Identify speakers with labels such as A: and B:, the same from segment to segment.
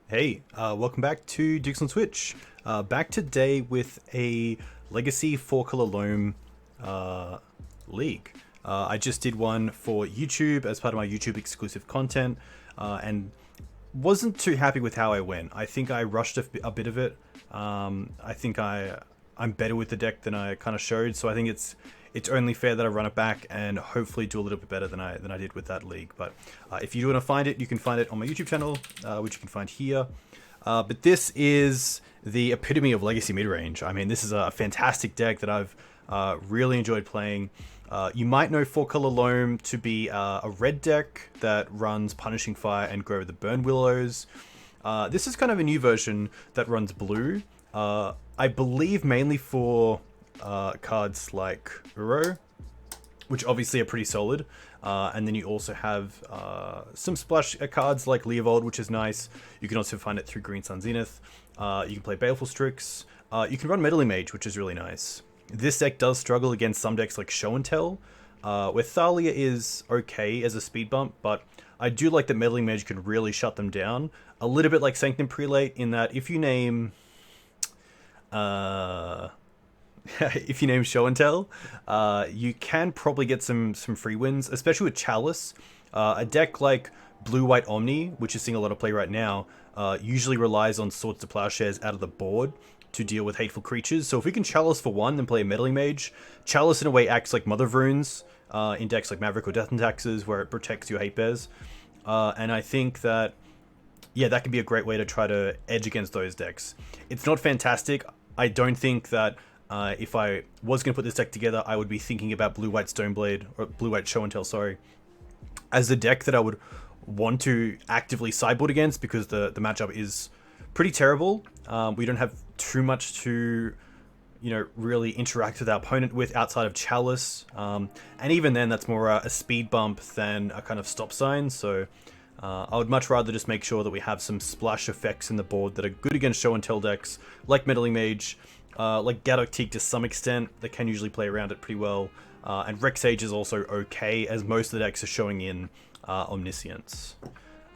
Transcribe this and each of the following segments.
A: Hey, welcome back to Dukes on Switch. Back today with a Legacy 4-color Loam league. I just did one for YouTube as part of my YouTube exclusive content, and wasn't too happy with how I went. I think I rushed a bit of it. I think I'm better with the deck than I kind of showed, so I think it's only fair that I run it back and hopefully do a little bit better than I did with that league. But if you do want to find it, you can find it on my YouTube channel, which you can find here. But this is the epitome of Legacy midrange. I mean, this is a fantastic deck that I've really enjoyed playing. You might know 4-color Loam to be a red deck that runs Punishing Fire and Grow the Burn Willows. This is kind of a new version that runs blue. I believe mainly for cards like Uro, which obviously are pretty solid, and then you also have some splash cards like Leovold, which is nice. You can also find it through Green Sun Zenith. You can play Baleful Strix. You can run Meddling Mage, which is really nice. This deck does struggle against some decks like Show and Tell, where Thalia is okay as a speed bump, but I do like that Meddling Mage can really shut them down. A little bit like Sanctum Prelate in that if you name if you name Show and Tell, you can probably get some free wins, especially with Chalice. A deck like Blue-White Omni, which is seeing a lot of play right now, usually relies on Swords to Plowshares out of the board to deal with hateful creatures. So if we can Chalice for one, then play a Meddling Mage. Chalice in a way acts like Mother of Runes in decks like Maverick or Death and Taxes, where it protects your hate bears. And I think that, yeah, that can be a great way to try to edge against those decks. It's not fantastic. I don't think that if I was going to put this deck together, I would be thinking about Blue-White Stoneblade, or Blue-White Show and Tell, sorry, as a deck that I would want to actively sideboard against, because the matchup is pretty terrible. We don't have too much to, really interact with our opponent with outside of Chalice. And even then, that's more a speed bump than a kind of stop sign. So I would much rather just make sure that we have some splash effects in the board that are good against Show and Tell decks, like Meddling Mage, like Gaddock Teeg to some extent. They can usually play around it pretty well. And Rex Sage is also okay, as most of the decks are showing in Omniscience.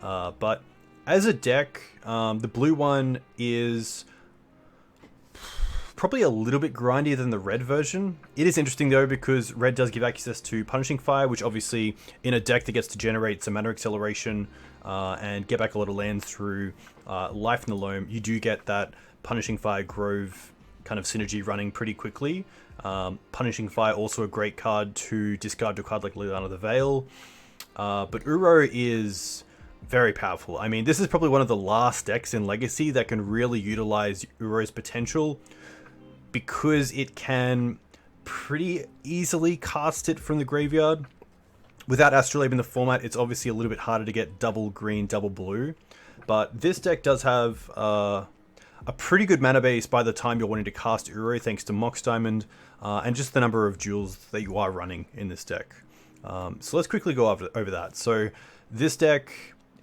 A: But as a deck, the blue one is probably a little bit grindier than the red version. It is interesting though, because red does give access to Punishing Fire, which obviously in a deck that gets to generate some mana acceleration and get back a lot of lands through Life in the Loam, you do get that Punishing Fire Grove kind of synergy running pretty quickly. Punishing Fire also a great card to discard to a card like Liliana the Veil. But Uro is very powerful. I mean, this is probably one of the last decks in Legacy that can really utilize Uro's potential, because it can pretty easily cast it from the graveyard. Without Astrolabe in the format, it's obviously a little bit harder to get double green, double blue. But this deck does have a pretty good mana base by the time you're wanting to cast Uro, thanks to Mox Diamond and just the number of jewels that you are running in this deck. So let's quickly go over that. So this deck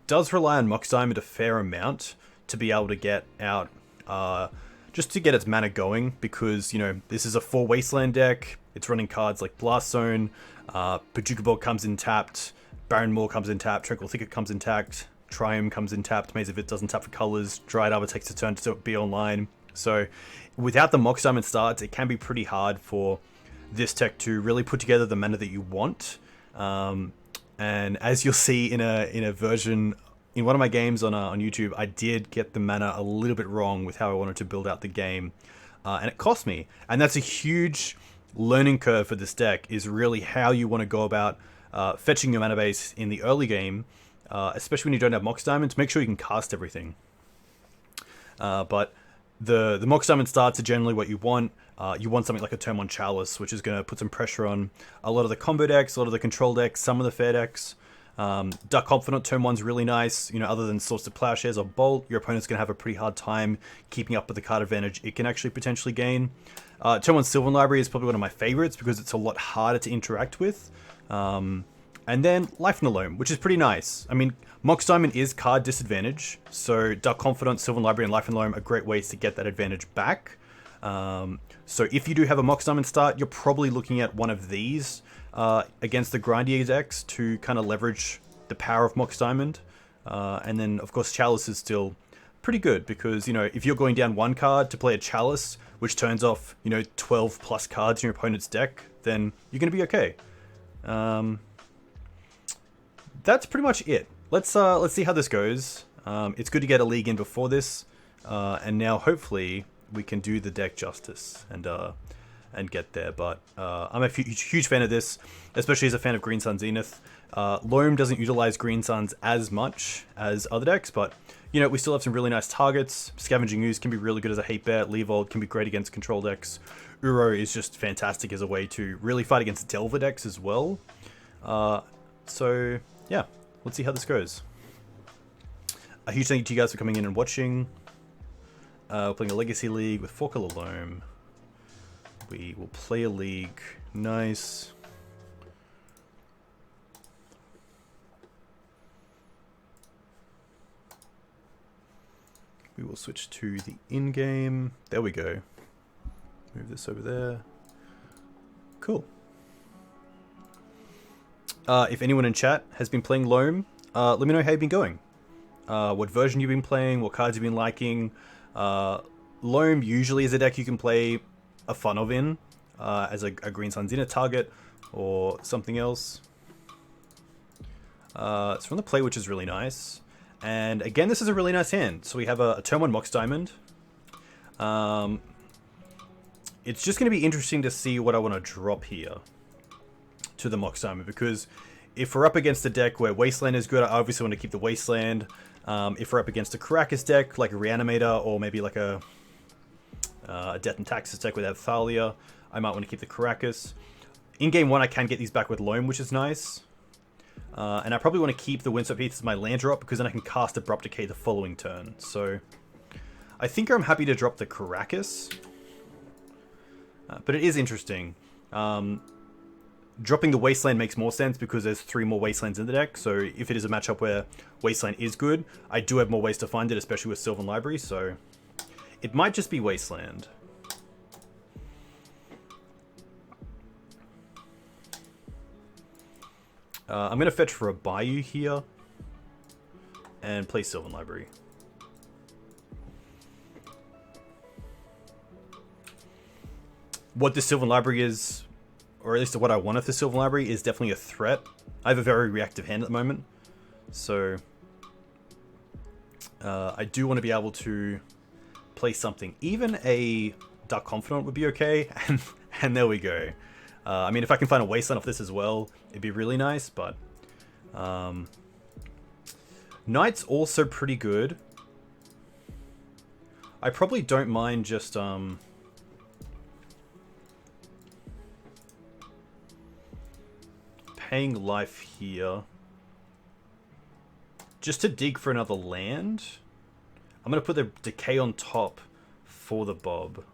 A: does rely on Mox Diamond a fair amount to be able to get out, just to get its mana going, because, you know, this is a 4 Wasteland deck. It's running cards like Blast Zone, Pajuka Ball comes in tapped, Baron Moor comes in tapped, Tranquil Thicket comes in tapped, Triumph comes in tapped, Maze of It doesn't tap for colors, Dryad Arbor takes a turn to be online. So without the Mox Diamond starts, it can be pretty hard for this deck to really put together the mana that you want. And as you'll see in a version in one of my games on YouTube, I did get the mana a little bit wrong with how I wanted to build out the game, and it cost me. And that's a huge learning curve for this deck, is really how you want to go about fetching your mana base in the early game, especially when you don't have Mox Diamond, to make sure you can cast everything. But the Mox Diamond starts are generally what you want. You want something like a turn 1 Chalice, which is going to put some pressure on a lot of the combo decks, a lot of the control decks, some of the fair decks. Duck Confidant turn 1's really nice. You know, other than Source of Plowshares or Bolt, your opponent's going to have a pretty hard time keeping up with the card advantage it can actually potentially gain. Turn 1 Sylvan Library is probably one of my favorites because it's a lot harder to interact with. And then Life in the Loam, which is pretty nice. I mean, Mox Diamond is card disadvantage, so Duck Confidant, Sylvan Library, and Life in the Loam are great ways to get that advantage back. So if you do have a Mox Diamond start, you're probably looking at one of these against the grindier decks to kind of leverage the power of Mox Diamond. And then, of course, Chalice is still pretty good because, you know, if you're going down 1 card to play a Chalice, which turns off, you know, 12 plus cards in your opponent's deck, then you're going to be okay. That's pretty much it. Let's see how this goes. It's good to get a league in before this, and now hopefully we can do the deck justice and get there. But I'm a huge fan of this, especially as a fan of Green Sun Zenith. Loam doesn't utilize Green Suns as much as other decks, but you know, we still have some really nice targets. Scavenging Ooze can be really good as a hate bear. Levold can be great against control decks. Uro is just fantastic as a way to really fight against Delver decks as well. So yeah, let's see how this goes. A huge thank you to you guys for coming in and watching. We're playing a Legacy League with 4-color Loam. We will play a league. Nice. We will switch to the in-game. There we go. Move this over there. Cool. If anyone in chat has been playing Loam, let me know how you've been going. What version you've been playing, what cards you've been liking. Loam usually is a deck you can play a fun of in, as a Green Sun Zenith target or something else. It's from the play, which is really nice. And again, this is a really nice hand. So we have a turn 1 Mox Diamond. It's just going to be interesting to see what I want to drop here to the Mox Diamond, because if we're up against a deck where Wasteland is good, I obviously want to keep the Wasteland. If we're up against a Caracas deck, like a Reanimator, or maybe like a Death and Taxes deck without Thalia, I might want to keep the Caracas. In game 1, I can get these back with Loam, which is nice. And I probably want to keep the Windswept Heath as my land drop, because then I can cast Abrupt Decay the following turn. So I think I'm happy to drop the Caracas. But it is interesting. Dropping the Wasteland makes more sense because there's 3 more Wastelands in the deck. So if it is a matchup where Wasteland is good, I do have more ways to find it, especially with Sylvan Library. So it might just be Wasteland. I'm going to fetch for a Bayou here and play Sylvan Library. What the Sylvan Library is, or at least what I want of the Sylvan Library, is definitely a threat. I have a very reactive hand at the moment, so I do want to be able to play something. Even a Dark Confidant would be okay, and there we go. I mean, if I can find a Wasteland off this as well, it'd be really nice, but Knight's also pretty good. I probably don't mind just paying life here just to dig for another land. I'm going to put the Decay on top for the Bob.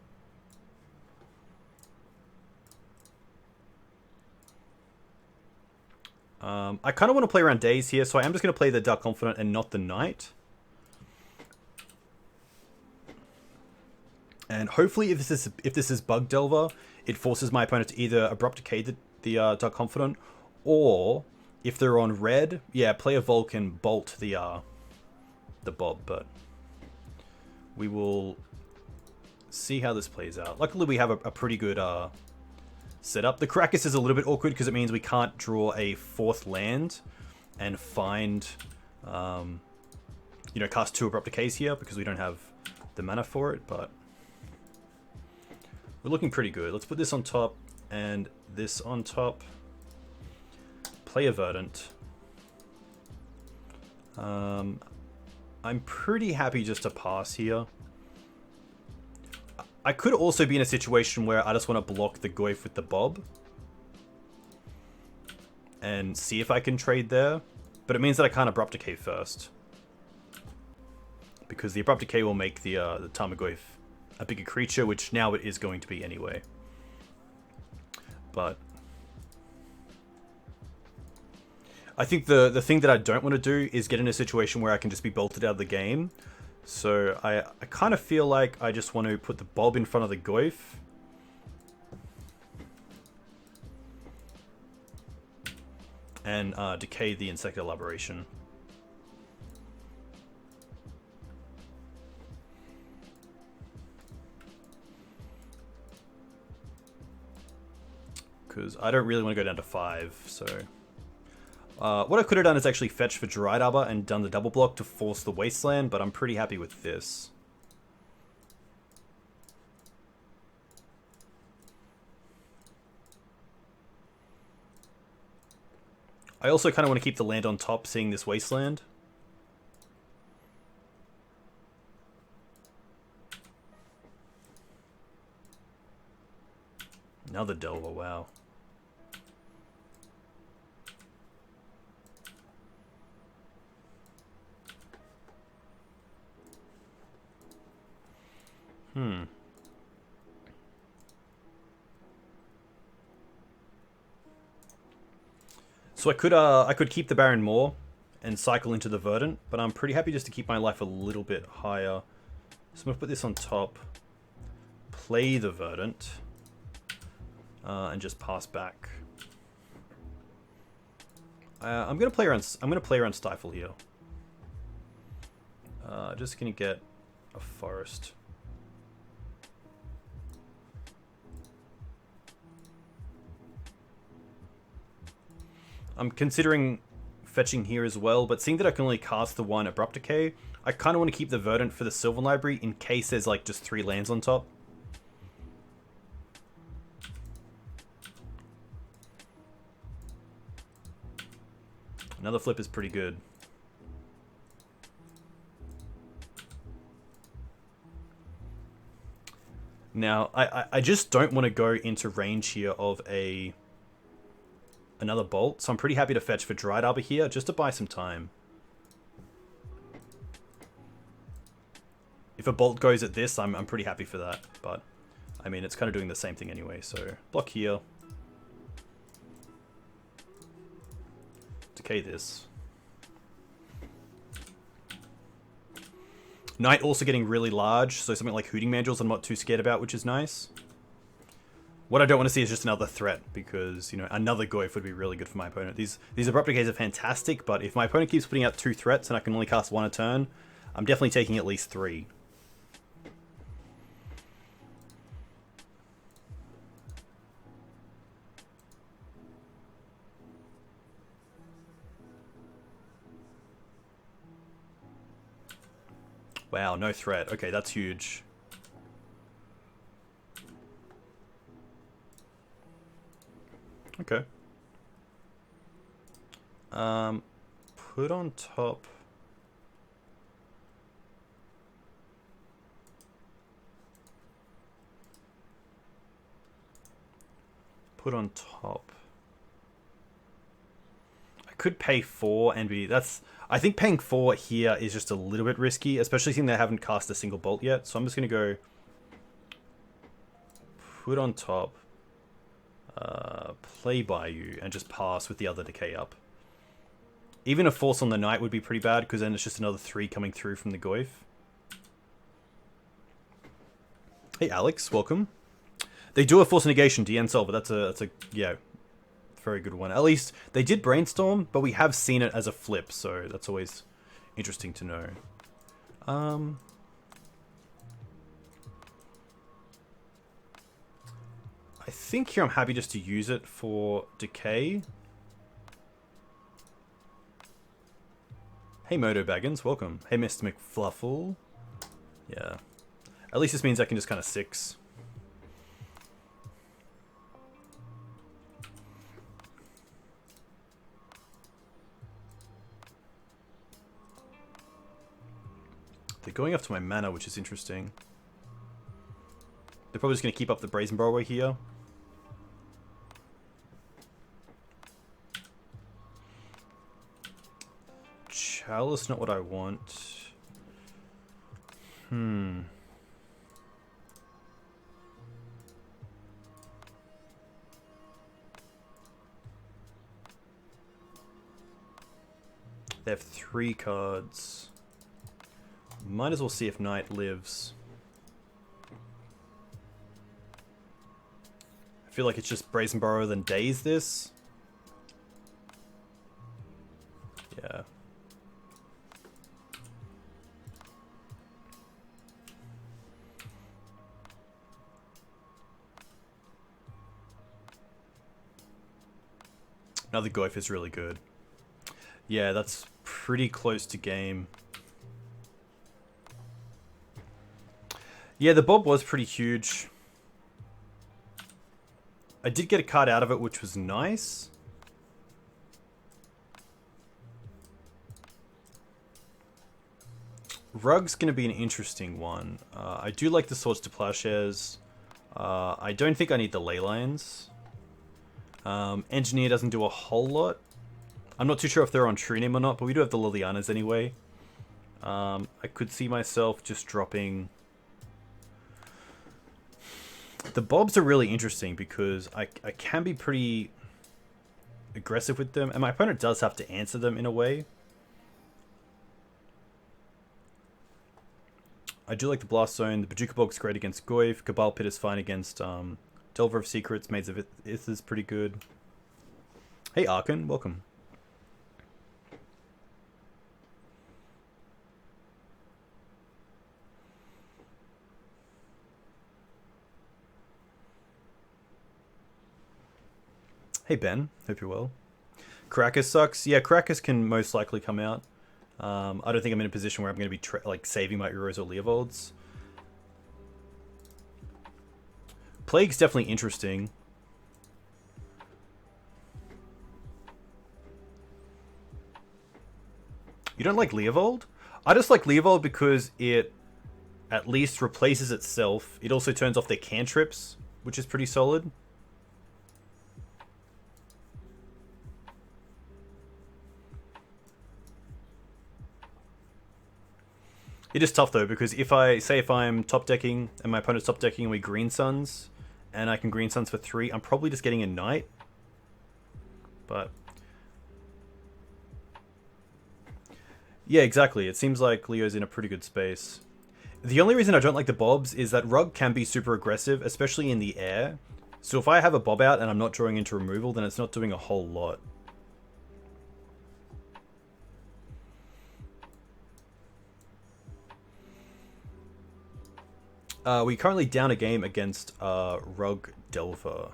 A: I kind of want to play around days here, so I am just going to play the Dark Confidant and not the Knight. And hopefully, if this is Bug Delver, it forces my opponent to either Abrupt Decay the Dark Confidant, or if they're on red, yeah, play a Vulcan, bolt the Bob. But we will see how this plays out. Luckily, we have a pretty good setup. The Caracas is a little bit awkward because it means we can't draw a 4th land and find, you know, cast 2 Abrupt Decays here because we don't have the mana for it, but we're looking pretty good. Let's put this on top and this on top. Play a Verdant. I'm pretty happy just to pass here. I could also be in a situation where I just want to block the Goyf with the Bob and see if I can trade there, but it means that I can't Abrupt Decay first, because the Abrupt Decay will make the Tarmogoyf a bigger creature, which now it is going to be anyway. But I think the thing that I don't want to do is get in a situation where I can just be bolted out of the game. So I kind of feel like I just want to put the Bob in front of the Goyf. And decay the Insect Elaboration. Because I don't really want to go down to 5, so... what I could have done is actually fetch for Dried Arbor and done the double block to force the Wasteland, but I'm pretty happy with this. I also kind of want to keep the land on top, seeing this Wasteland. Another Delver, wow. So I could keep the Baron more and cycle into the Verdant, but I'm pretty happy just to keep my life a little bit higher. So I'm gonna put this on top, play the Verdant, and just pass back. I'm gonna play around Stifle here. Just gonna get a forest. I'm considering fetching here as well, but seeing that I can only cast the 1 Abrupt Decay, I kind of want to keep the Verdant for the Sylvan Library in case there's like just 3 lands on top. Another flip is pretty good. Now, I just don't want to go into range here of another Bolt, so I'm pretty happy to fetch for Dried Arbor here, just to buy some time. If a Bolt goes at this, I'm pretty happy for that, but I mean, it's kind of doing the same thing anyway, so block here. Decay this. Knight also getting really large, so something like Hooting Mandrills I'm not too scared about, which is nice. What I don't want to see is just another threat, because, you know, another Goyf would be really good for my opponent. These Abrupt Decays are fantastic, but if my opponent keeps putting out 2 threats and I can only cast 1 a turn, I'm definitely taking at least 3. Wow, no threat. Okay, that's huge. Okay. Put on top. Put on top. I could pay 4 and be... I think paying 4 here is just a little bit risky, especially seeing they haven't cast a single bolt yet. So I'm just going to go... Put on top. Play Bayou and just pass with the other decay up. Even a Force on the Knight would be pretty bad, because then it's just another 3 coming through from the Goyf. Hey Alex, welcome. They do a Force Negation DN Solver. That's a yeah, very good one. At least they did Brainstorm, but we have seen it as a flip, so that's always interesting to know. I think here I'm happy just to use it for Decay. Hey Moto Baggins, welcome. Hey Mr. McFluffle. Yeah. At least this means I can just kind of 6. They're going after my mana, which is interesting. They're probably just going to keep up the Brazen Borrower here. Chalice, not what I want. They have 3 cards. Might as well see if Knight lives. I feel like it's just Brazen Borrower then Daze this. Yeah. Now the Goyf is really good. Yeah, that's pretty close to game. Yeah, the Bob was pretty huge. I did get a card out of it, which was nice. Rug's going to be an interesting one. I do like the Swords to Plowshares. I don't think I need the Ley Lines. Engineer doesn't do a whole lot. I'm not too sure if they're on True Name or not, but we do have the Lilianas anyway. I could see myself just dropping... The Bobs are really interesting because I can be pretty aggressive with them, and my opponent does have to answer them in a way. I do like the Blast Zone. The Bajuka Bog's great against Goyf. Cabal Pit is fine against Delver of Secrets. Maids of Ith is pretty good. Hey Arkan, welcome. Hey Ben, hope you're well. Caracas sucks. Yeah, Caracas can most likely come out. I don't think I'm in a position where I'm going to be like saving my Uros or Leovolds. Plague's definitely interesting. You don't like Leovold? I just like Leovold because it at least replaces itself. It also turns off their cantrips, which is pretty solid. It is tough though, because if I'm top decking and my opponent's top decking and we Green Suns, and I can Green Suns for 3, I'm probably just getting a Knight. But yeah, exactly. It seems like Leo's in a pretty good space. The only reason I don't like the Bobs is that Rug can be super aggressive, especially in the air. So if I have a Bob out and I'm not drawing into removal, then it's not doing a whole lot. We currently down a game against Rug Delver.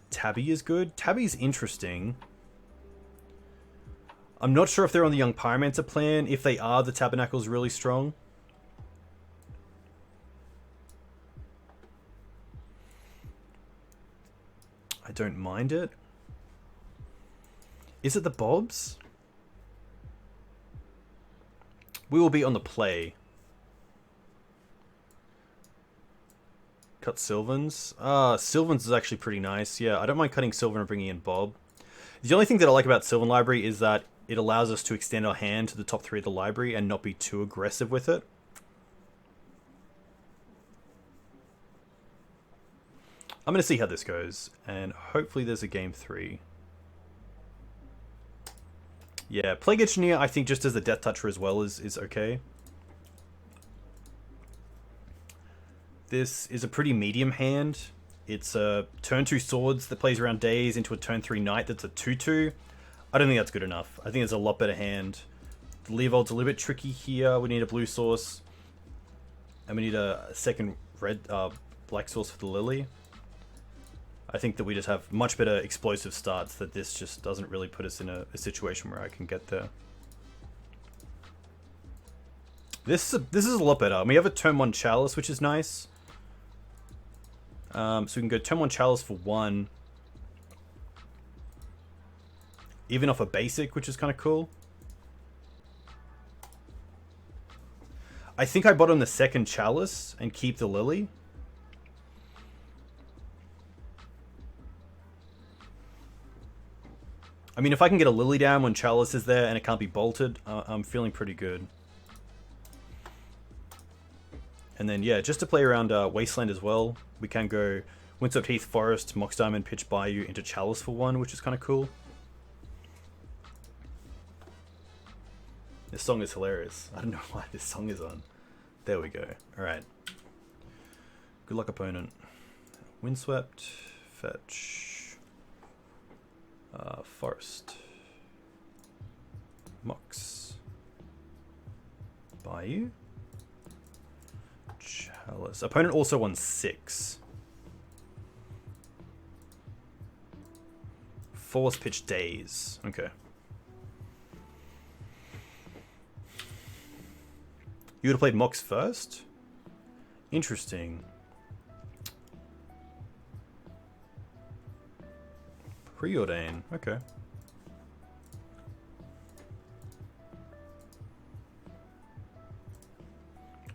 A: Tabby is good. Tabby's interesting. I'm not sure if they're on the Young Pyromancer plan. If they are, the Tabernacle's really strong. I don't mind it. Is it the Bobs? We will be on the play. Cut Sylvans. Sylvans is actually pretty nice. Yeah, I don't mind cutting Sylvan and bringing in Bob. The only thing that I like about Sylvan Library is that it allows us to extend our hand to the top 3 of the library and not be too aggressive with it. I'm going to see how this goes, and hopefully there's a game 3. Yeah, Plague Engineer, I think just as a Death Toucher as well is okay. This is a pretty medium hand. It's a turn 2 Swords that plays around Days into a turn 3 Knight that's a 2/2. I don't think that's good enough. I think it's a lot better hand. The Leovold's a little bit tricky here. We need a blue source. And we need a second black source for the Lily. I think that we just have much better explosive starts, that this just doesn't really put us in a situation where I can get there. This is a lot better. We have a turn 1 Chalice, which is nice. So we can go turn 1 Chalice for 1. Even off a basic, which is kind of cool. I think I bottom the second Chalice and keep the Lily. I mean, if I can get a Lily down when Chalice is there and it can't be bolted, I'm feeling pretty good. And then, yeah, just to play around Wasteland as well, we can go Windswept Heath, Forest, Mox Diamond, Pitch Bayou into Chalice for 1, which is kind of cool. This song is hilarious. I don't know why this song is on. There we go. Alright. Good luck, opponent. Windswept, fetch. Forest. Mox. Bayou. Chalice. Opponent also won 6. Force pitch Days. Okay. You would have played Mox first? Interesting. Preordain. Okay.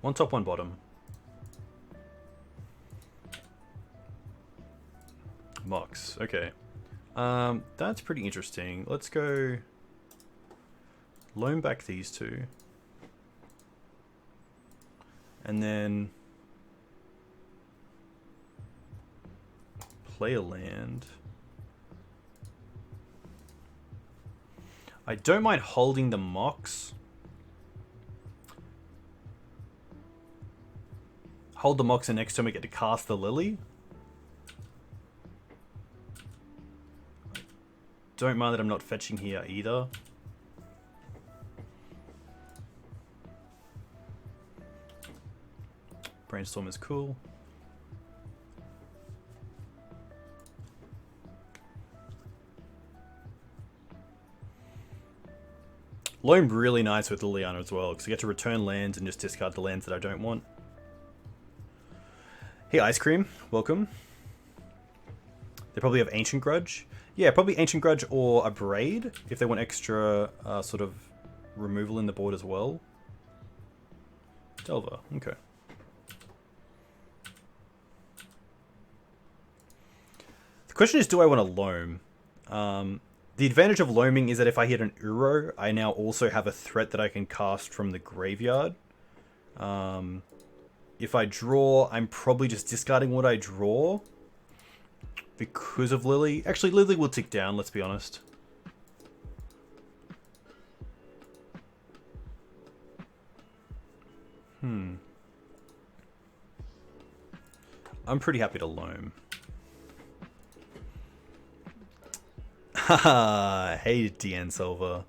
A: One top, one bottom. Mox. Okay. That's pretty interesting. Let's go Loam back these two. And then play a land. I don't mind holding the Mox. Hold the Mox, and next time we get to cast the Lily. Don't mind that I'm not fetching here either. Brainstorm is cool. Loam really nice with Liliana as well, because you get to return lands and just discard the lands that I don't want. Hey Ice Cream, welcome. They probably have Ancient Grudge. Yeah, probably Ancient Grudge or a Braid, if they want extra sort of removal in the board as well. Delver, okay. The question is, do I want a Loam? The advantage of Loaming is that if I hit an Uro, I now also have a threat that I can cast from the graveyard. If I draw, I'm probably just discarding what I draw because of Lily. Actually, Lily will tick down, let's be honest. I'm pretty happy to Loam. Haha, hey DN Silver.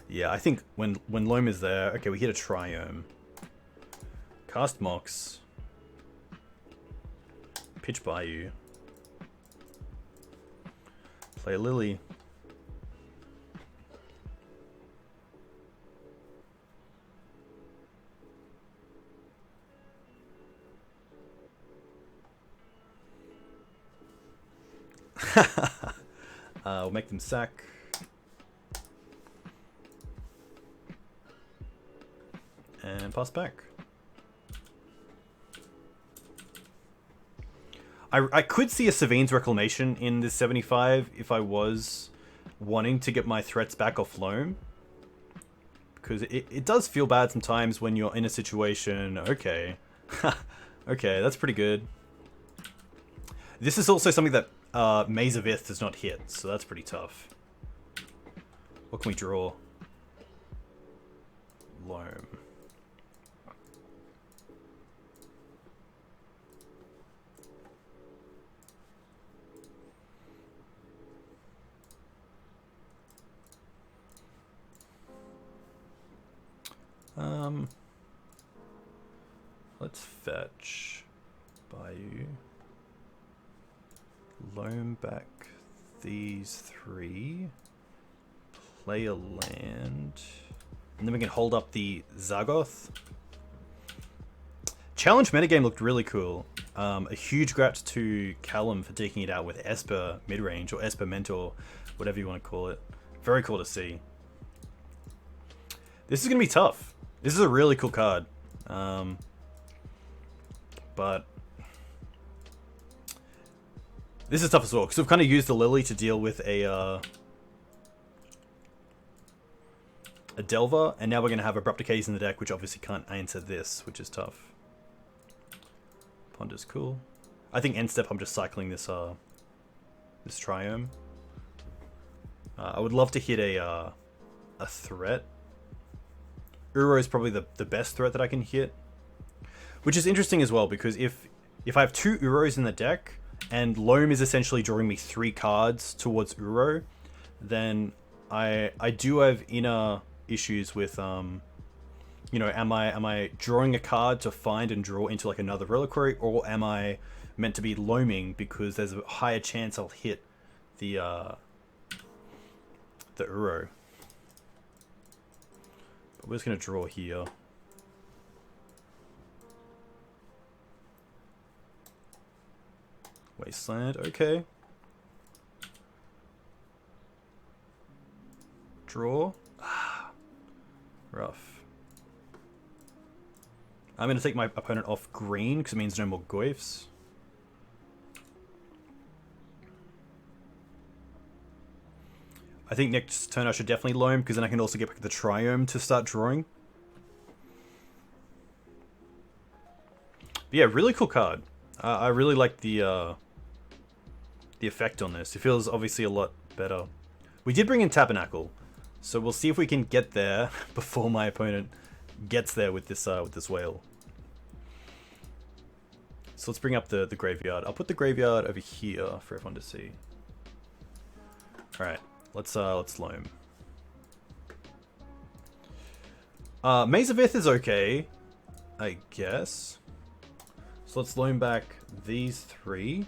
A: Yeah, I think when Loam is there, okay, we hit a Triome. Cast Mox. Pitch Bayou. Play Lily. We'll make them sack. And pass back. I could see a Savine's Reclamation in this 75 if I was wanting to get my threats back off Loam. Because it does feel bad sometimes when you're in a situation, okay. Okay, that's pretty good. This is also something that Maze of Ith does not hit, so that's pretty tough. What can we draw? Loam. Let's fetch Bayou. Loam back these three. Play a land. And then we can hold up the Zagoth. Challenge metagame looked really cool. A huge congrats to Callum for taking it out with Esper midrange, or Esper Mentor, whatever you want to call it. Very cool to see. This is going to be tough. This is a really cool card. But this is tough as well, because we've kind of used the Lily to deal with a Delver, and now we're going to have Abrupt Decays in the deck, which obviously can't answer this, which is tough. Ponder's cool. I think end step I'm just cycling this this Triome. I would love to hit a threat. Uro is probably the best threat that I can hit. Which is interesting as well, because if I have 2 Uros in the deck, and Loam is essentially drawing me 3 cards towards Uro, then I do have inner issues with you know, am I drawing a card to find and draw into like another Reliquary, or am I meant to be Loaming because there's a higher chance I'll hit the Uro. But we're just gonna draw here. Wasteland, okay. Draw. Ah, rough. I'm going to take my opponent off green because it means no more Goyfs. I think next turn I should definitely Loam, because then I can also get back the Triome to start drawing. But yeah, really cool card. I really like the effect on this. It feels obviously a lot better. We did bring in Tabernacle, so we'll see if we can get there before my opponent gets there with this whale. So let's bring up the graveyard. I'll put the graveyard over here for everyone to see. All right, let's Loam. Maze of Ith is okay, I guess. So let's Loam back these 3.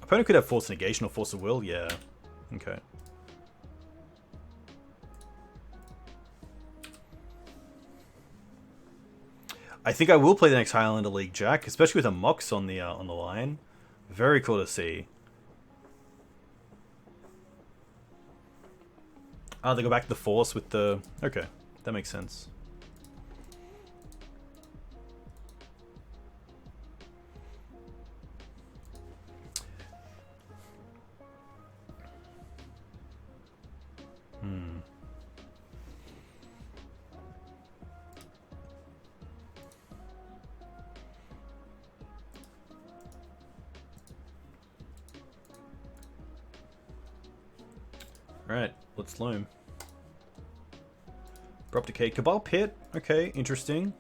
A: Opponent could have Force Negation or Force of Will, yeah. Okay. I think I will play the next Highlander League Jack, especially with a Mox on the line. Very cool to see. Oh, they go back to the Force with the... Okay, that makes sense. Alright, let's Loam. Abrupt Decay. Cabal Pit. Okay, interesting.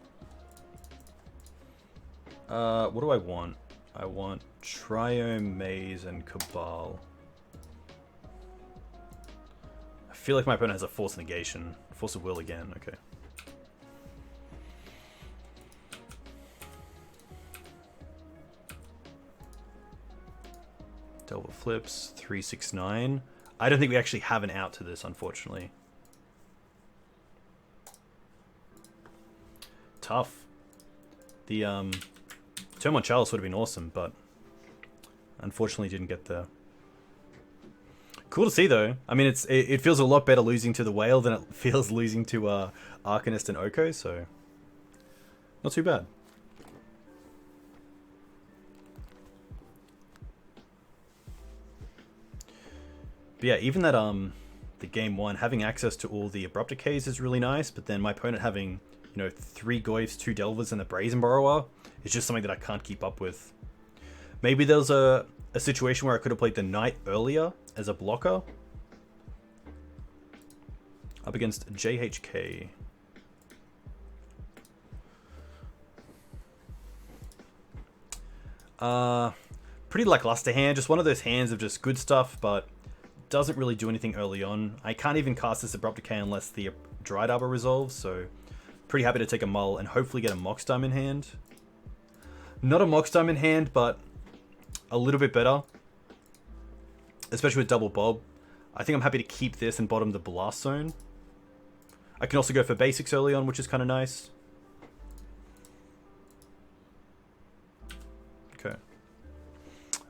A: What do I want? I want Triome, Maze, and Cabal. I feel like my opponent has a Force Negation. Force of Will again, okay. Delver flips, 369. I don't think we actually have an out to this, unfortunately. Tough. The Turn on Chalice would have been awesome, but unfortunately didn't get there. Cool to see though. I mean, it feels a lot better losing to the Whale than it feels losing to Arcanist and Oko, so not too bad. But yeah, even that the game 1 having access to all the Abrupt Decays is really nice, but then my opponent having, you know, 3 Goyfs, 2 Delvers, and the Brazen Borrower is just something that I can't keep up with. Maybe there's a situation where I could have played the Knight earlier as a blocker. Up against JHK. Pretty lackluster hand. Just one of those hands of just good stuff, but doesn't really do anything early on. I can't even cast this Abrupt Decay unless the Dried Arbor resolves, so pretty happy to take a mull and hopefully get a Mox Dime in hand. Not a Mox Dime in hand, but a little bit better. Especially with Double Bob. I think I'm happy to keep this and bottom the Blast Zone. I can also go for basics early on, which is kind of nice. Okay.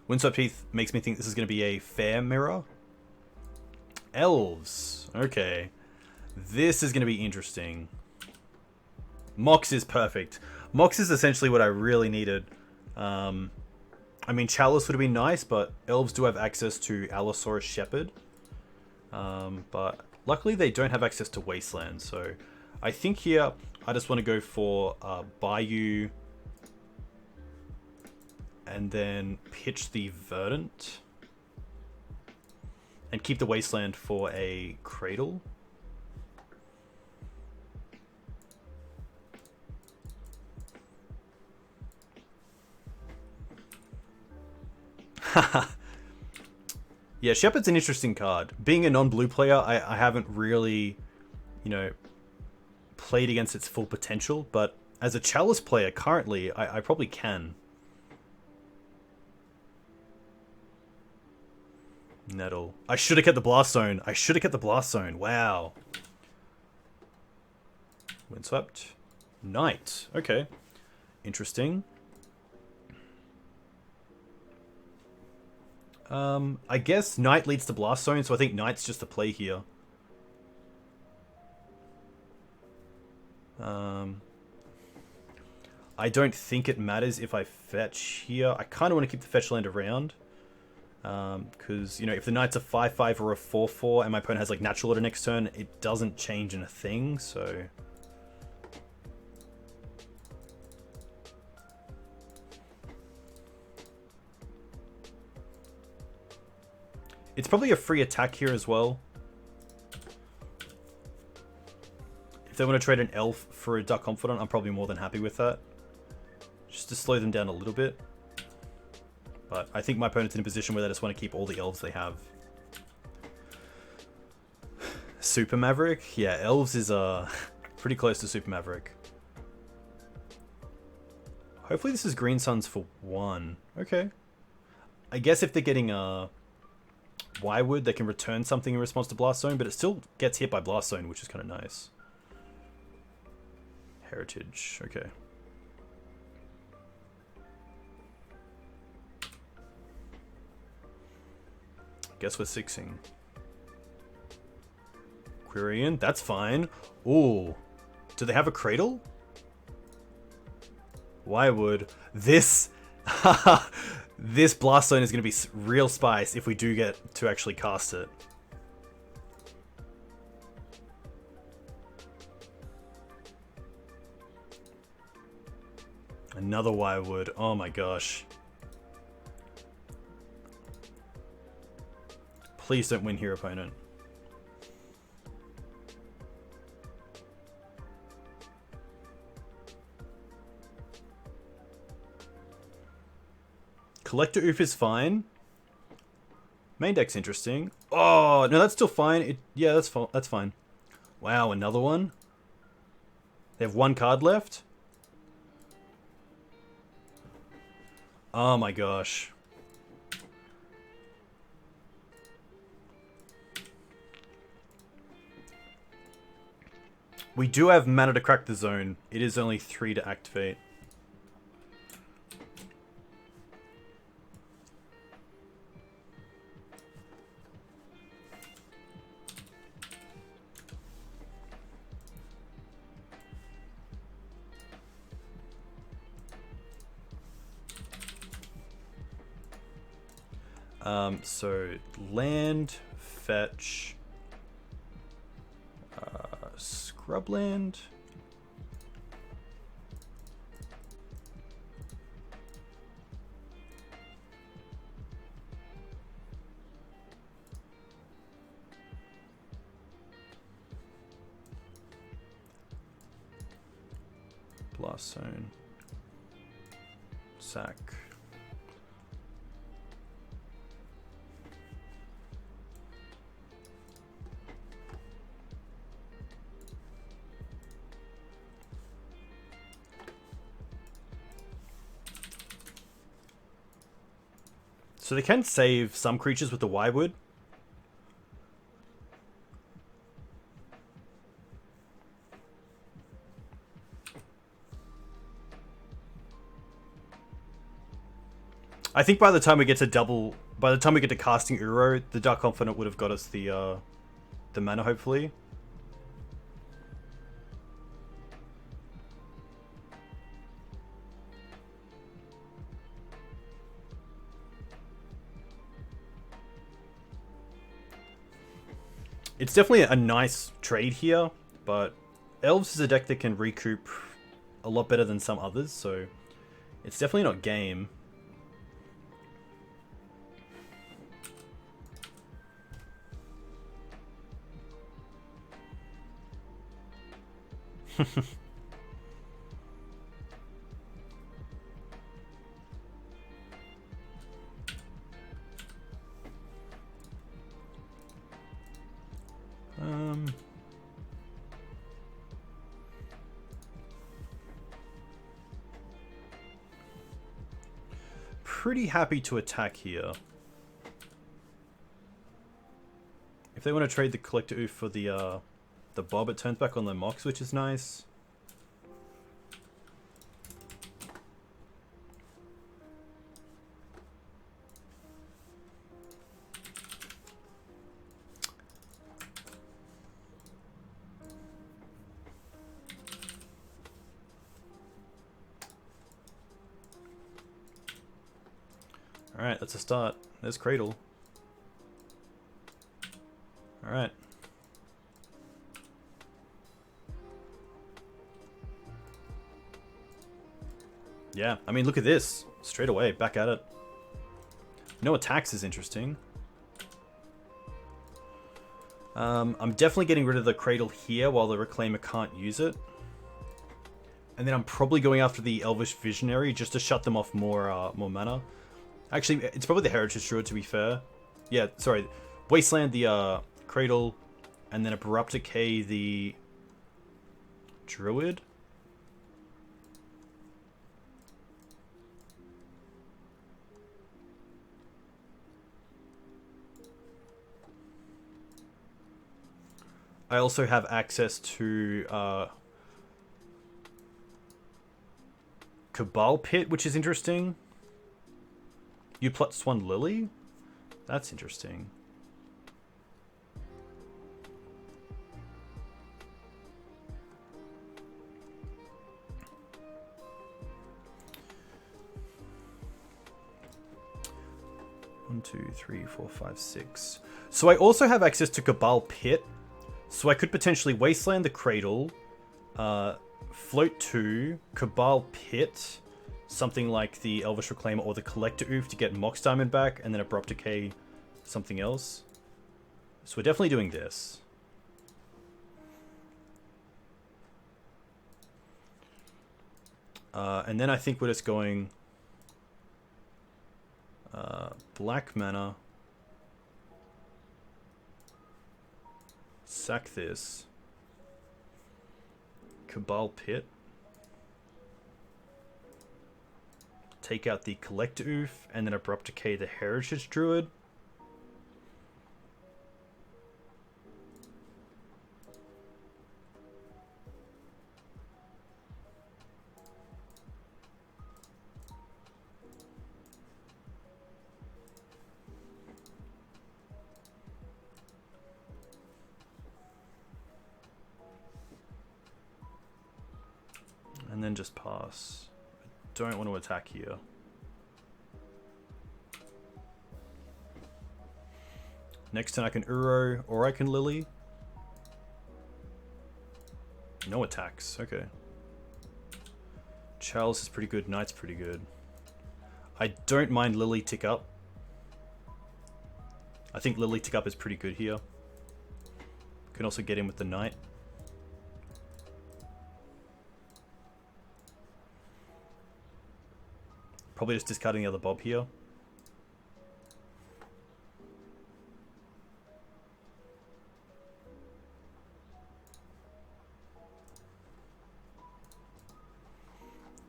A: Windswept Heath makes me think this is going to be a fair mirror. Elves. Okay. This is going to be interesting. Mox is perfect. Mox is essentially what I really needed. I mean, Chalice would have been nice, but Elves do have access to Allosaurus Shepherd. But luckily they don't have access to Wasteland, so I think here I just want to go for Bayou and then pitch the Verdant and keep the Wasteland for a Cradle. Yeah, Shepherd's an interesting card. Being a non-blue player, I haven't really, you know, played against its full potential, but as a Chalice player currently, I probably can. Nettle. I should have kept the Blast Zone. I should have kept the Blast Zone. Wow. Windswept. Knight. Okay. Interesting. I guess Knight leads to Blast Zone, so I think Knight's just the play here. I don't think it matters if I fetch here. I kind of want to keep the fetch land around. Because, you know, if the Knight's a 5/5 or a 4/4 and my opponent has, like, Natural Order next turn, it doesn't change in a thing, so... It's probably a free attack here as well. If they want to trade an Elf for a Duck Confidant, I'm probably more than happy with that. Just to slow them down a little bit. But I think my opponent's in a position where they just want to keep all the Elves they have. Super Maverick? Yeah, Elves is pretty close to Super Maverick. Hopefully this is Green Suns for 1. Okay. I guess if they're getting Wywood, they can return something in response to Blast Zone, but it still gets hit by Blast Zone, which is kind of nice. Heritage, okay. Guess we're 6ing. Quirion, that's fine. Ooh. Do they have a Cradle? Wywood. This... This Blast Zone is going to be real spice if we do get to actually cast it. Another Wywood. Oh my gosh. Please don't win here, opponent. Collector Oof is fine. Main deck's interesting. Oh, no, that's still fine. Yeah, that's fine. Wow, another one? They have 1 card left? Oh my gosh. We do have mana to crack the zone. It is only 3 to activate. So land, fetch, scrubland. Blast Zone. Sack. So they can save some creatures with the Y-Wood. I think by the time we get to casting Uro, the Dark Confidant would have got us the mana, hopefully. It's definitely a nice trade here, but Elves is a deck that can recoup a lot better than some others, so it's definitely not game. Pretty happy to attack here. If they want to trade the Collector Oof for the Bob, it turns back on the Mox, which is nice. Alright, that's a start. There's Cradle. Alright. Yeah, I mean, look at this. Straight away, back at it. No attacks is interesting. I'm definitely getting rid of the Cradle here while the Reclaimer can't use it. And then I'm probably going after the Elvish Visionary just to shut them off more mana. Actually, it's probably the Heritage Druid, to be fair. Yeah, sorry. Wasteland, the Cradle, and then Abrupt Decay, the Druid. I also have access to Cabal Pit, which is interesting. You plus one Lily? That's interesting. One, two, three, four, five, six. So I also have access to Cabal Pit. So I could potentially Wasteland the Cradle, float 2, Cabal Pit, something like the Elvish Reclaimer or the Collector Oof to get Mox Diamond back, and then Abrupt Decay something else. So we're definitely doing this. And then I think we're just going black mana, sack this, Cabal Pit, take out the Collector Oof, and then Abrupt Decay the Heritage Druid. And then just pass. I don't want to attack here. Next turn I can Uro, or I can Lily. No attacks, okay. Chalice is pretty good, Knight's pretty good. I don't mind Lily Tick Up. I think Lily Tick Up is pretty good here. Can also get in with the Knight. Probably just discarding the other Bob here.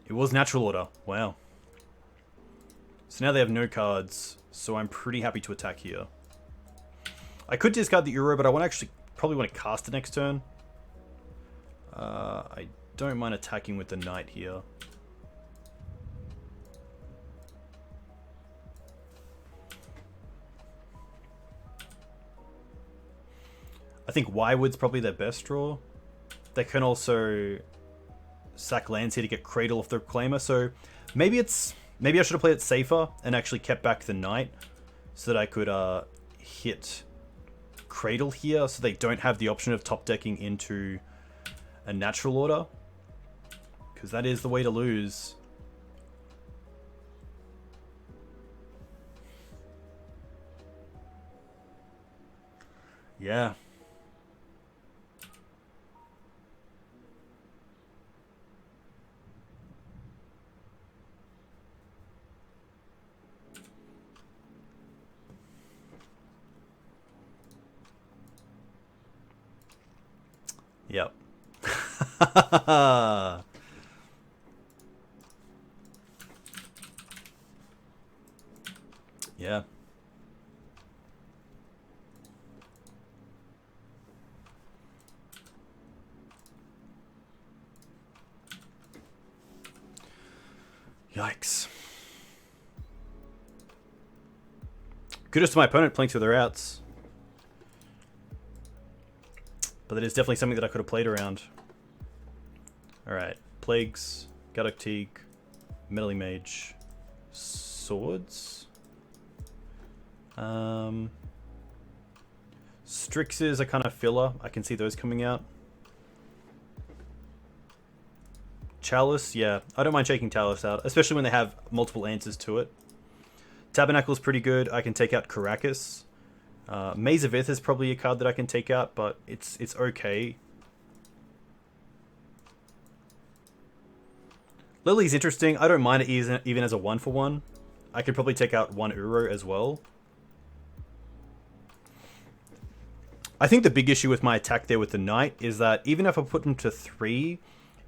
A: It was natural order. Wow. So now they have no cards, so I'm pretty happy to attack here. I could discard the Uro, but I want to actually probably want to cast it next turn. I don't mind attacking with the Knight here. I think Wywood's probably their best draw. They can also sack lands here to get Cradle off the Reclaimer, so maybe I should have played it safer and actually kept back the Knight so that I could hit Cradle here so they don't have the option of top decking into a natural order, because that is the way to lose. Yeah. Yep. Yeah. Yikes. Kudos to my opponent playing through their outs. But that is definitely something that I could have played around. Alright. Plagues, Gaddock Teeg, Meddling Mage, Swords. Strixes are kind of filler. I can see those coming out. Chalice, yeah. I don't mind taking Chalice out, especially when they have multiple answers to it. Tabernacle's pretty good. I can take out Caracas. Maze of Ith is probably a card that I can take out, but it's okay. Lily's interesting. I don't mind it even as a 1-for-1. I could probably take out one Uro as well. I think the big issue with my attack there with the Knight is that even if I put them to 3,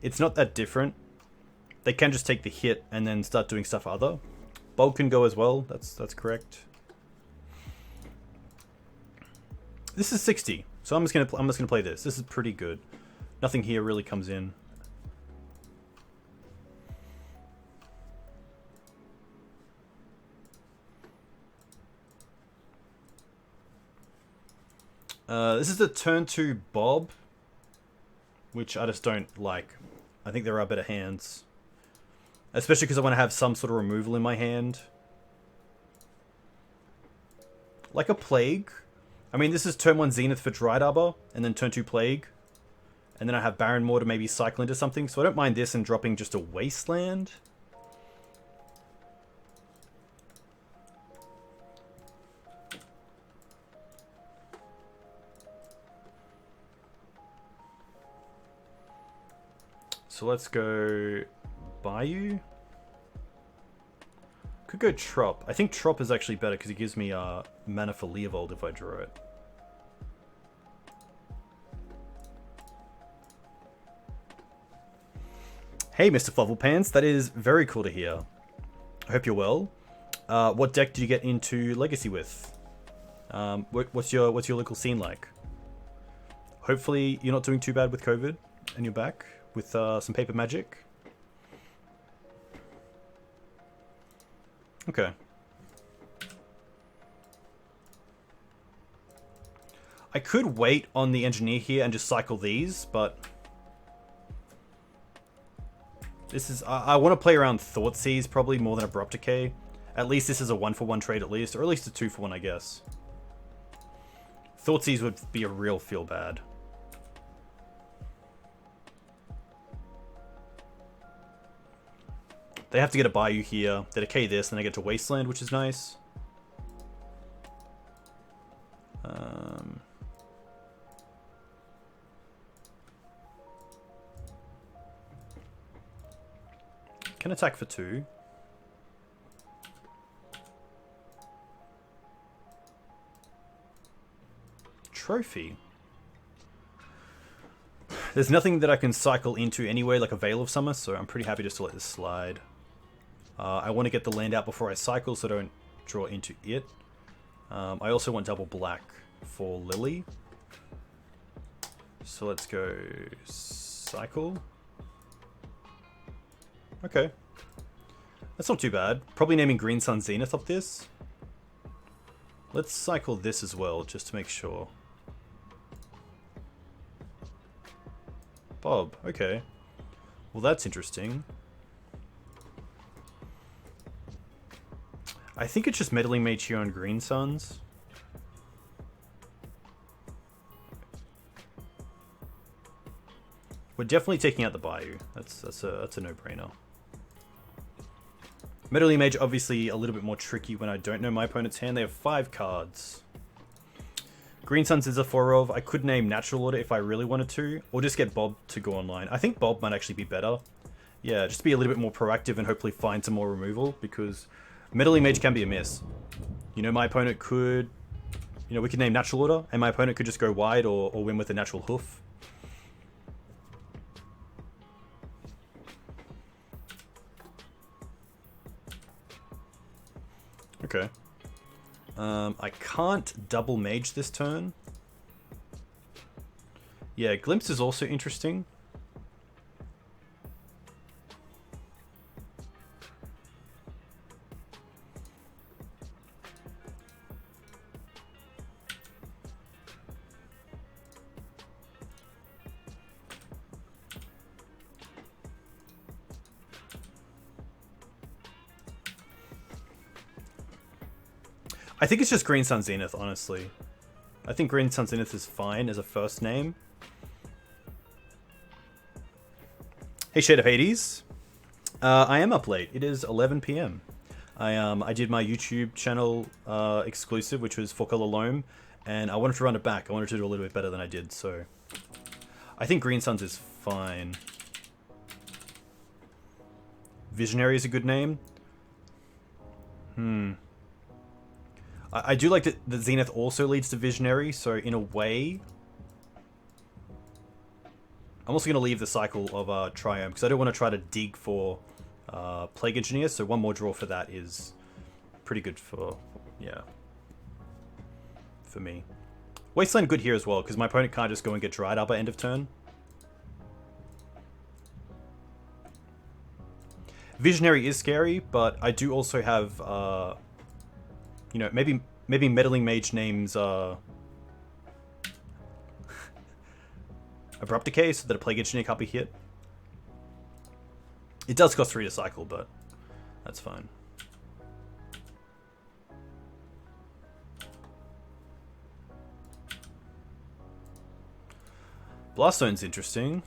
A: it's not that different. They can just take the hit and then start doing stuff other. Bulk can go as well. That's correct. This is 60, so I'm just gonna play this. This is pretty good. Nothing here really comes in. This is the turn 2 Bob, which I just don't like. I think there are better hands, especially because I want to have some sort of removal in my hand, like a Plague. I mean, this is turn 1 Zenith for Dried Arbor, and then turn 2 Plague. And then I have Barren Moor to maybe cycle into something, so I don't mind this and dropping just a Wasteland. So let's go Bayou. Could go Trop. I think Trop is actually better because it gives me mana for Leovold if I draw it. Hey, Mr. Flufflepants, that is very cool to hear. I hope you're well. What deck did you get into Legacy with? What's your local scene like? Hopefully you're not doing too bad with COVID and you're back with some paper magic. Okay. I could wait on the engineer here and just cycle these, but this is I want to play around Thoughtseize probably more than Abrupt Decay. At least this is a 1-for-1 trade at least, or at least a 2-for-1 I guess. Thoughtseize would be a real feel bad. They have to get a Bayou here. They decay this, and they get to Wasteland, which is nice. Can attack for 2. trophy. There's nothing that I can cycle into anyway, like a Veil of Summer, so I'm pretty happy just to let this slide. I want to get the land out before I cycle so I don't draw into it. I also want double black for Lily. So let's go cycle. Okay. That's not too bad. Probably naming Green Sun Zenith up this. Let's cycle this as well, just to make sure. Bob, okay. Well, that's interesting. I think it's just Meddling Mage here on Green Suns. We're definitely taking out the Bayou. That's a no-brainer. Meddling Mage obviously a little bit more tricky when I don't know my opponent's hand. They have 5 cards. Green Suns is a 4 of. I could name Natural Order if I really wanted to, or just get Bob to go online. I think Bob might actually be better. Yeah, just be a little bit more proactive and hopefully find some more removal, because Meddling Mage can be a miss. You know, my opponent could... You know, we could name Natural Order, and my opponent could just go wide or win with a Natural Hoof. Okay. I can't double mage this turn. Yeah, Glimpse is also interesting. I think it's just Green Sun Zenith, honestly. I think Green Sun Zenith is fine as a first name. Hey, Shade of Hades. I am up late. It is 11 PM. I did my YouTube channel exclusive, which was 4-color Loam, and I wanted to run it back. I wanted to do a little bit better than I did, so... I think Green Suns is fine. Visionary is a good name. I do like that the Zenith also leads to Visionary, so in a way... I'm also going to leave the cycle of Triome, because I don't want to try to dig for Plague Engineer, so one more draw for that is pretty good for, yeah, for me. Wasteland good here as well, because my opponent can't just go and get dried up at end of turn. Visionary is scary, but I do also have... you know, maybe Meddling Mage names Abrupt Decay so that a Plague Engineer can't be hit. It does cost 3 to cycle, but that's fine. Blaststone's interesting.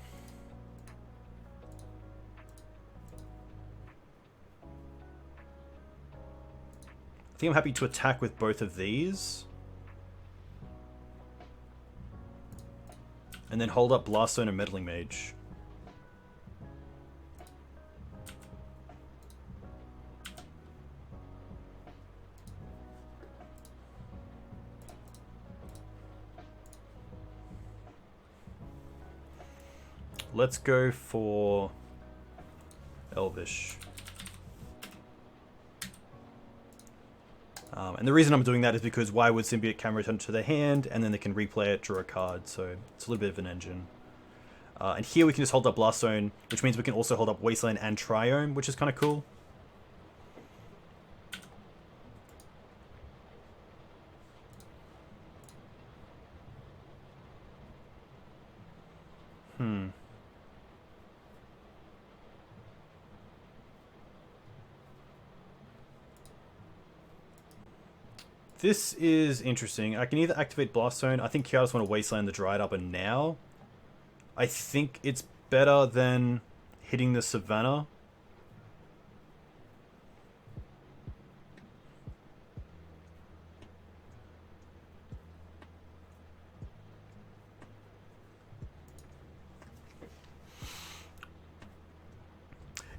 A: I think I'm happy to attack with both of these. And then hold up Blaststone and Meddling Mage. Let's go for Elvish. And the reason I'm doing that is because why would Symbiote Camera return to their hand, and then they can replay it, draw a card, so it's a little bit of an engine. And here we can just hold up Blaststone, which means we can also hold up Wasteland and Triome, which is kind of cool. This is interesting. I can either activate Blaststone. I think here I just want to Wasteland the Dried Up, and now I think it's better than hitting the Savannah.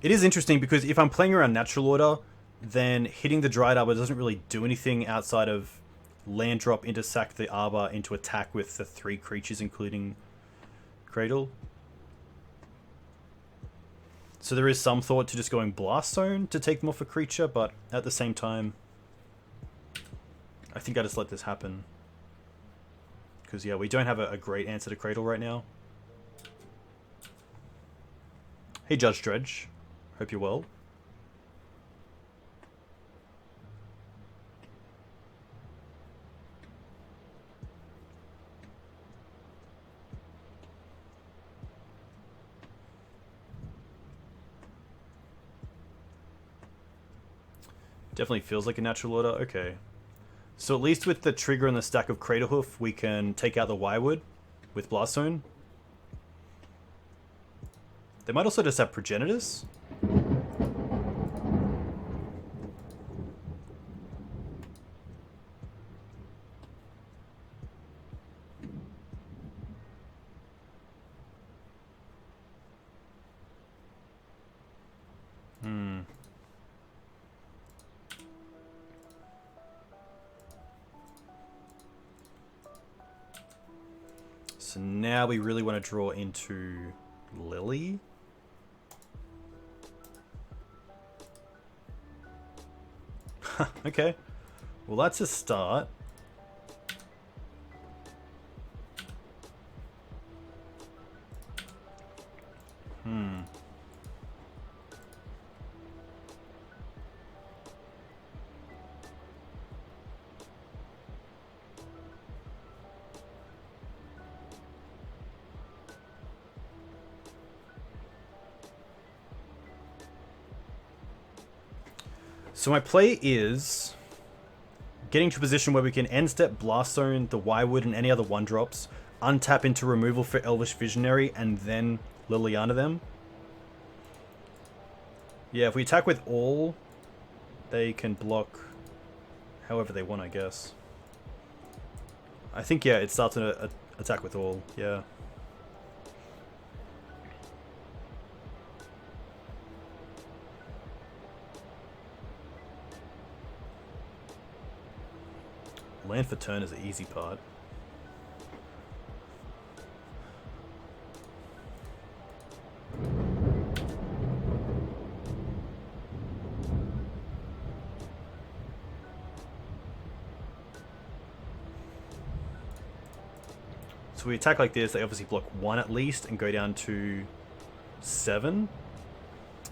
A: It is interesting because if I'm playing around Natural Order, then hitting the Dried Arbor doesn't really do anything outside of land drop into sack the Arbor into attack with the 3 creatures, including Cradle. So there is some thought to just going Blast Zone to take them off a creature, but at the same time, I think I just let this happen. Because, yeah, we don't have a great answer to Cradle right now. Hey, Judge Dredge. Hope you're well. Definitely feels like a natural order. Okay. So at least with the trigger and the stack of Craterhoof, we can take out the Wirewood with Blast Zone. They might also just have Progenitors. So now we really want to draw into Lily. Okay. Well, that's a start. So my play is getting to a position where we can end step Blast Zone, the Wirewood, and any other 1-drops, untap into removal for Elvish Visionary, and then Liliana them. Yeah, if we attack with all, they can block however they want, I guess. I think, yeah, it starts an attack with all, yeah. Land for turn is the easy part. So we attack like this, they obviously block 1 at least and go down to 7.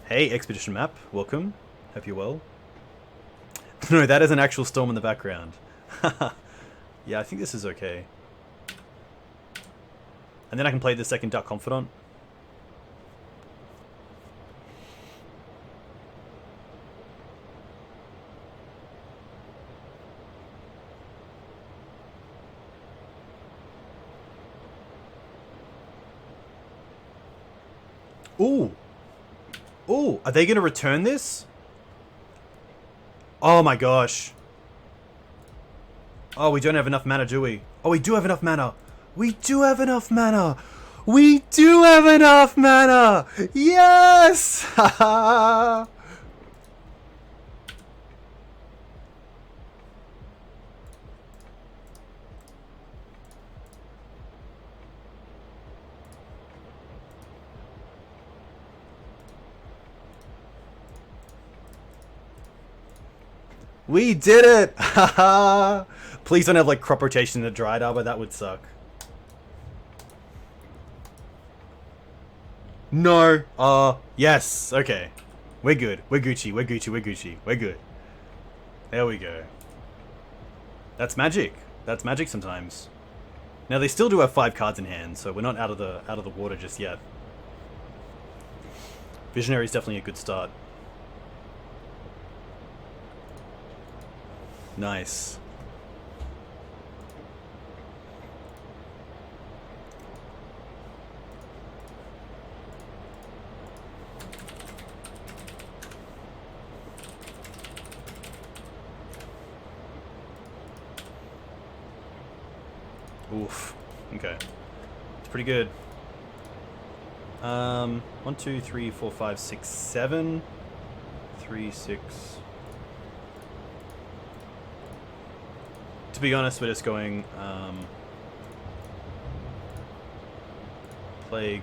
A: Hey, Expedition Map, welcome. Hope you're well. No, that is an actual storm in the background. Yeah, I think this is okay. And then I can play the second Dark Confidant. Ooh! Ooh, are they going to return this? Oh my gosh. Oh, we don't have enough mana, do we? Oh, we do have enough mana. We do have enough mana. We do have enough mana. Yes! We did it! Please don't have like crop rotation in the Dryad Arbor, that would suck. No. Yes. Okay. We're good. We're Gucci. We're Gucci. We're Gucci. We're good. There we go. That's magic. That's magic sometimes. Now they still do have 5 cards in hand, so we're not out of the water just yet. Visionary is definitely a good start. Nice. Oof. Okay. It's pretty good. 1, 2, 3, 4, 5, 6, 7. 3, 6. To be honest, we're just going Plague,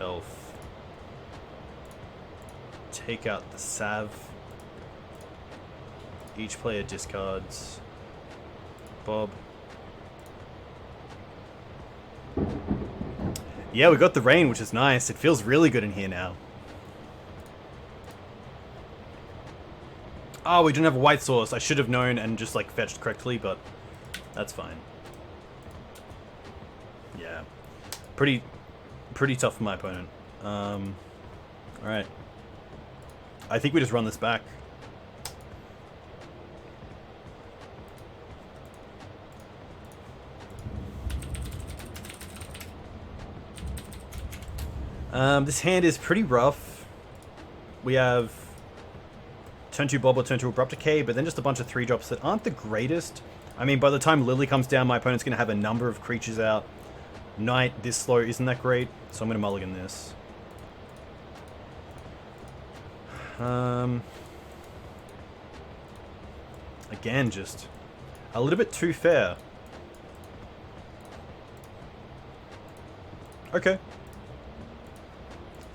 A: Elf, take out the Sav, each player discards, Bob. Yeah, we got the rain, which is nice. It feels really good in here now. Oh, we didn't have a white source. I should have known and just like fetched correctly, but that's fine. Yeah, pretty tough for my opponent. All right, I think we just run this back. This hand is pretty rough. We have turn 2 Bob or turn 2 Abrupt Decay, but then just a bunch of 3-drops that aren't the greatest. I mean, by the time Lily comes down, my opponent's going to have a number of creatures out. Knight this slow isn't that great, so I'm going to mulligan this. Again, just a little bit too fair. Okay.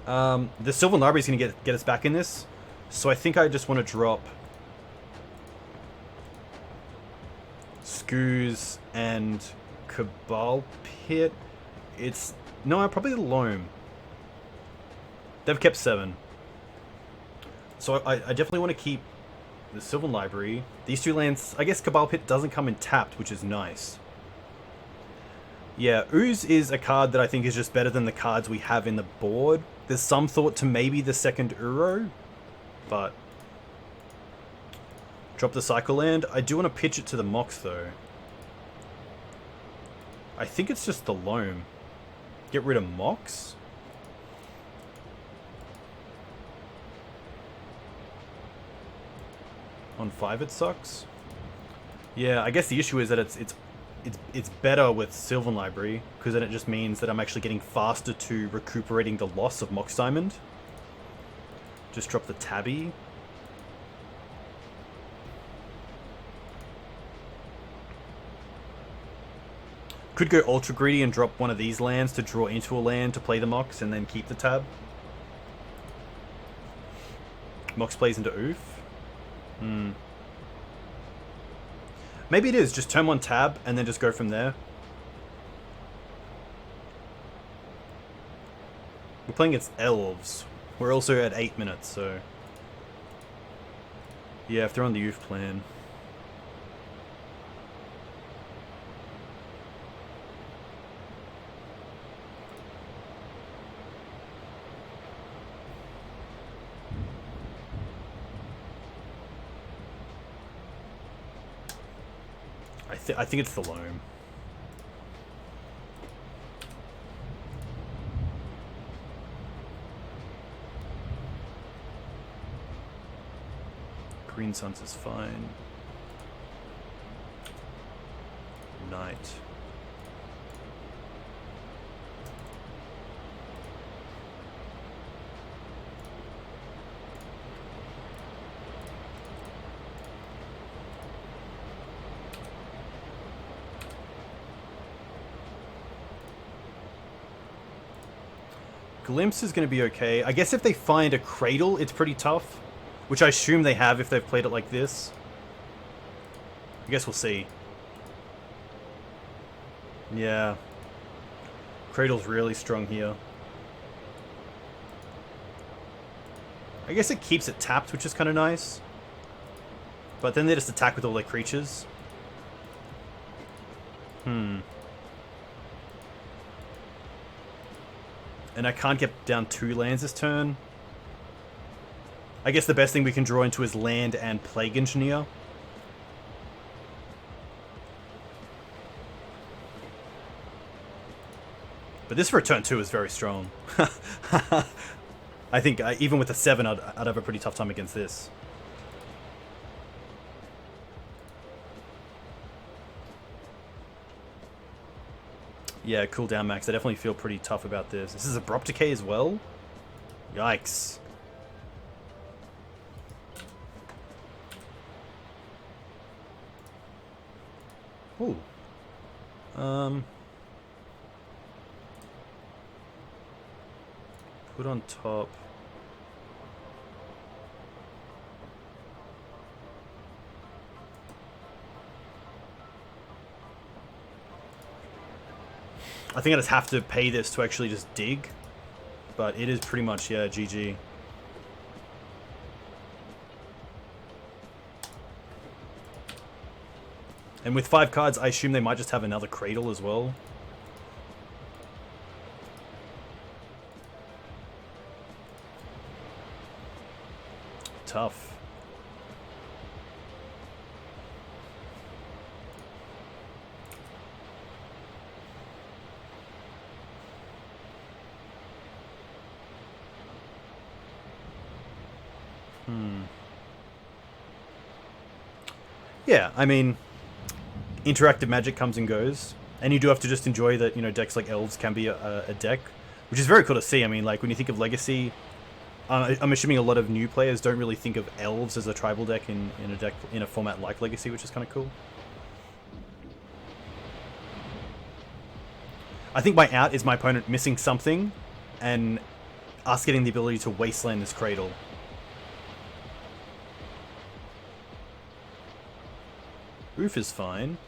A: The Sylvan Library is going to get us back in this, so I think I just want to drop Skoos and Cabal Pit. No, probably the Loam. They've kept 7. So I definitely want to keep the Sylvan Library. These 2 lands, I guess Cabal Pit doesn't come in tapped, which is nice. Yeah, Ooze is a card that I think is just better than the cards we have in the board. There's some thought to maybe the second Uro, but drop the Cycle Land. I do want to pitch it to the Mox though. I think it's just the Loam. Get rid of Mox. On 5 it sucks. Yeah, I guess the issue is that it's better with Sylvan Library, because then it just means that I'm actually getting faster to recuperating the loss of Mox Diamond. Just drop the Tabby. Could go ultra greedy and drop one of these lands to draw into a land to play the Mox and then keep the tab. Mox plays into Oof. Maybe it is just turn 1 tab and then just go from there. We're playing against Elves. We're also at 8 minutes, so yeah, if they're on the youth plan. I think it's the Loam. Green Suns is fine. Knight. Glimpse is going to be okay. I guess if they find a Cradle, it's pretty tough. Which I assume they have if they've played it like this. I guess we'll see. Yeah. Cradle's really strong here. I guess it keeps it tapped, which is kind of nice. But then they just attack with all their creatures. And I can't get down 2 lands this turn. I guess the best thing we can draw into is land and Plague Engineer. But this for a turn 2 is very strong. I think even with a 7, I'd have a pretty tough time against this. Yeah, cooldown max. I definitely feel pretty tough about this. This is Abrupt Decay as well? Yikes. Ooh. Put on top. I think I just have to pay this to actually just dig. But it is pretty much, yeah, GG. And with 5 cards, I assume they might just have another Cradle as well. Tough. Yeah, I mean, interactive Magic comes and goes, and you do have to just enjoy that, you know, decks like Elves can be a deck, which is very cool to see. I mean, like, when you think of Legacy, I'm assuming a lot of new players don't really think of Elves as a tribal deck in a format like Legacy, which is kind of cool. I think my out is my opponent missing something, and us getting the ability to wasteland this Cradle. Roof is fine.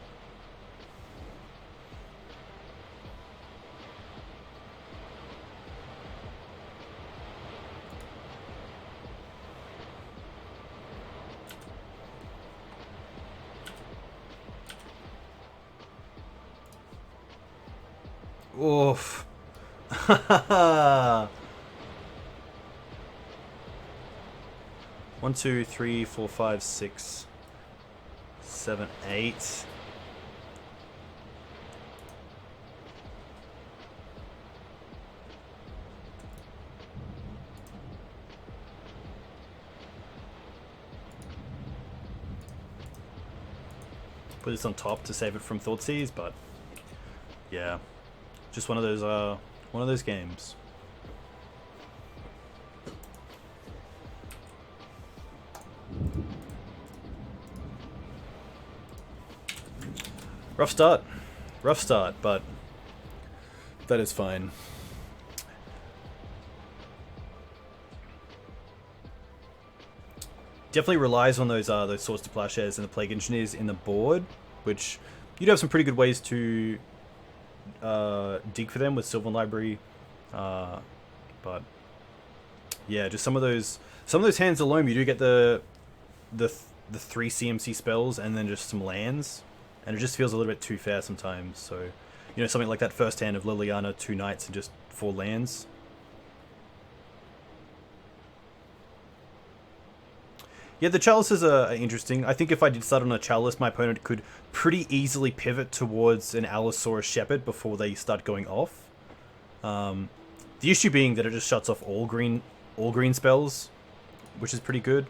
A: Oof. 1, 2, 3, 4, 5, 6, 7, 8. Put this on top to save it from Thoughtseize, but yeah, just one of those games. Rough start, but that is fine. Definitely relies on those Swords to Plowshares and the Plague Engineers in the board, which you do have some pretty good ways to dig for them with Sylvan Library, but yeah, just some of those hands alone, you do get the 3 CMC spells and then just some lands. And it just feels a little bit too fair sometimes. So, you know, something like that first hand of Liliana, 2 Knights, and just 4 lands. Yeah, the Chalices are interesting. I think if I did start on a Chalice, my opponent could pretty easily pivot towards an Allosaurus Shepherd before they start going off. The issue being that it just shuts off all green spells, which is pretty good.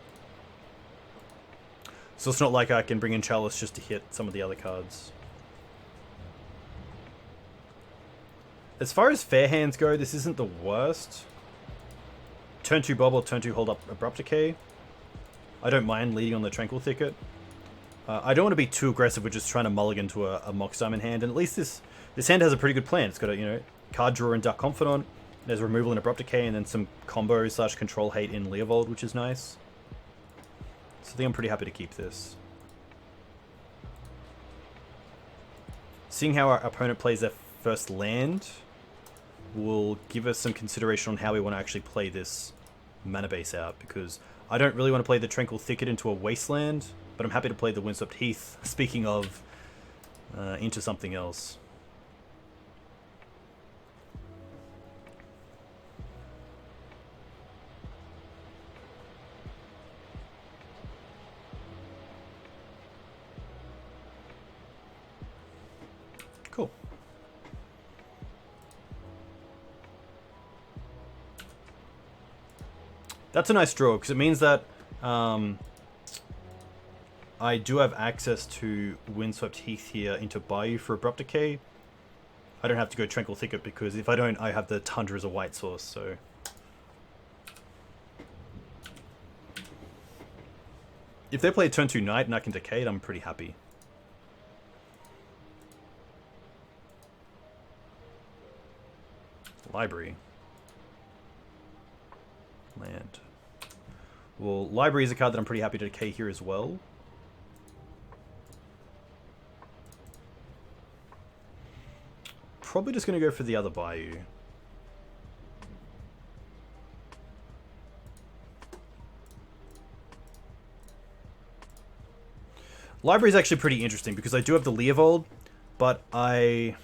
A: So it's not like I can bring in Chalice just to hit some of the other cards. As far as fair hands go, this isn't the worst. Turn 2 Bobble, turn 2 hold up Abrupt Decay. I don't mind leading on the Tranquil Thicket. I don't want to be too aggressive with just trying to mulligan to a Mox Diamond hand, and at least this hand has a pretty good plan. It's got a, you know, card draw and Dark Confidant. There's removal in Abrupt Decay, and then some combo / control hate in Leovold, which is nice. So I think I'm pretty happy to keep this. Seeing how our opponent plays their first land will give us some consideration on how we want to actually play this mana base out, because I don't really want to play the Tranquil Thicket into a wasteland, but I'm happy to play the Windswept Heath, speaking of, into something else. Cool. That's a nice draw, because it means that I do have access to Windswept Heath here into Bayou for Abrupt Decay. I don't have to go Tranquil Thicket, because if I don't, I have the Tundra as a white source, so... If they play turn 2 Knight and I can Decay it, I'm pretty happy. Library. Land. Well, Library is a card that I'm pretty happy to decay here as well. Probably just going to go for the other Bayou. Library is actually pretty interesting because I do have the Leovold, but I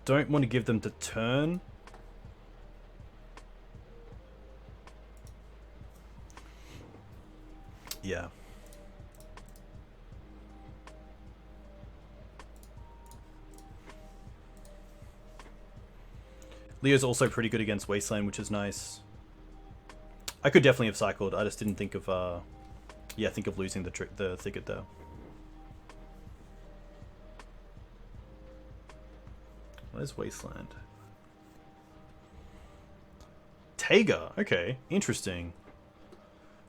A: don't want to give them the turn. Yeah. Leo's also pretty good against Wasteland, which is nice. I could definitely have cycled. I just didn't think of, yeah, think of losing the Thicket there. Where's Wasteland? Taiga. Okay, interesting.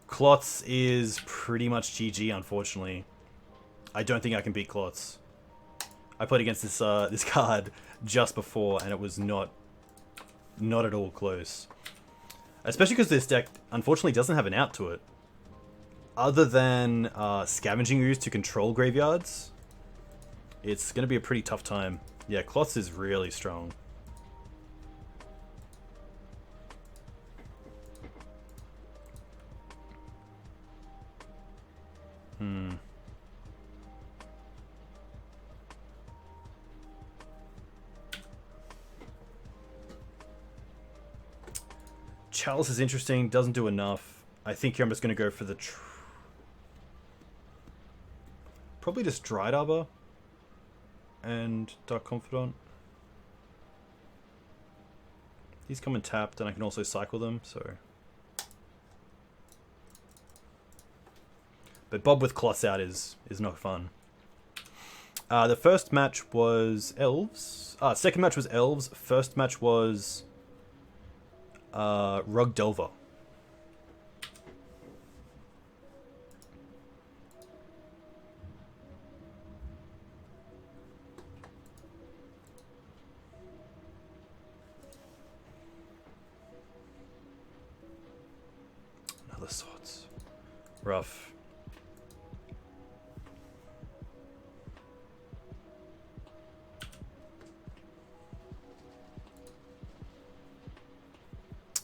A: Klotz is pretty much GG, unfortunately. I don't think I can beat Klotz. I played against this this card just before, and it was not at all close. Especially because this deck, unfortunately, doesn't have an out to it. Other than Scavenging Ooze to control graveyards, it's going to be a pretty tough time. Yeah, Klotz is really strong. Chalice is interesting, doesn't do enough. I think here I'm just going to go for the... probably just Dried Arbor and Dark Confidant. These come in tapped, and I can also cycle them, so... But Bob with Klotz out is not fun. The first match was Elves. Second match was Elves. First match was... Rug Delver. Another Swords. Rough.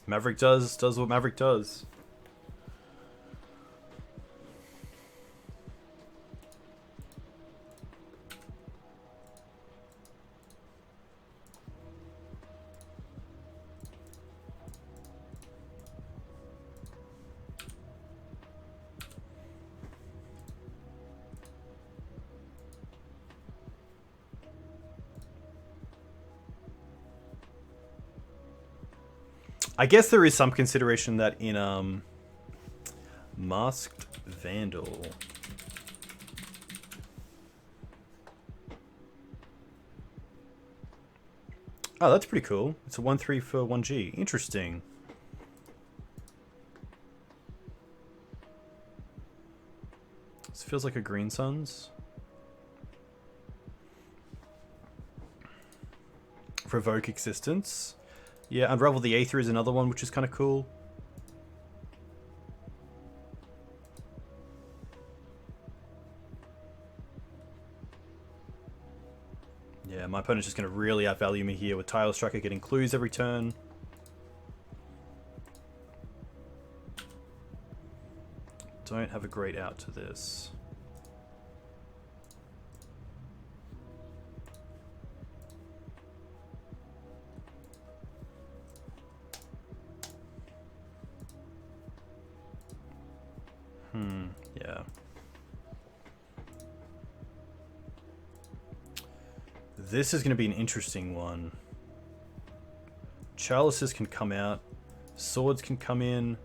A: Maverick does what Maverick does. I guess there is some consideration that in Masked Vandal. Oh, that's pretty cool. It's a 1/3 for 1G. Interesting. This feels like a Green Suns. Provoke Existence. Yeah, Unravel the Aether is another one, which is kind of cool. Yeah, my opponent's just going to really outvalue me here with Tile Striker getting clues every turn. Don't have a great out to this. Yeah. This is going to be an interesting one. Chalices can come out. Swords can come in.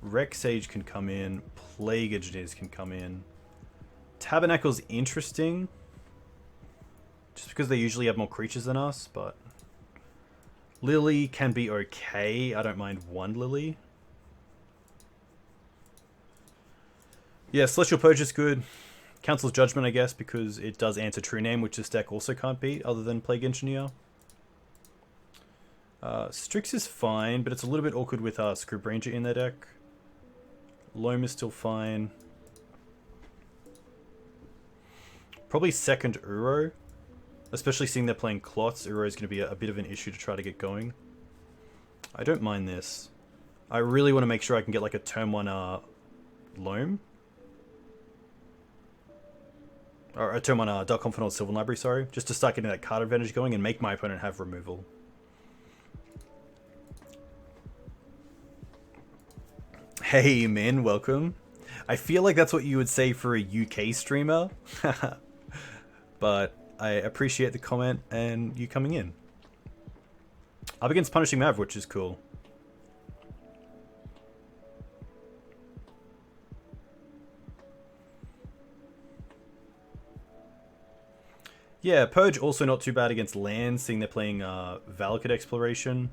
A: Rex Sage can come in. Plague Engineers can come in. Tabernacle's interesting. Just because they usually have more creatures than us, but... Lily can be okay. I don't mind one Lily. Yeah, Celestial Purge is good. Council's Judgment, I guess, because it does answer True Name, which this deck also can't beat, other than Plague Engineer. Strix is fine, but it's a little bit awkward with Scrib Ranger in their deck. Loam is still fine. Probably second Uro. Especially seeing they're playing Clots, Uro is going to be a bit of an issue to try to get going. I don't mind this. I really want to make sure I can get like a turn 1 Loam. Or a turn 1 Dark Confidant Sylvan Library, sorry. Just to start getting that card advantage going and make my opponent have removal. Hey man, welcome. I feel like that's what you would say for a UK streamer. But I appreciate the comment and you coming in. Up against Punishing Mav, which is cool. Yeah, Purge also not too bad against lands, seeing they're playing Valakut Exploration.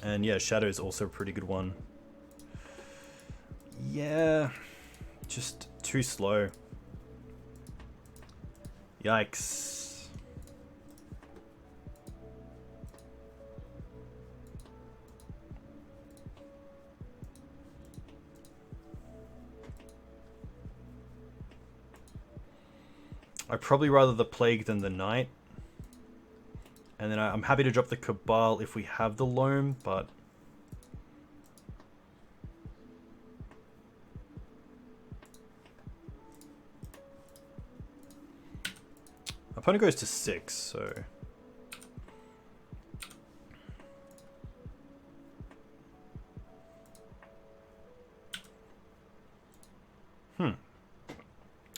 A: And yeah, Shadow is also a pretty good one. Yeah, just too slow. Yikes. I'd probably rather the Plague than the Knight. And then I'm happy to drop the Cabal if we have the Loam, but... Opponent goes to 6, so...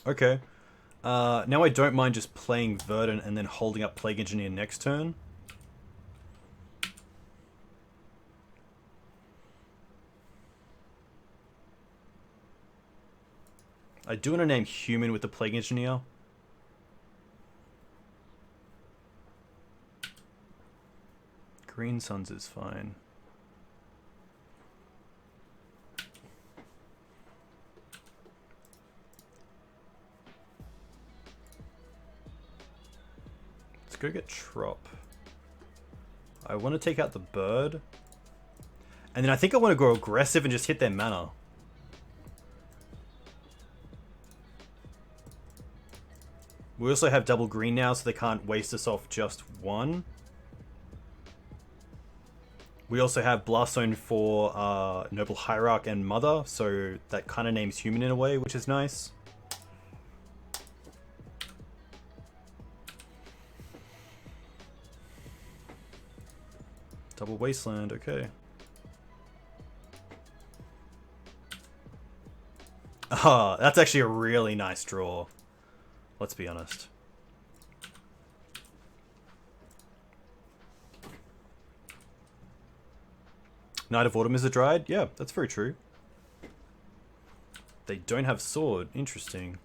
A: Okay. Now I don't mind just playing Verdant and then holding up Plague Engineer next turn. I do want to name Human with the Plague Engineer. Green Suns is fine. Let's go get Trop. I want to take out the bird. And then I think I want to go aggressive and just hit their mana. We also have double green now, so they can't waste us off just one. We also have Blast Zone for Noble Hierarch and Mother, so that kind of names Human in a way, which is nice. Double Wasteland, okay. Ah, that's actually a really nice draw. Let's be honest. Knight of Autumn is a Dryad? Yeah, that's very true. They don't have Sword. Interesting.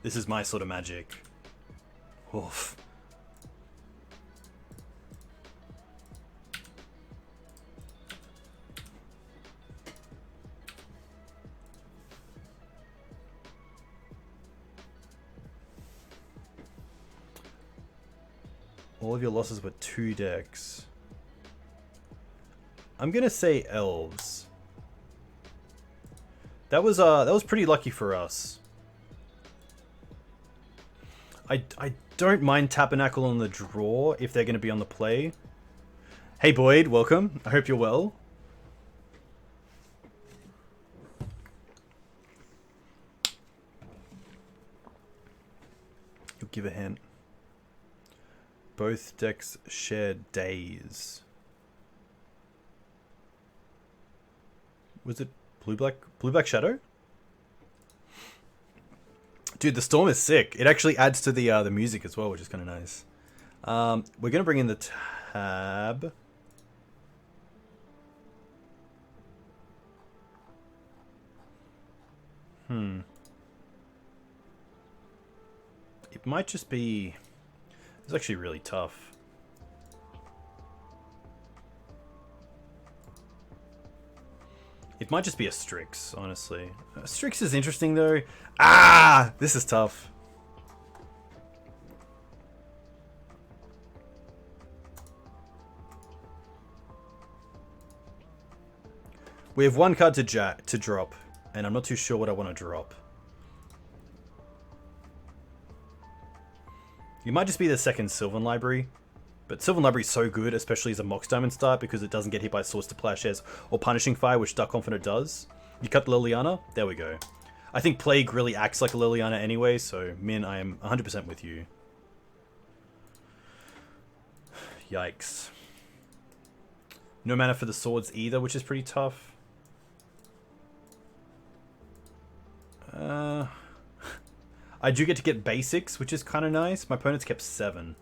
A: This is my sort of magic. Oof. All of your losses were 2 decks. I'm gonna say Elves. That was pretty lucky for us. I don't mind Tabernacle on the draw if they're gonna be on the play. Hey Boyd, welcome. I hope you're well. You'll give a hint. Both decks share days. Was it blue-black Shadow? Dude, the Storm is sick. It actually adds to the music as well, which is kind of nice. We're gonna bring in the tab. It might just be... It's actually really tough. It might just be a Strix, honestly. Strix is interesting, though. Ah! This is tough. We have one card to drop, and I'm not too sure what I want to drop. It might just be the second Sylvan Library. But Sylvan Library is so good, especially as a Mox Diamond start, because it doesn't get hit by Source to Plowshares or Punishing Fire, which Dark Confidant does. You cut Liliana, there we go. I think Plague really acts like a Liliana anyway, so Min, I am 100% with you. Yikes. No mana for the swords either, which is pretty tough. I do get to get basics, which is kind of nice. My opponent's kept 7.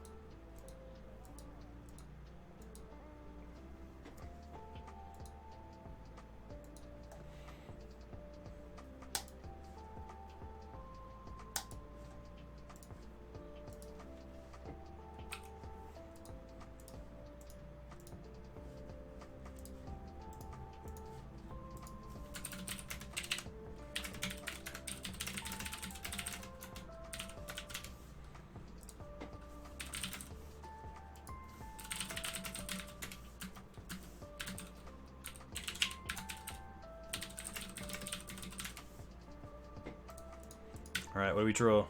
A: Alright, what do we draw?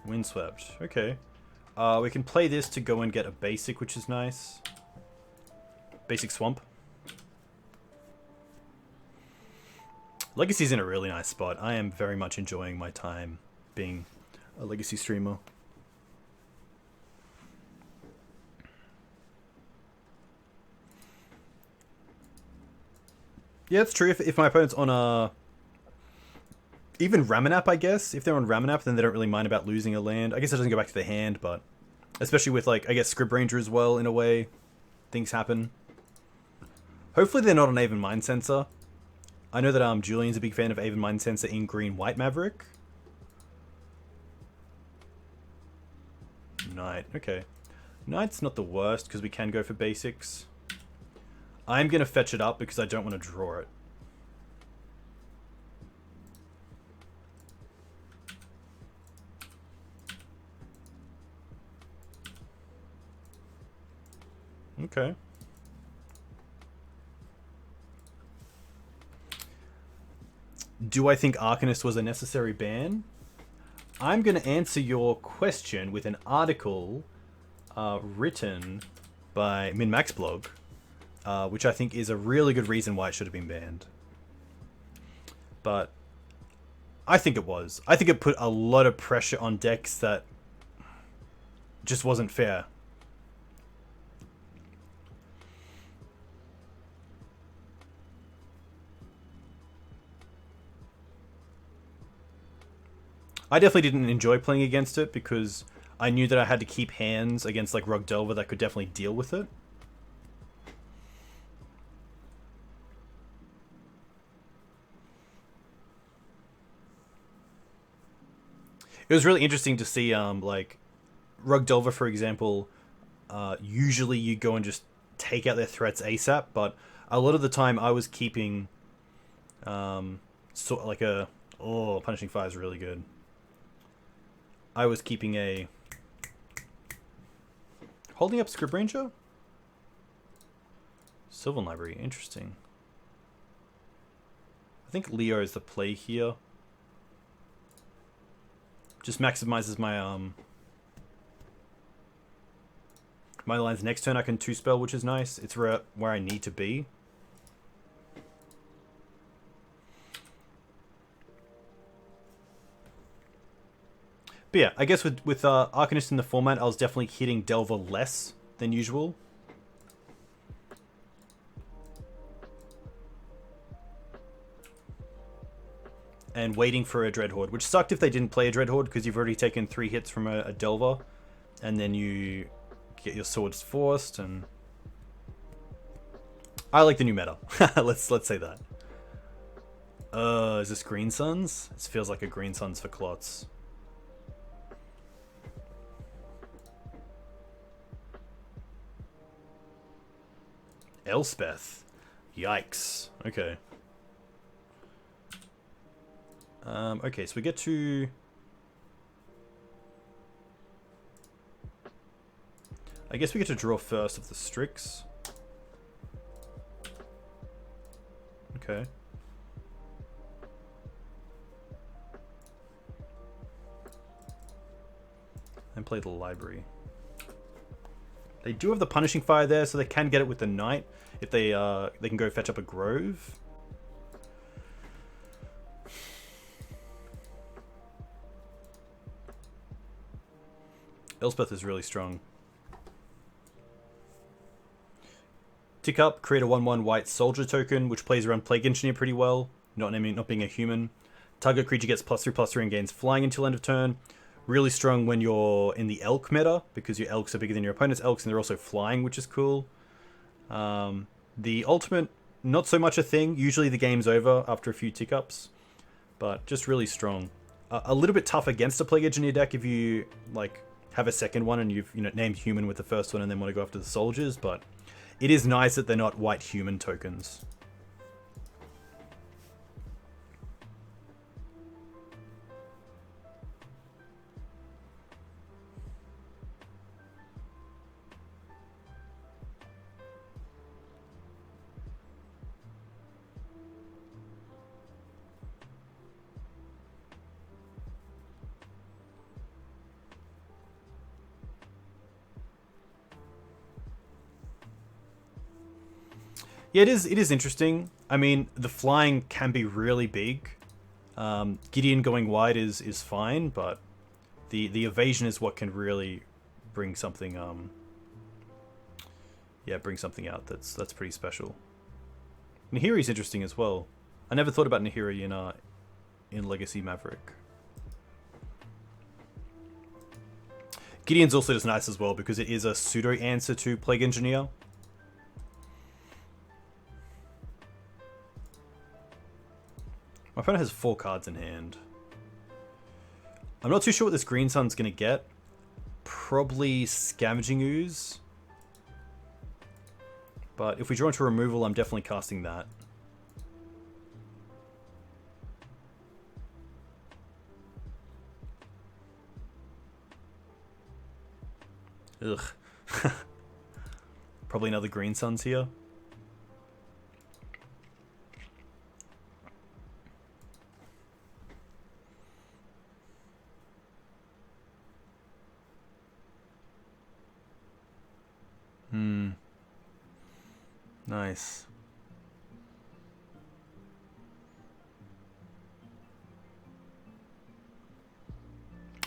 A: Windswept. Okay. We can play this to go and get a basic, which is nice. Basic Swamp. Legacy's in a really nice spot. I am very much enjoying my time being a Legacy streamer. Yeah, it's true. If my opponent's on a... Even Ramanap, I guess. If they're on Ramanap, then they don't really mind about losing a land. I guess it doesn't go back to the hand, but... Especially with, like, I guess Scrib Ranger as well, in a way. Things happen. Hopefully they're not on Aven Mind Sensor. I know that Julian's a big fan of Aven Mind Sensor in Green-White Maverick. Knight, okay. Knight's not the worst, because we can go for basics. I'm going to fetch it up, because I don't want to draw it. Okay. Do I think Arcanist was a necessary ban? I'm going to answer your question with an article written by MinMax blog, which I think is a really good reason why it should have been banned. But I think it was. I think it put a lot of pressure on decks that just wasn't fair. I definitely didn't enjoy playing against it because I knew that I had to keep hands against like Rug Delver that could definitely deal with it. It was really interesting to see like Rug Delver, for example, usually you go and just take out their threats ASAP, but a lot of the time I was keeping sort of like a... Oh, Punishing Fire is really good. I was keeping a... Holding up Scrib Ranger? Sylvan Library, interesting. I think Leo is the play here. Just maximizes my my lines next turn. I can 2-spell, which is nice. It's where I need to be. But yeah, I guess with Arcanist in the format, I was definitely hitting Delver less than usual. And waiting for a Dreadhorde, which sucked if they didn't play a Dreadhorde because you've already taken 3 hits from a Delver, and then you get your swords forced. And I like the new meta. let's say that. Is this Green Suns? This feels like a Green Suns for Clots. Elspeth. Yikes. Okay. Okay, so we get to... I guess we get to draw first of the Strix. Okay. And play the library. They do have the Punishing Fire there, so they can get it with the Knight if they can go fetch up a Grove. Elspeth is really strong. Tick up, create a 1/1 white soldier token, which plays around Plague Engineer pretty well, not being a human. Target creature gets +3/+3 and gains flying until end of turn. Really strong when you're in the elk meta, because your elks are bigger than your opponent's elks, and they're also flying, which is cool. The ultimate, not so much a thing. Usually the game's over after a few tick-ups, but just really strong. A little bit tough against a Plague Engineer deck if you like have a second one and you've named human with the first one and then want to go after the soldiers, but it is nice that they're not white human tokens. Yeah, it is interesting. I mean, the flying can be really big. Gideon going wide is fine, but the evasion is what can really bring something bring something out that's pretty special. Nahiri's interesting as well. I never thought about Nahiri in Legacy Maverick. Gideon's also just nice as well because it is a pseudo answer to Plague Engineer. My opponent has 4 cards in hand. I'm not too sure what this Green Sun's going to get. Probably Scavenging Ooze. But if we draw into removal, I'm definitely casting that. Ugh. Probably another Green Suns here. Nice.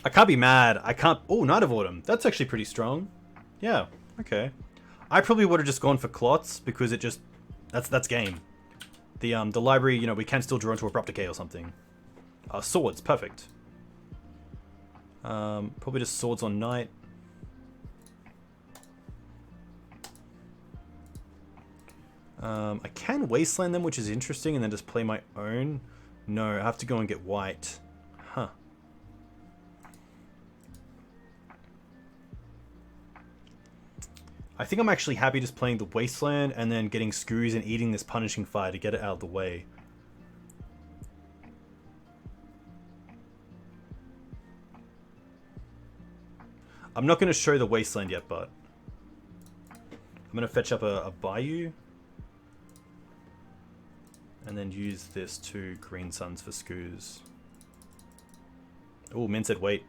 A: I can't be mad. I can't... Oh, Knight of Autumn. That's actually pretty strong. Yeah, okay. I probably would have just gone for Clots because it just... That's game. The library, we can still draw into Abrupt Decay or something. Swords, perfect. Probably just Swords on Knight. I can Wasteland them, which is interesting, and then just play my own. No, I have to go and get white. Huh. I think I'm actually happy just playing the Wasteland and then getting Screws and eating this Punishing Fire to get it out of the way. I'm not going to show the Wasteland yet, but I'm going to fetch up a Bayou. And then use this to Green Suns for Scoos. Oh, Min said wait.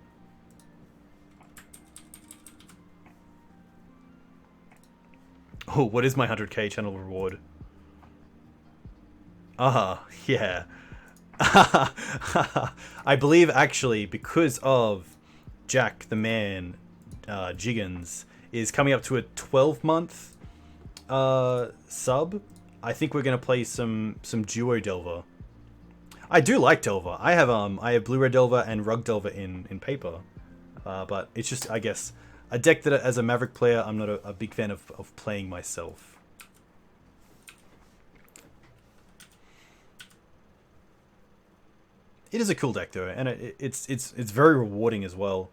A: Oh, what is my 100k channel reward? Yeah. I believe actually because of Jack the Man Jiggins is coming up to a 12-month sub. I think we're gonna play some duo Delver. I do like Delver. I have Blue-Red Delver and Rug Delver in paper, but it's just, I guess, a deck that as a Maverick player I'm not a big fan of playing myself. It is a cool deck though, and it's very rewarding as well,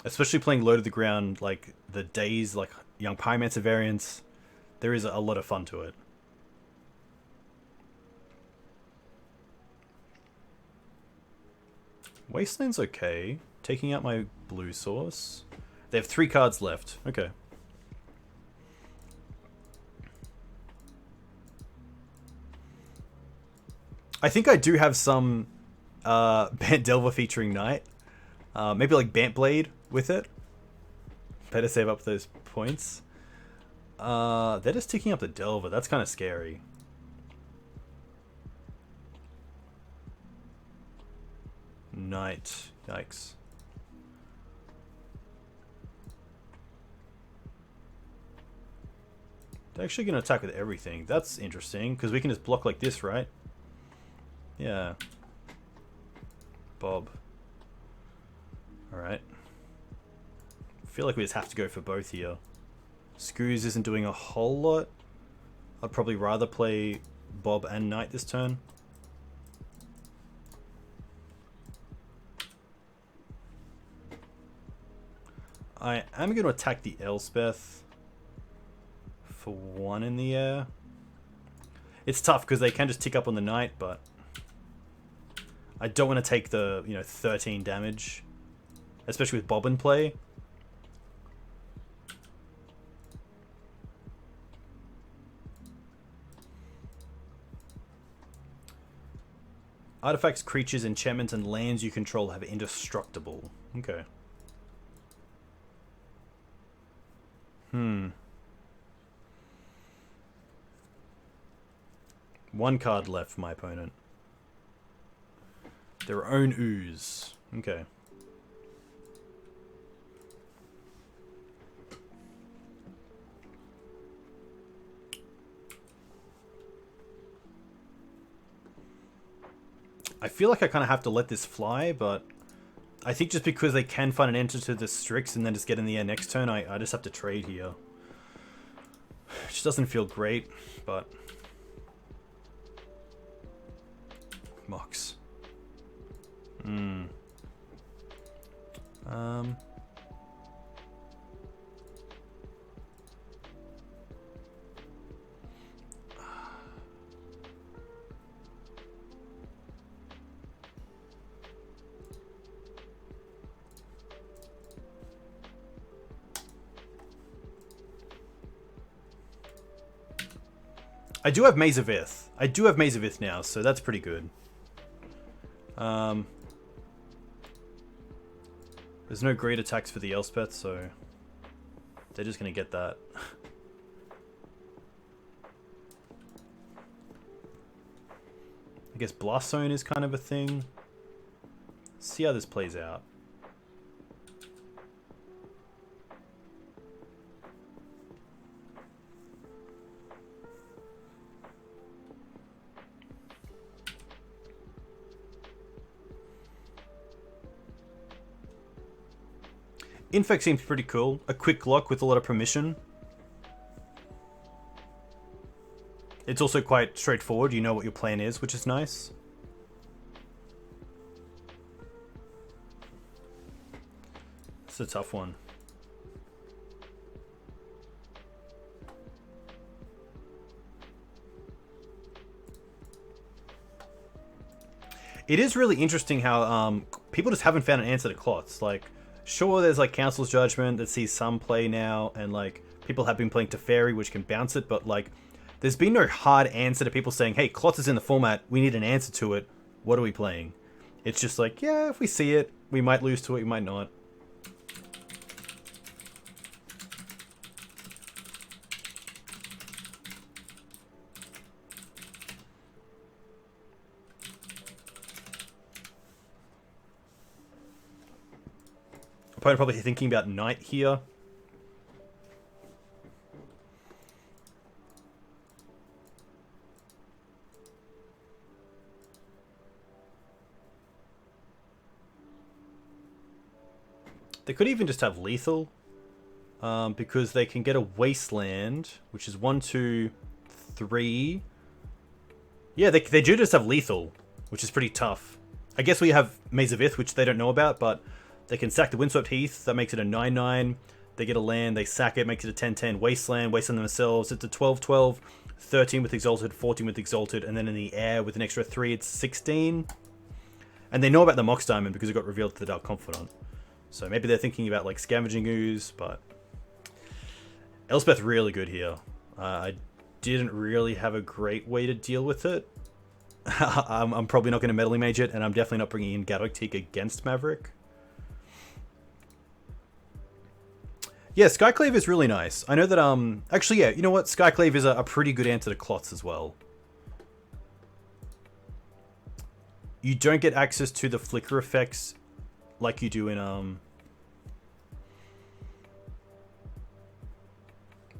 A: especially playing low to the ground like the Days, like Young Pyromancer variants. There is a lot of fun to it. Wasteland's okay. Taking out my blue source. They have 3 cards left. Okay. I think I do have some Bant Delver featuring Knight. Maybe like Bant Blade with it. Better save up those points. They're just ticking up the Delver. That's kind of scary. Knight. Yikes. They're actually going to attack with everything. That's interesting, because we can just block like this, right? Yeah. Bob. Alright. I feel like we just have to go for both here. Screws isn't doing a whole lot. I'd probably rather play Bob and Knight this turn. I am going to attack the Elspeth for 1 in the air. It's tough because they can just tick up on the Knight, but I don't want to take the 13 damage, especially with Bob in play. Artifacts, creatures, enchantments, and lands you control have indestructible. Okay. One card left for my opponent. Their own ooze. Okay. I feel like I kind of have to let this fly, but I think just because they can find an answer to the Strix and then just get in the air next turn, I just have to trade here. It just doesn't feel great, but... Mox. I do have Maze of Ith. I do have Maze of Ith now, so that's pretty good. There's no great attacks for the Elspeth, so they're just going to get that. I guess Blast Zone is kind of a thing. Let's see how this plays out. Infect seems pretty cool. A quick lock with a lot of permission. It's also quite straightforward. You know what your plan is, which is nice. It's a tough one. It is really interesting how people just haven't found an answer to Clots. Like, sure, there's like Council's Judgment that sees some play now, and like people have been playing Teferi, which can bounce it, but like there's been no hard answer to people saying, hey, Clots is in the format, we need an answer to it, what are we playing? It's just like, yeah, if we see it, we might lose to it, we might not. Opponent probably thinking about Knight here. They could even just have lethal, because they can get a wasteland, which is 1, 2, 3. Yeah, they do just have lethal, which is pretty tough. I guess we have Maze of Ith, which they don't know about, but they can sack the Windswept Heath, that makes it a 9-9. They get a land, they sack it, makes it a 10-10. Wasteland themselves, it's a 12-12. 13 with Exalted, 14 with Exalted, and then in the air with an extra 3, it's 16. And they know about the Mox Diamond because it got revealed to the Dark Confidant. So maybe they're thinking about like Scavenging Ooze, but Elspeth really good here. I didn't really have a great way to deal with it. I'm probably not going to Metal Mage it, and I'm definitely not bringing in Gaddock Teeg against Maverick. Yeah, Skyclave is really nice. I know that, actually, yeah, you know what? Skyclave is a pretty good answer to Clots as well. You don't get access to the flicker effects like you do in,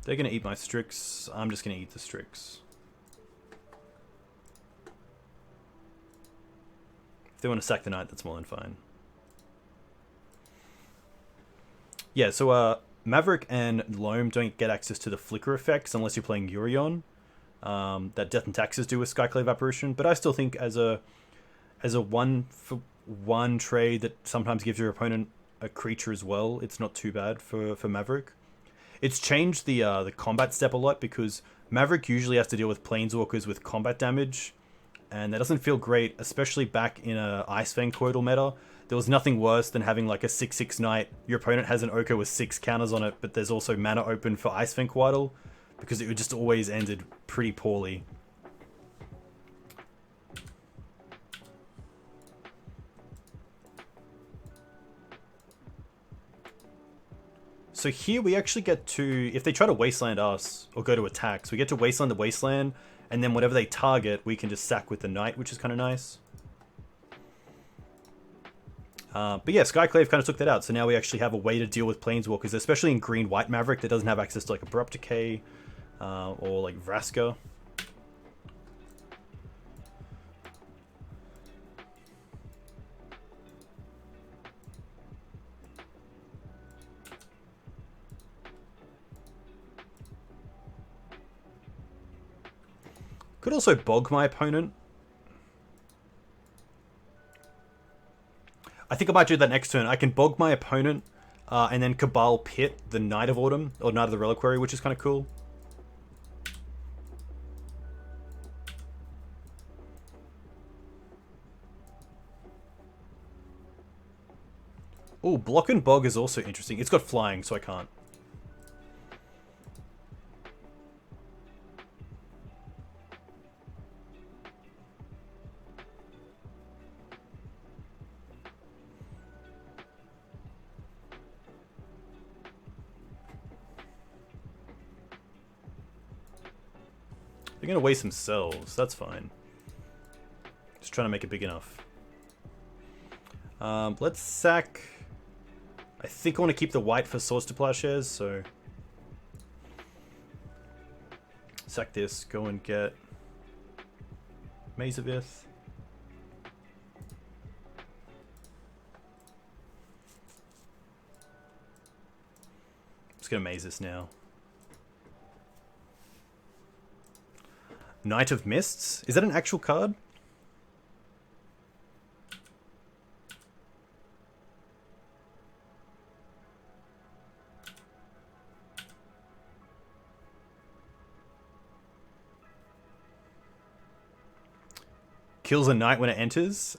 A: They're going to eat my Strix. I'm just going to eat the Strix. If they want to sack the Knight, that's more than fine. Yeah, so, Maverick and Loam don't get access to the flicker effects unless you're playing Urion. That Death and Taxes do with Skyclave Apparition, but I still think as a 1-for-1 trade that sometimes gives your opponent a creature as well, it's not too bad for Maverick. It's changed the combat step a lot because Maverick usually has to deal with Planeswalkers with combat damage, and that doesn't feel great, especially back in a Ice Fang Coital meta. There was nothing worse than having like a 6/6 Knight. Your opponent has an Oko with 6 counters on it, but there's also mana open for Ice Fang Coital, because it just always ended pretty poorly. So here we actually get to, if they try to Wasteland us, or go to attacks, we get to Wasteland the Wasteland, and then whatever they target, we can just sack with the Knight, which is kind of nice. But yeah, Skyclave kind of took that out, so now we actually have a way to deal with Planeswalkers, especially in green-white Maverick that doesn't have access to like Abrupt Decay, or like Vraska. Could also bog my opponent. I think I might do that next turn. I can bog my opponent, and then Cabal Pit the Knight of Autumn, or Knight of the Reliquary, which is kind of cool. Oh, Block and Bog is also interesting. It's got flying, so I can't. They're going to waste themselves. That's fine. Just trying to make it big enough. Let's sack... I think I want to keep the white for Swords to Plowshares, so... Sack this, go and get... Maze of Ith. Just gonna maze this now. Knight of Mists? Is that an actual card? Kills a knight when it enters?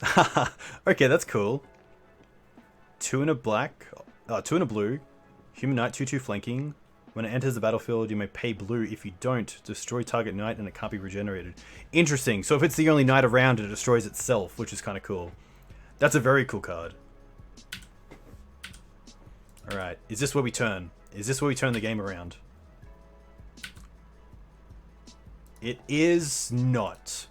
A: Okay, that's cool. 2 and a black, 2 and a blue. Human knight, 2/2 flanking. When it enters the battlefield, you may pay blue. If you don't, destroy target knight and it can't be regenerated. Interesting. So if it's the only knight around, it destroys itself, which is kind of cool. That's a very cool card. Alright, is this where we turn? Is this where we turn the game around? It is not.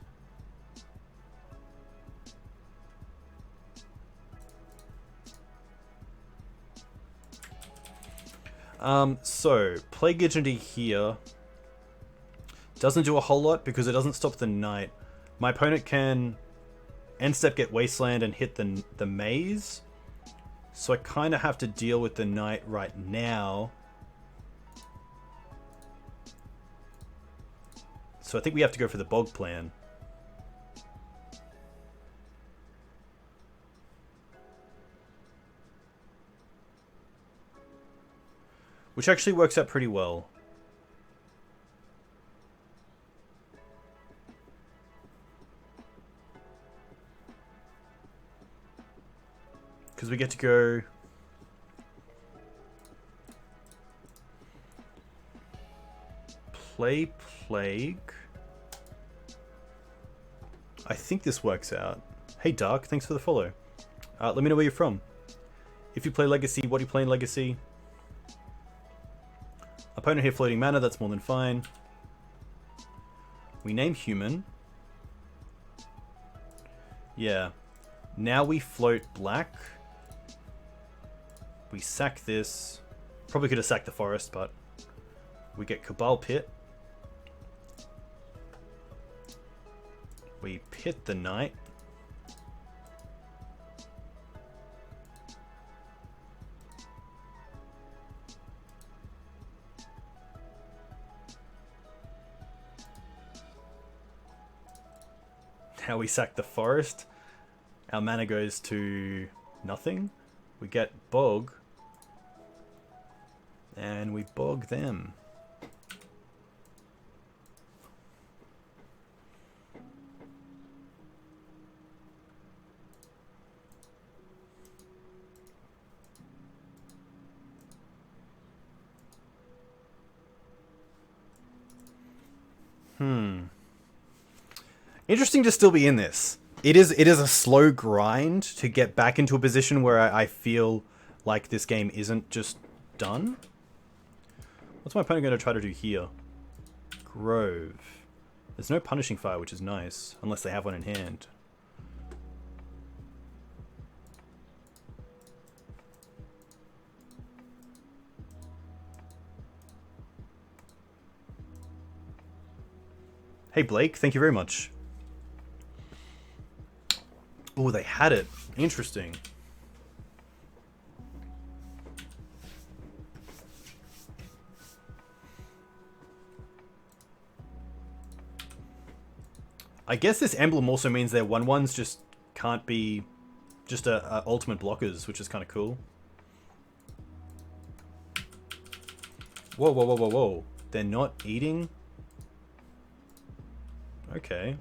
A: So, Plague Agent here doesn't do a whole lot because it doesn't stop the knight. My opponent can end step get Wasteland and hit the maze. So I kind of have to deal with the knight right now. So I think we have to go for the bog plan. Which actually works out pretty well. because we get to go... Play Plague. I think this works out. Hey Dark, thanks for the follow. Let me know where you're from. If you play Legacy, what do you play in Legacy? Opponent here floating mana, that's more than fine. We name human. Yeah. Now we float black. We sack this. Probably could have sacked the forest, but we get Cabal Pit. We pit the knight. Now we sack the forest. Our mana goes to nothing. We get bog. And we bog them. Interesting to still be in this. It is a slow grind to get back into a position where I feel like this game isn't just done. What's my opponent going to try to do here? Grove. There's no punishing fire, which is nice, unless they have one in hand. Hey Blake, thank you very much. Oh, they had it. Interesting. I guess this emblem also means their 1/1s just can't be just a ultimate blockers, which is kind of cool. Whoa, whoa, whoa, whoa, whoa. They're not eating? Okay.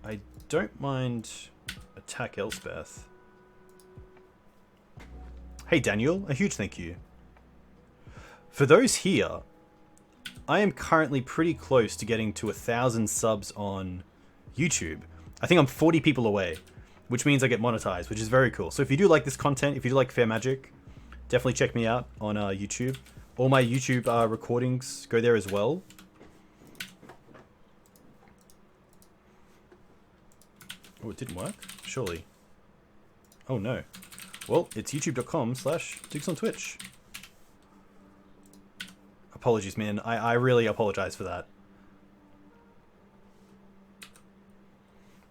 A: I don't mind attack Elspeth. Hey Daniel, a huge thank you. For those here, I am currently pretty close to getting to 1,000 subs on YouTube. I think I'm 40 people away, which means I get monetized, which is very cool. So if you do like this content, if you do like Fair Magic, definitely check me out on YouTube. All my YouTube recordings go there as well. Oh, it didn't work? Surely. Oh no. Well, it's youtube.com/DukesOnTwitch. Apologies, man. I really apologize for that.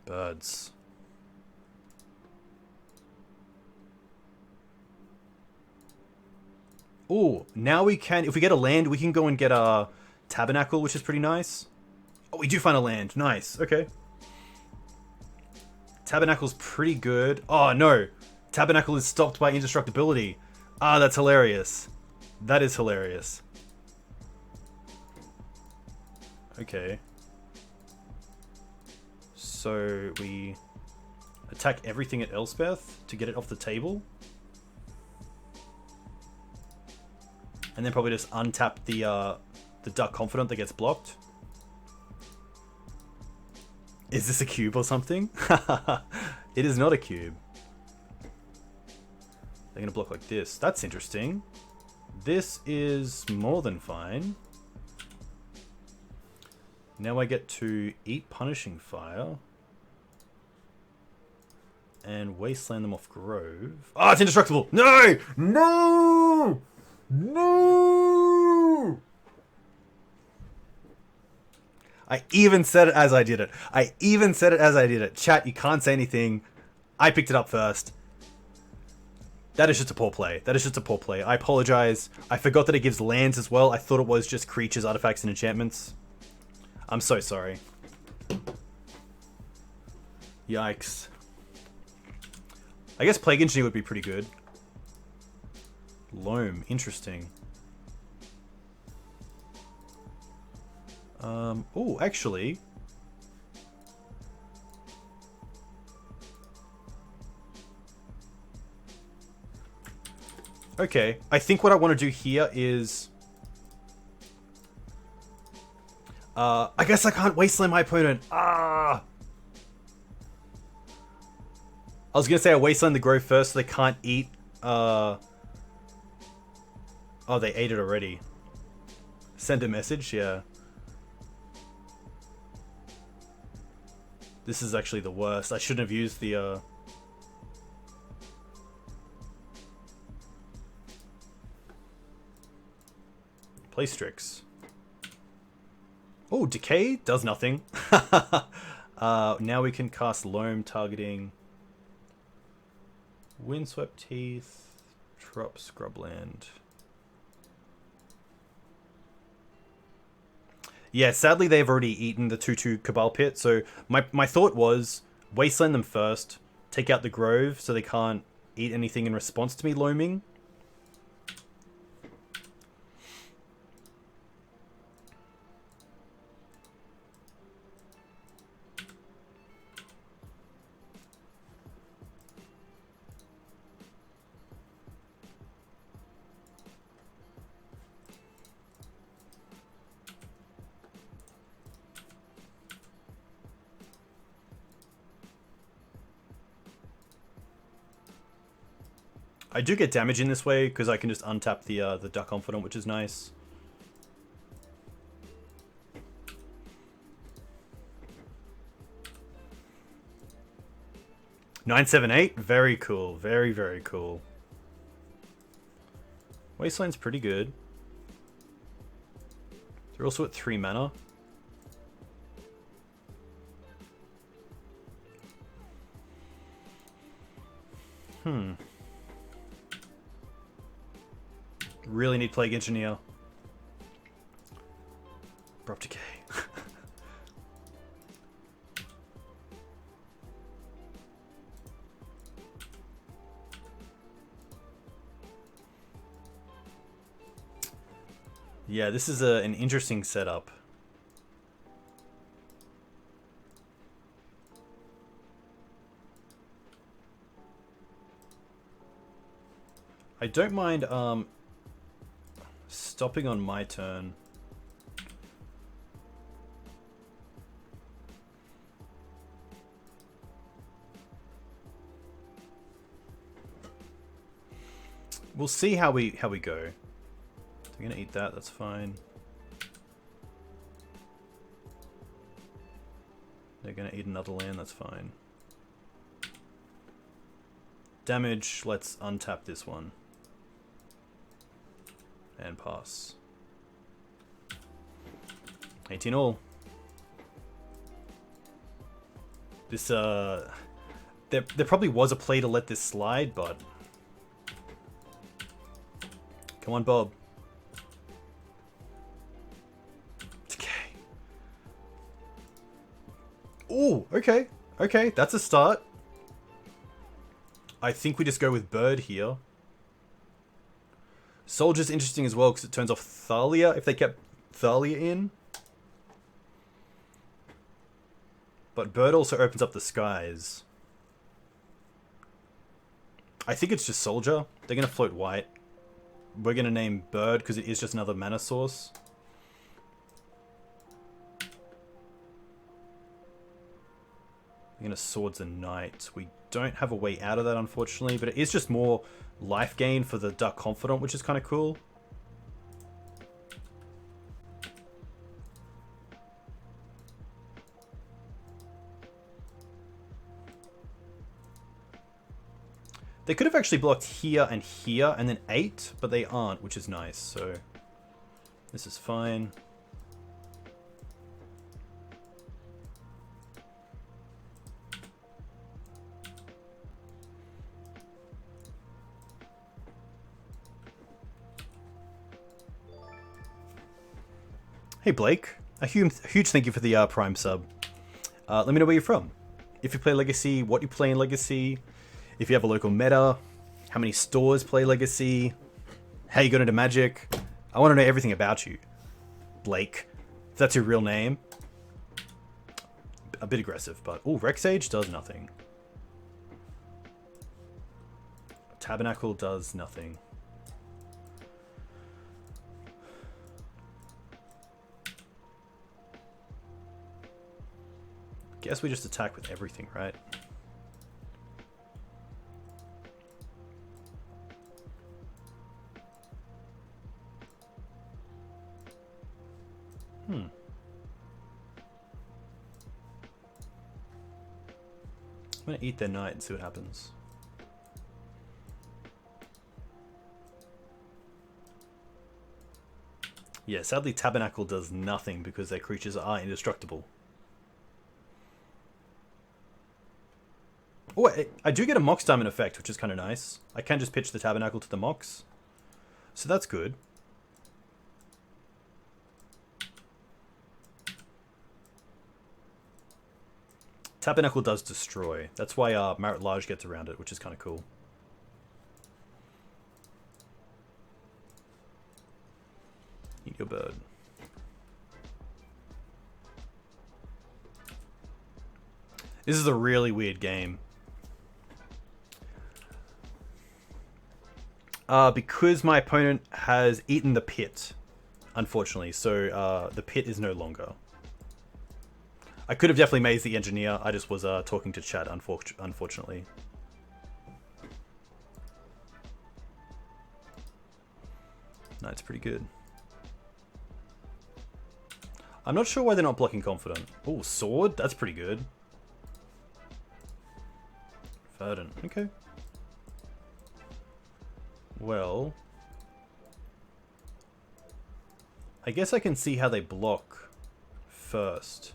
A: Birds. Oh, now we can, if we get a land, we can go and get a Tabernacle, which is pretty nice. Oh, we do find a land. Nice. Okay. Tabernacle's pretty good. Oh, no. Tabernacle is stopped by indestructibility. Ah, that's hilarious. That is hilarious. Okay. So we attack everything at Elspeth to get it off the table. And then probably just untap the Duck Confidant that gets blocked. Is this a cube or something? It is not a cube. They're going to block like this. That's interesting. This is more than fine. Now I get to eat Punishing Fire. And wasteland them off Grove. Oh, it's indestructible! No! No! No! I even said it as I did it. I even said it as I did it. Chat, you can't say anything. I picked it up first. That is just a poor play. That is just a poor play. I apologize. I forgot that it gives lands as well. I thought it was just creatures, artifacts, and enchantments. I'm so sorry. Yikes. I guess Plague Engineer would be pretty good. Loam, interesting. Oh, actually. Okay, I think what I want to do here is... I guess I can't wasteland my opponent. Ah! I was going to say I wasteland the grove first so they can't eat... Oh, they ate it already. Send a message, yeah. This is actually the worst. I shouldn't have used the... Play Strix. Oh, Decay does nothing. Now we can cast Loam targeting Windswept Heath, Trop Scrubland. Yeah, sadly they've already eaten the 2/2 Cabal Pit, so my thought was wasteland them first, take out the Grove so they can't eat anything in response to me loaming. I do get damage in this way because I can just untap the Duck Confidant, which is nice. $978, very cool, very very cool. Wasteland's pretty good. They're also at 3 mana. Really need Plague Engineer. Abrupt Decay. Yeah, this is an interesting setup. I don't mind stopping on my turn. We'll see how we go. They're gonna eat that, that's fine. They're gonna eat another land, that's fine. Damage, let's untap this one. And pass. 18 all. This, there probably was a play to let this slide, but... Come on, Bob. Decay. Ooh, okay. Okay, that's a start. I think we just go with Bird here. Soldier's interesting as well because it turns off Thalia if they kept Thalia in. But Bird also opens up the skies. I think it's just Soldier. They're going to float white. We're going to name Bird because it is just another mana source. We're going to Swords and Knight. We don't have a way out of that, unfortunately, but it is just more life gain for the Duck Confidant, which is kind of cool. They could have actually blocked here and then 8, but they aren't, which is nice, so this is fine. Hey Blake, a huge thank you for the Prime sub. Let me know where you're from. If you play Legacy, what you play in Legacy, if you have a local meta, how many stores play Legacy, how you got into Magic. I want to know everything about you. Blake, if that's your real name. A bit aggressive, but... Oh, Rexage does nothing. Tabernacle does nothing. Guess we just attack with everything, right? I'm gonna eat their knight and see what happens. Yeah, sadly Tabernacle does nothing because their creatures are indestructible. Oh, I do get a Mox Diamond effect, which is kind of nice. I can just pitch the Tabernacle to the Mox. So that's good. Tabernacle does destroy. That's why Marit Large gets around it, which is kind of cool. Eat your bird. This is a really weird game. Because my opponent has eaten the pit, unfortunately. So the pit is no longer. I could have definitely mazed the engineer. I just was talking to chat, unfortunately. No, it's pretty good. I'm not sure why they're not blocking confident. Oh, sword? That's pretty good. Verdant. Okay. Well, I guess I can see how they block first.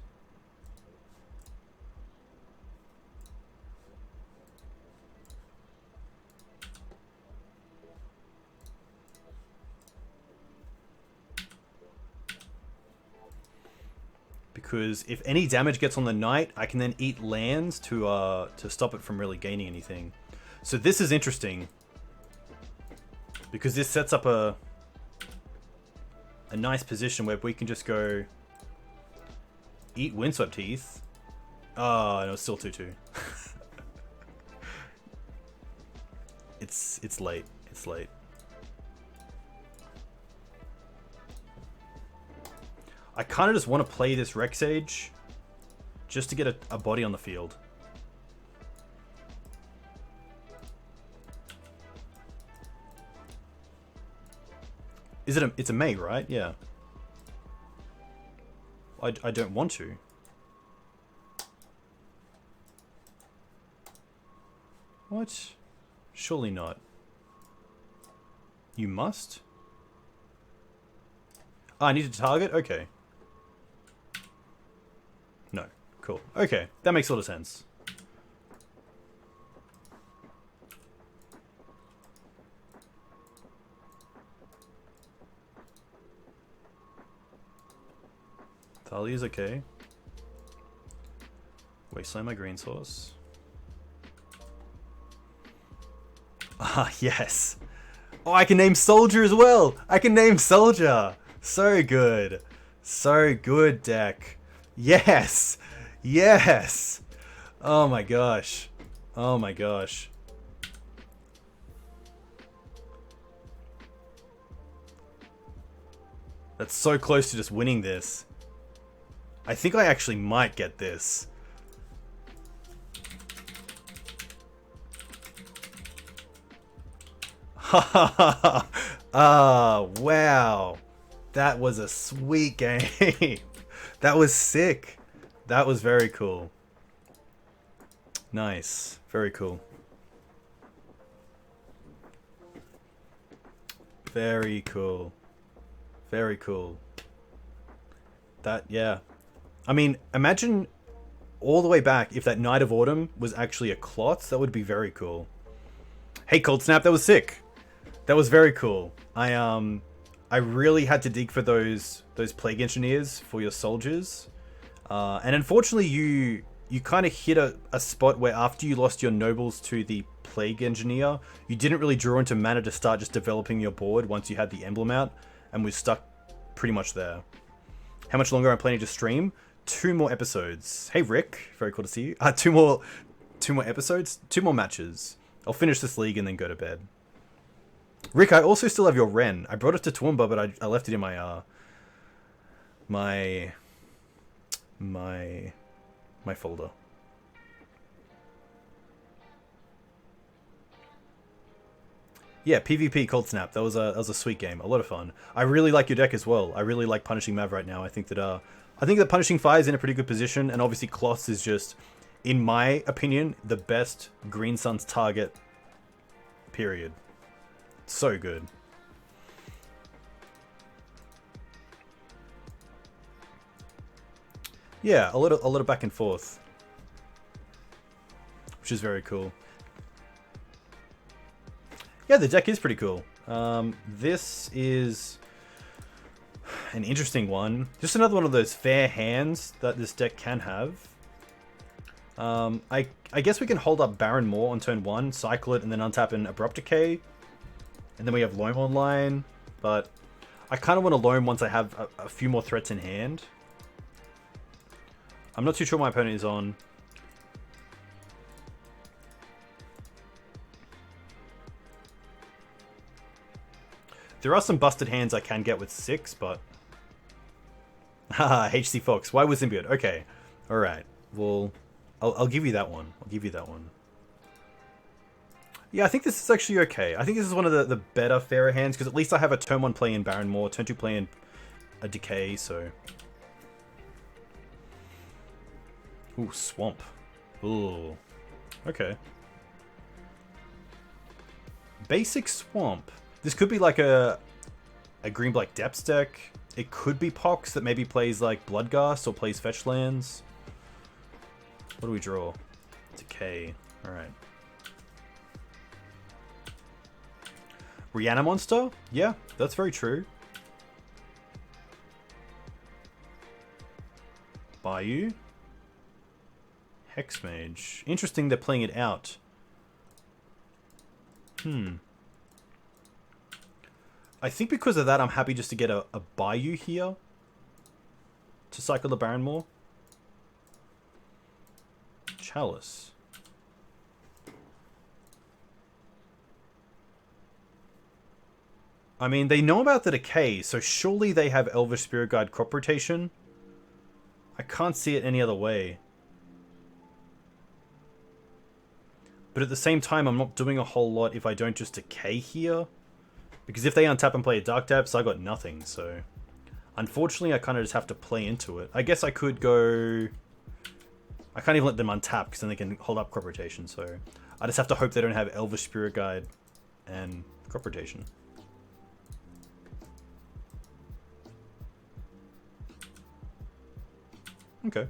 A: Because if any damage gets on the knight, I can then eat lands to stop it from really gaining anything. So this is interesting. Because this sets up a nice position where we can just go eat Windswept Teeth. Oh, no, it's still 2-2. It's late. It's late. I kind of just want to play this Rexage just to get a body on the field. Is it it's a May, right? Yeah. I don't want to. What? Surely not. You must? Ah, I need to target? Okay. No. Cool. Okay. That makes a lot of sense. Thalia's okay. Wasteland my green source. Ah, yes. Oh, I can name Soldier as well. I can name Soldier. So good. So good, deck. Yes. Yes. Oh my gosh. Oh my gosh. That's so close to just winning this. I think I actually might get this. Ah, wow. That was a sweet game. That was sick. That was very cool. Nice. Very cool. Very cool. Very cool. That, yeah. I mean, imagine all the way back if that Knight of Autumn was actually a clot. That would be very cool. Hey, Cold Snap, that was sick. That was very cool. I really had to dig for those Plague Engineers for your soldiers. And unfortunately, you kind of hit a spot where after you lost your nobles to the Plague Engineer, you didn't really draw into mana to start just developing your board once you had the emblem out, and was stuck pretty much there. How much longer am I planning to stream? 2 more episodes. Hey Rick, very cool to see you. 2 more episodes, 2 more matches. I'll finish this league and then go to bed. Rick, I also still have your Ren. I brought it to Toowoomba, but I left it in my my folder. Yeah, PvP Cold Snap. That was a sweet game. A lot of fun. I really like your deck as well. I really like Punishing Mav right now. I think that Punishing Fire is in a pretty good position, and obviously Kloths is just, in my opinion, the best Green Sun's target. Period. So good. Yeah, a little back and forth, which is very cool. Yeah, the deck is pretty cool. This is an interesting one. Just another one of those fair hands that this deck can have. I guess we can hold up Baron Moor on turn 1, cycle it, and then untap an Abrupt Decay. And then we have Loam online. But I kind of want to Loam once I have a few more threats in hand. I'm not too sure my opponent is on. There are some busted hands I can get with 6, but... Haha, HC Fox. Why was Symbiote? Okay. Alright. Well, I'll give you that one. I'll give you that one. Yeah, I think this is actually okay. I think this is one of the better, fairer hands, because at least I have a turn 1 play in Baron Moor, turn 2 play in a Decay, so... Ooh, Swamp. Ooh. Okay. Basic Swamp. This could be like a green-black Depths deck. It could be Pox that maybe plays like Bloodghast or plays Fetch Lands. What do we draw? Decay. Alright. Reanimonster? Yeah, that's very true. Bayou? Hexmage. Interesting they're playing it out. I think because of that, I'm happy just to get a Bayou here. To cycle the Baron Moor. Chalice. I mean, they know about the Decay, so surely they have Elvish Spirit Guide crop rotation. I can't see it any other way. But at the same time, I'm not doing a whole lot if I don't just Decay here. Because if they untap and play a Dark Depths, I got nothing, so... Unfortunately, I kind of just have to play into it. I guess I could go... I can't even let them untap, because then they can hold up crop rotation, so... I just have to hope they don't have Elvish Spirit Guide and crop rotation. Okay.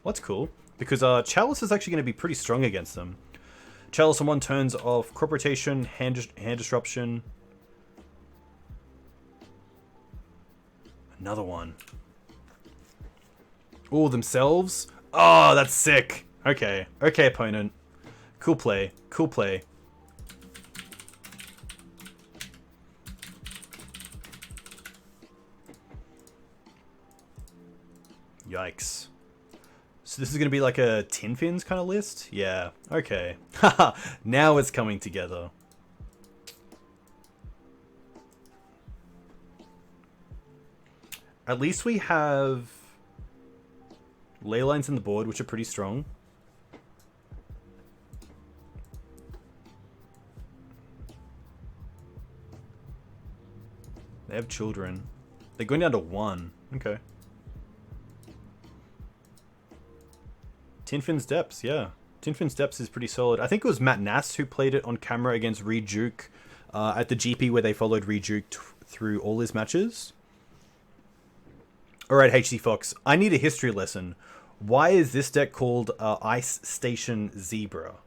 A: Well, that's cool. Because Chalice is actually going to be pretty strong against them. Chalice on 1 turns of crop rotation, hand disruption. Another one. Oh, themselves? Oh, that's sick. Okay. Okay, opponent. Cool play. Cool play. Yikes. So this is going to be like a TinFins kind of list? Yeah, okay. Haha, now it's coming together. At least we have ley lines in the board, which are pretty strong. They have children. They're going down to 1. Okay. TinFins Depths, yeah. TinFins Depths is pretty solid. I think it was Matt Nass who played it on camera against Reed Duke at the GP where they followed Reed Duke through all his matches. Alright, HC Fox. I need a history lesson. Why is this deck called Ice Station Zebra?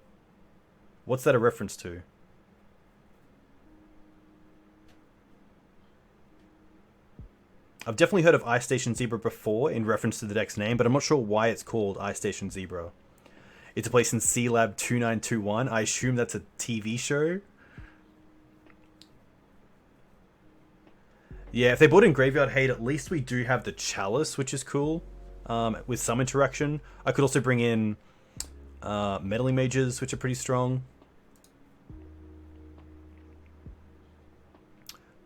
A: What's that a reference to? I've definitely heard of Ice Station Zebra before in reference to the deck's name, but I'm not sure why it's called Ice Station Zebra. It's a place in C-Lab 2921. I assume that's a TV show. Yeah, if they brought in Graveyard Hate, at least we do have the Chalice, which is cool, with some interaction. I could also bring in Meddling Mages, which are pretty strong.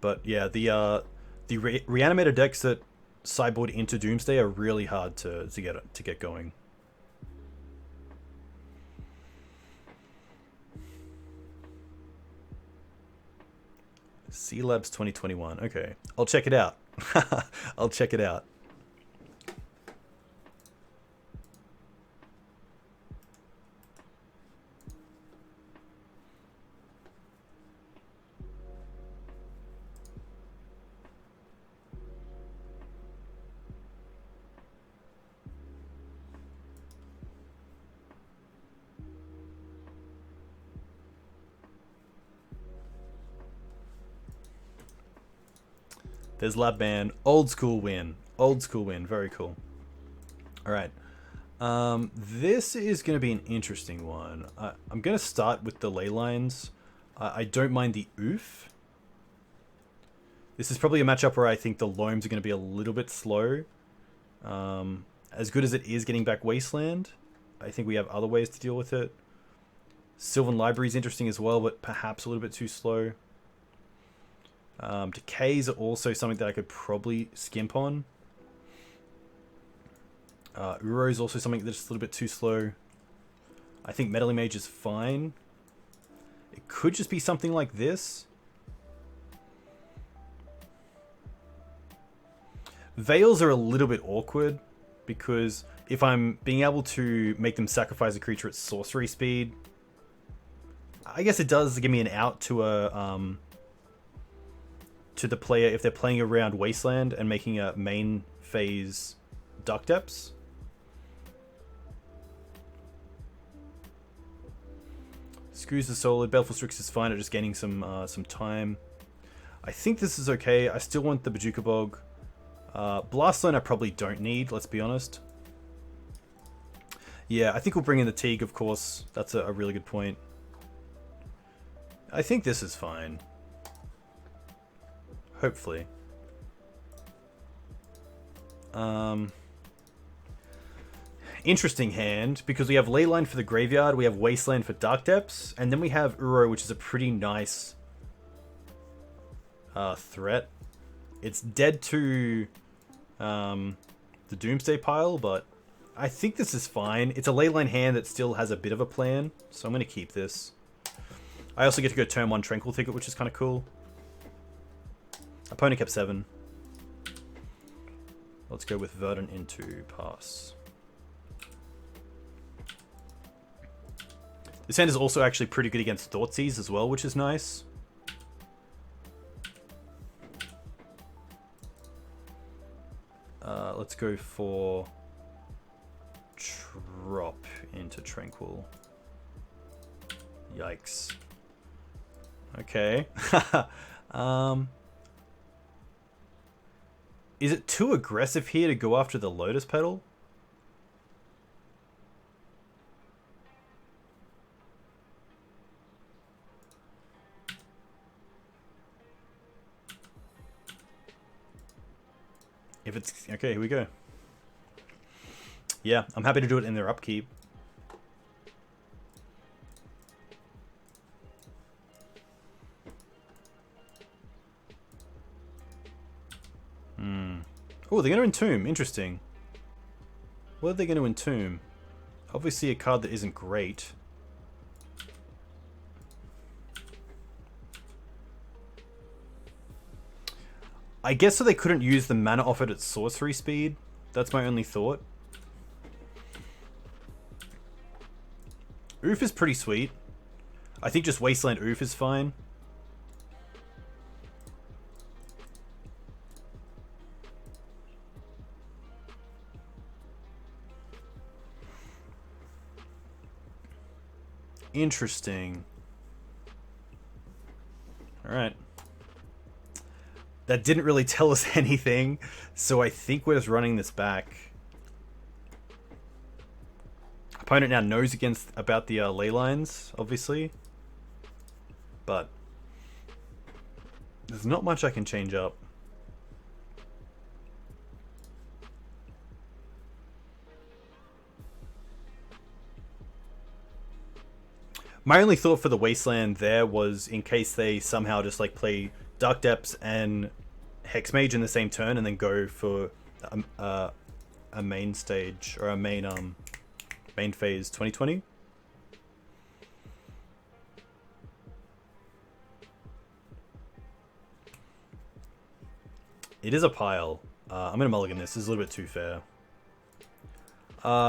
A: But yeah, the Reanimator decks that sideboard into Doomsday are really hard to get going. C Labs 2021. Okay, I'll check it out. I'll check it out. There's Lab Man. Old school win. Old school win. Very cool. All right. This is going to be an interesting one. I'm going to start with the ley lines. I don't mind the oof. This is probably a matchup where I think the Loams are going to be a little bit slow. As good as it is getting back Wasteland, I think we have other ways to deal with it. Sylvan Library is interesting as well, but perhaps a little bit too slow. Decays are also something that I could probably skimp on. Uro is also something that's a little bit too slow. I think Meddling Mage is fine. It could just be something like this. Veils are a little bit awkward because if I'm being able to make them sacrifice a creature at sorcery speed, I guess it does give me an out to a to the player if they're playing around Wasteland and making a main phase Duck Depths. Screws the solid. Baleful Strix is fine at just gaining some time. I think this is okay. I still want the Bojuka Bog. Blastline I probably don't need, let's be honest. Yeah, I think we'll bring in the Teeg, of course. That's a really good point. I think this is fine. Hopefully. Interesting hand, because we have Leyline for the graveyard, we have Wasteland for Dark Depths, and then we have Uro, which is a pretty nice threat. It's dead to the Doomsday pile, but I think this is fine. It's a Leyline hand that still has a bit of a plan, so I'm going to keep this. I also get to go turn 1 Tranquil Ticket, which is kind of cool. Opponent kept 7. Let's go with Verdant into pass. This hand is also actually pretty good against Thoughtseize as well, which is nice. Let's go for Trop into Tranquil. Yikes. Okay. Is it too aggressive here to go after the Lotus Petal? If it's... Okay, here we go. Yeah, I'm happy to do it in their upkeep. Oh, they're going to Entomb. Interesting. What are they going to Entomb? Obviously a card that isn't great. I guess so they couldn't use the mana offered at sorcery speed. That's my only thought. Oof is pretty sweet. I think just Wasteland Oof is fine. Interesting. Alright. That didn't really tell us anything, so I think we're just running this back. Opponent now knows about the ley lines, obviously. But there's not much I can change up. My only thought for the Wasteland there was in case they somehow just like play Dark Depths and Hexmage in the same turn and then go for a main stage or a main phase 2020. It is a pile. I'm gonna mulligan this. This is a little bit too fair.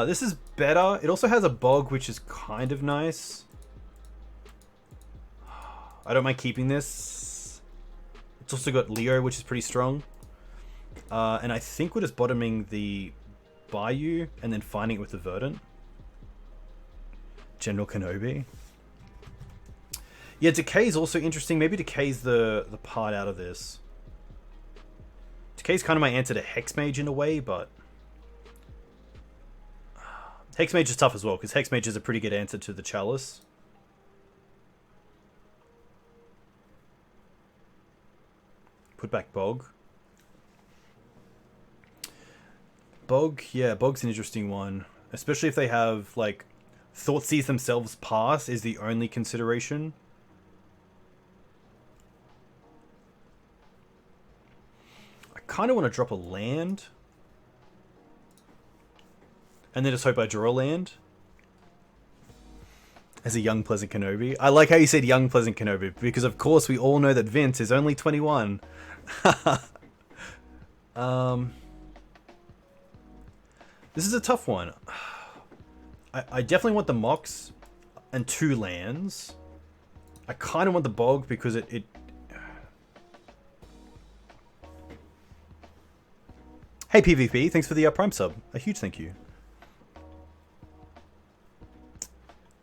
A: This is better. It also has a bog, which is kind of nice. I don't mind keeping this. It's also got Leo, which is pretty strong. And I think we're just bottoming the Bayou and then finding it with the Verdant. General Kenobi. Yeah, Decay is also interesting. Maybe Decay's the part out of this. Decay's kind of my answer to Hexmage in a way, but Hexmage is tough as well, because Hexmage is a pretty good answer to the Chalice. Put back Bog. Bog, yeah, Bog's an interesting one. Especially if they have, like, Thoughtseize themselves pass is the only consideration. I kind of want to drop a land. And then just hope I draw a land. As a young Pleasant Kenobi. I like how you said young Pleasant Kenobi, because of course we all know that Vince is only 21. This is a tough one. I definitely want the Mox and 2 lands. I kind of want the Bog because it... Hey PvP, thanks for the Prime sub. A huge thank you.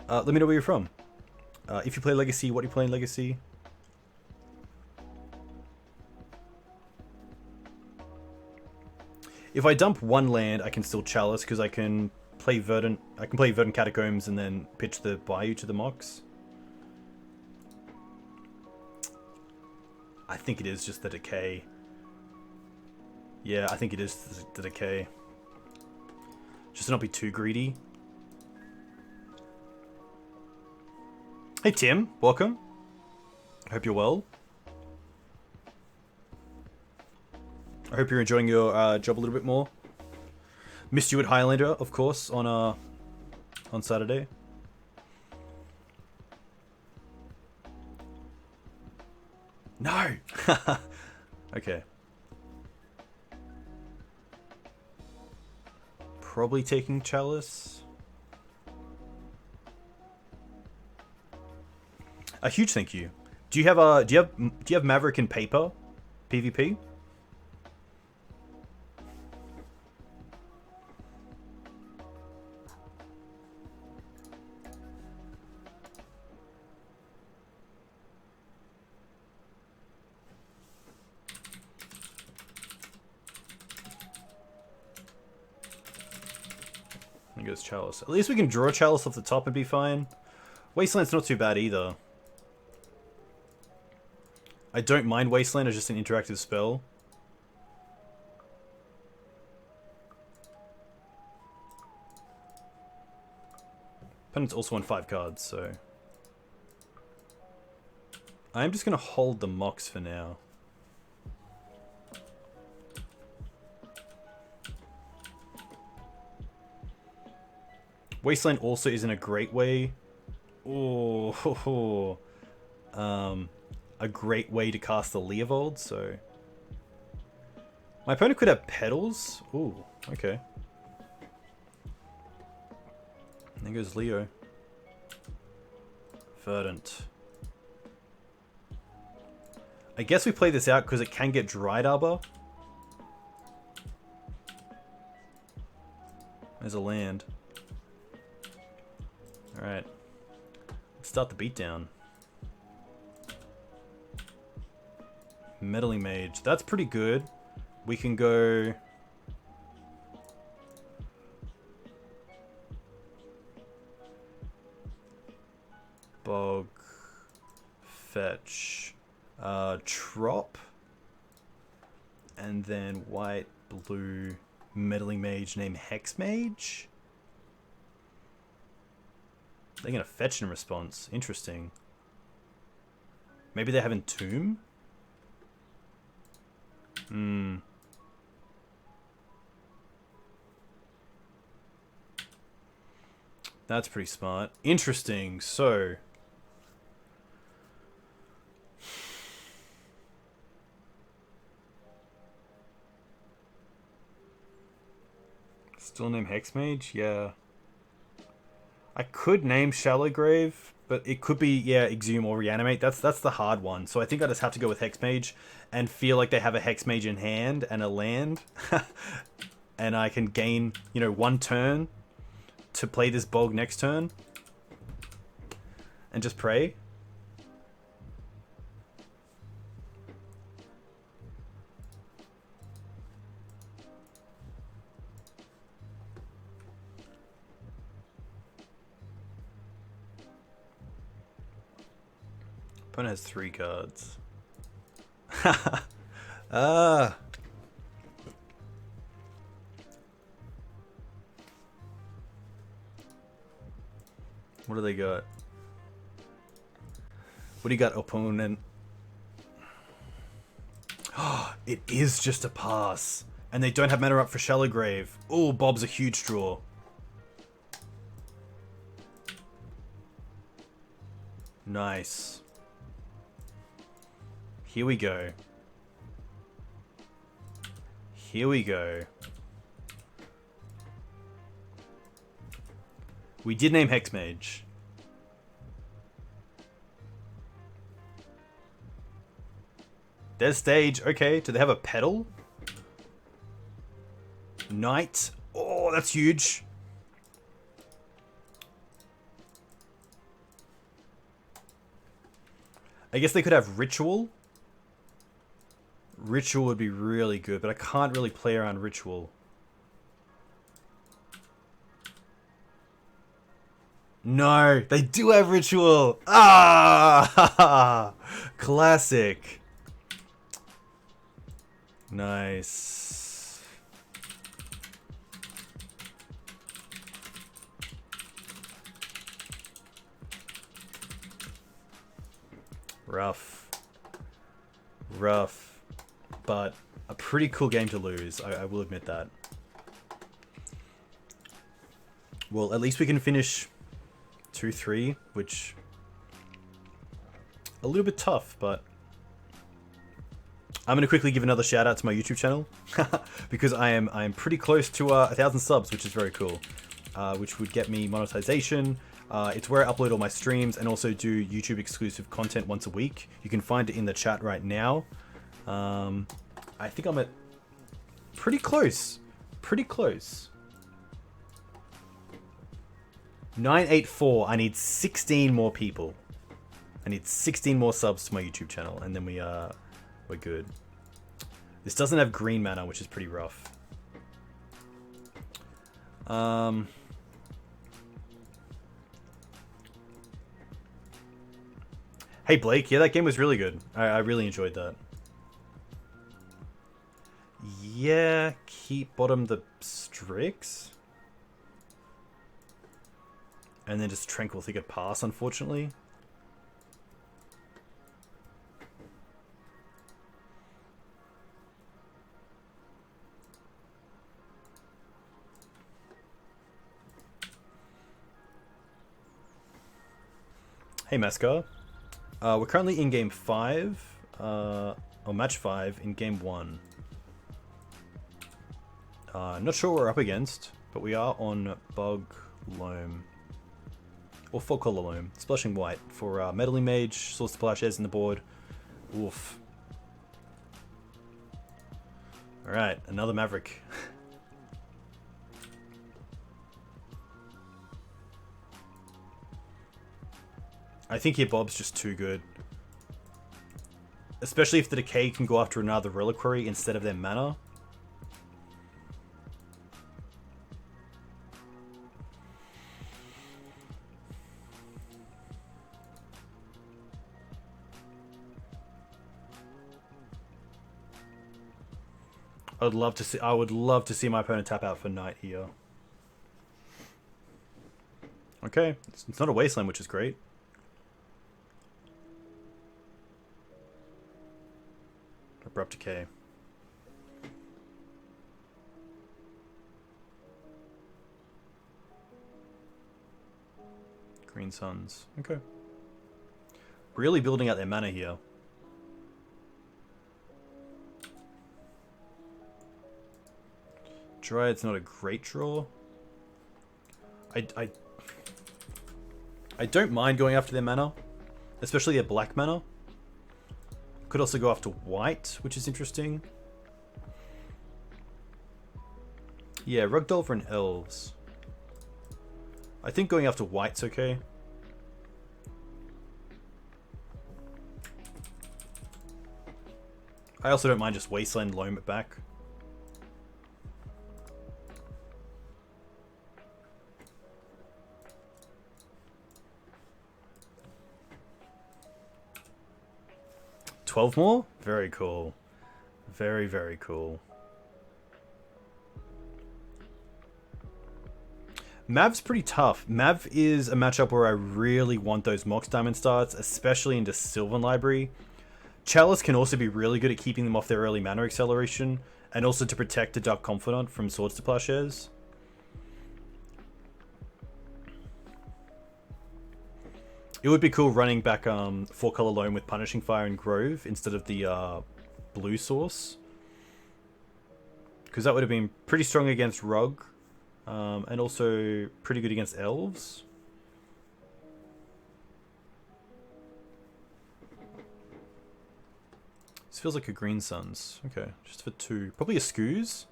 A: Let me know where you're from. If you play Legacy, what are you playing Legacy? If I dump 1 land, I can still Chalice because I can play Verdant. I can play Verdant Catacombs and then pitch the Bayou to the Mox. I think it is just the Decay. Yeah, I think it is the Decay. Just to not be too greedy. Hey Tim, welcome. I hope you're well. I hope you're enjoying your job a little bit more. Missed you at Highlander, of course, on Saturday. No. Okay. Probably taking Chalice. A huge thank you. Do you have Maverick in paper? PvP? There goes Chalice. At least we can draw Chalice off the top and be fine. Wasteland's not too bad either. I don't mind Wasteland as just an interactive spell. Opponent's also on 5 cards, so... I'm just going to hold the Mox for now. Wasteland also isn't a great way... Oh, a great way to cast the Leovold, so... My opponent could have Petals. Ooh, okay. There goes Leo. Verdant. I guess we play this out because it can get Dried Arbor. There's a land. Alright. Let's start the beatdown. Meddling Mage. That's pretty good. We can go... Bog. Fetch. Trop. And then white, blue, Meddling Mage named Hexmage. They're gonna fetch in response. Interesting. Maybe they have Entomb? That's pretty smart. Interesting. So... Still name Hexmage? Yeah. I could name Shallow Grave, but it could be, yeah, Exhume or Reanimate. That's the hard one. So I think I just have to go with Hexmage and feel like they have a Hexmage in hand and a land. And I can gain, you know, 1 turn to play this Bog next turn. And just pray. Opponent has 3 cards. Ah. What do they got? What do you got, opponent? Oh, it is just a pass. And they don't have mana up for Shallow Grave. Oh, Bob's a huge draw. Nice. Here we go. Here we go. We did name Hexmage. There's stage. Okay, do they have a pedal? Knight. Oh, that's huge. I guess they could have Ritual. Ritual would be really good, but I can't really play around Ritual. No, they do have Ritual. Ah, classic. Nice. Rough. Rough. But a pretty cool game to lose. I will admit that. Well, at least we can finish 2-3, which... a little bit tough, but... I'm going to quickly give another shout out to my YouTube channel. because I am pretty close to 1,000 subs, which is very cool. Which would get me monetization. It's where I upload all my streams and also do YouTube exclusive content once a week. You can find it in the chat right now. I think I'm at pretty close. Pretty close. 984. I need 16 more people. I need 16 more subs to my YouTube channel, and then we're good. This doesn't have green mana, which is pretty rough. Hey Blake, yeah, that game was really good. I really enjoyed that. Yeah, keep bottom the Strix. And then just Tranquil Thicket pass, unfortunately. Hey Mascar. We're currently in game 5, or match 5 in game 1. Not sure what we're up against, but we are on Bug Loam. Or 4-color Loam. Splashing white for Meddling Mage, Source Splash Airs in the board. Oof. Alright, another Maverick. I think here Bob's just too good. Especially if the Decay can go after another Reliquary instead of their mana. I would love to see my opponent tap out for Knight here. Okay, it's not a Wasteland, which is great. Abrupt Decay. Green Suns. Okay. Really building out their mana here. Dryad's not a great draw. I don't mind going after their mana, especially their black mana. Could also go after white, which is interesting. Yeah, Rugdolver and Elves. I think going after white's okay. I also don't mind just Wasteland Loam it back. $12 more? Very cool. Very, very cool. Mav's pretty tough. Mav is a matchup where I really want those Mox Diamond starts, especially into Sylvan Library. Chalice can also be really good at keeping them off their early mana acceleration, and also to protect the Dark Confidant from Swords to Plowshares. It would be cool running back 4-color Loam with Punishing Fire and Grove instead of the blue source. Because that would have been pretty strong against Rug. And also pretty good against Elves. This feels like a Green Suns. Okay, just for 2. Probably a Skoos.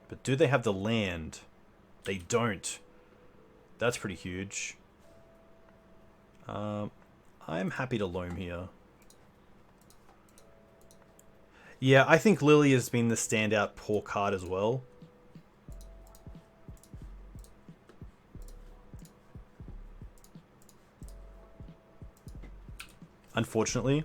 A: But do they have the land? They don't. That's pretty huge. I'm happy to Loam here. Yeah, I think Lily has been the standout poor card as well. Unfortunately.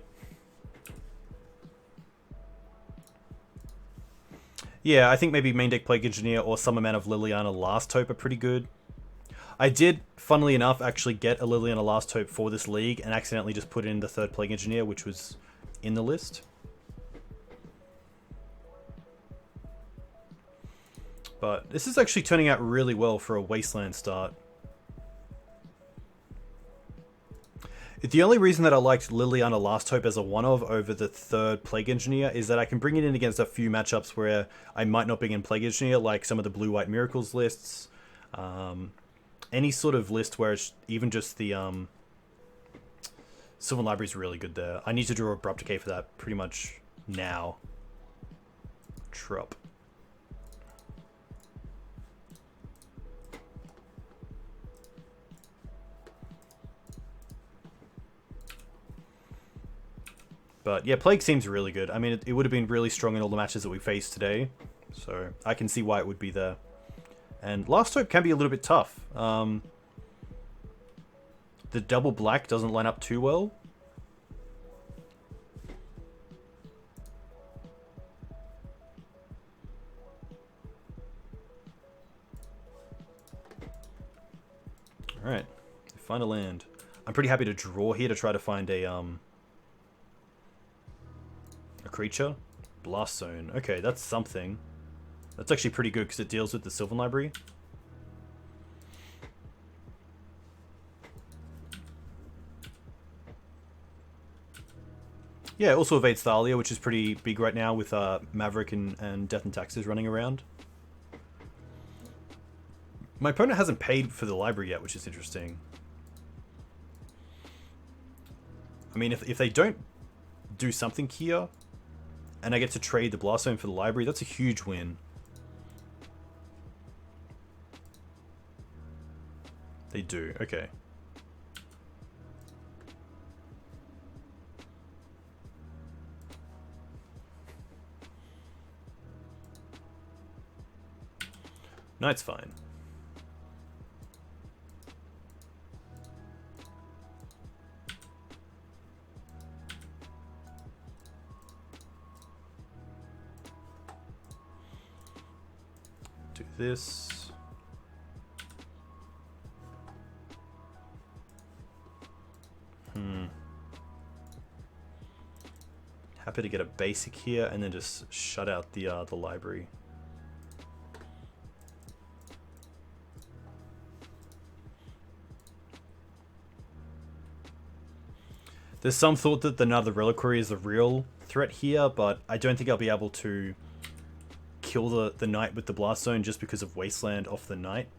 A: Yeah, I think maybe main deck Plague Engineer or some amount of Liliana Last Hope are pretty good. I did, funnily enough, actually get a Liliana Last Hope for this league and accidentally just put in the 3rd Plague Engineer, which was in the list. But this is actually turning out really well for a Wasteland start. The only reason that I liked Liliana Last Hope as a one-of over the 3rd Plague Engineer is that I can bring it in against a few matchups where I might not bring in Plague Engineer, like some of the Blue-White Miracles lists. Any sort of list where it's even just the Sylvan Library is really good there. I need to draw Abrupt Decay for that pretty much now. Trop. But yeah, Plague seems really good. I mean, it would have been really strong in all the matches that we faced today. So I can see why it would be there. And Last Hope can be a little bit tough. The double black doesn't line up too well. Alright, find a land. I'm pretty happy to draw here to try to find a creature. Blast Zone. Okay, that's something. That's actually pretty good because it deals with the Sylvan Library. Yeah, it also evades Thalia, which is pretty big right now with Maverick and Death and Taxes running around. My opponent hasn't paid for the library yet, which is interesting. I mean, if they don't do something here, and I get to trade the Blast Zone for the library, that's a huge win. They do, okay. Knight's fine. Do this. Happy to get a basic here and then just shut out the library. There's some thought that the Another Reliquary is the real threat here, but I don't think I'll be able to kill the Knight with the Blast Zone just because of Wasteland off the Knight.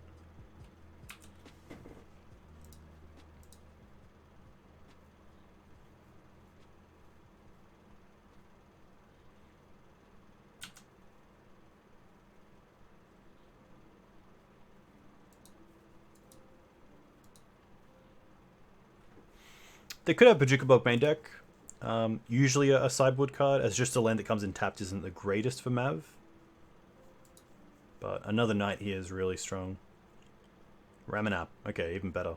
A: They could have Bajukabog main deck. Usually a sideboard card, as just a land that comes in tapped isn't the greatest for Mav. But another Knight here is really strong. Ramanap, okay, even better.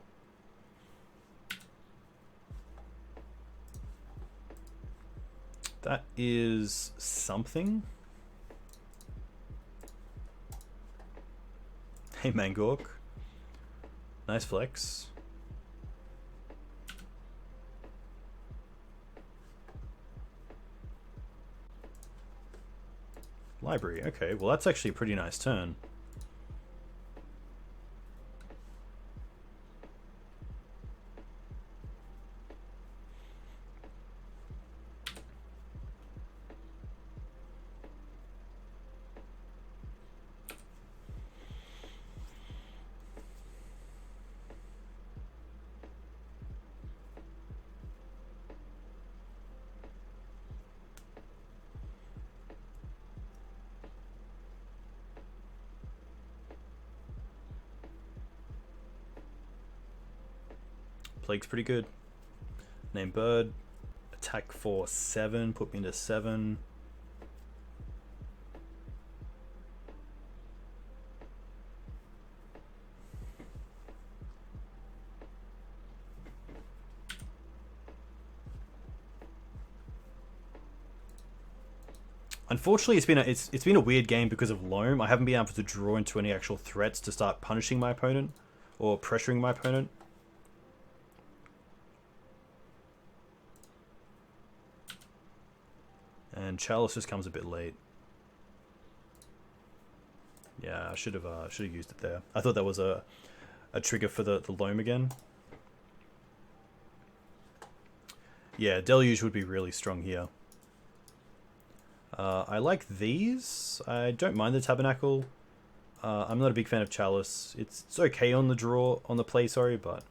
A: That is something. Hey Mangork. Nice flex. Library, okay, well that's actually a pretty nice turn. Plague's pretty good. Name Bird. Attack for 7. Put me into 7. Unfortunately, it's been a weird game because of Loam. I haven't been able to draw into any actual threats to start punishing my opponent or pressuring my opponent. And Chalice just comes a bit late. Yeah, I should have used it there. I thought that was a trigger for the Loam again. Yeah, Deluge would be really strong here. I like these. I don't mind the Tabernacle. I'm not a big fan of Chalice. It's okay on the play, sorry, but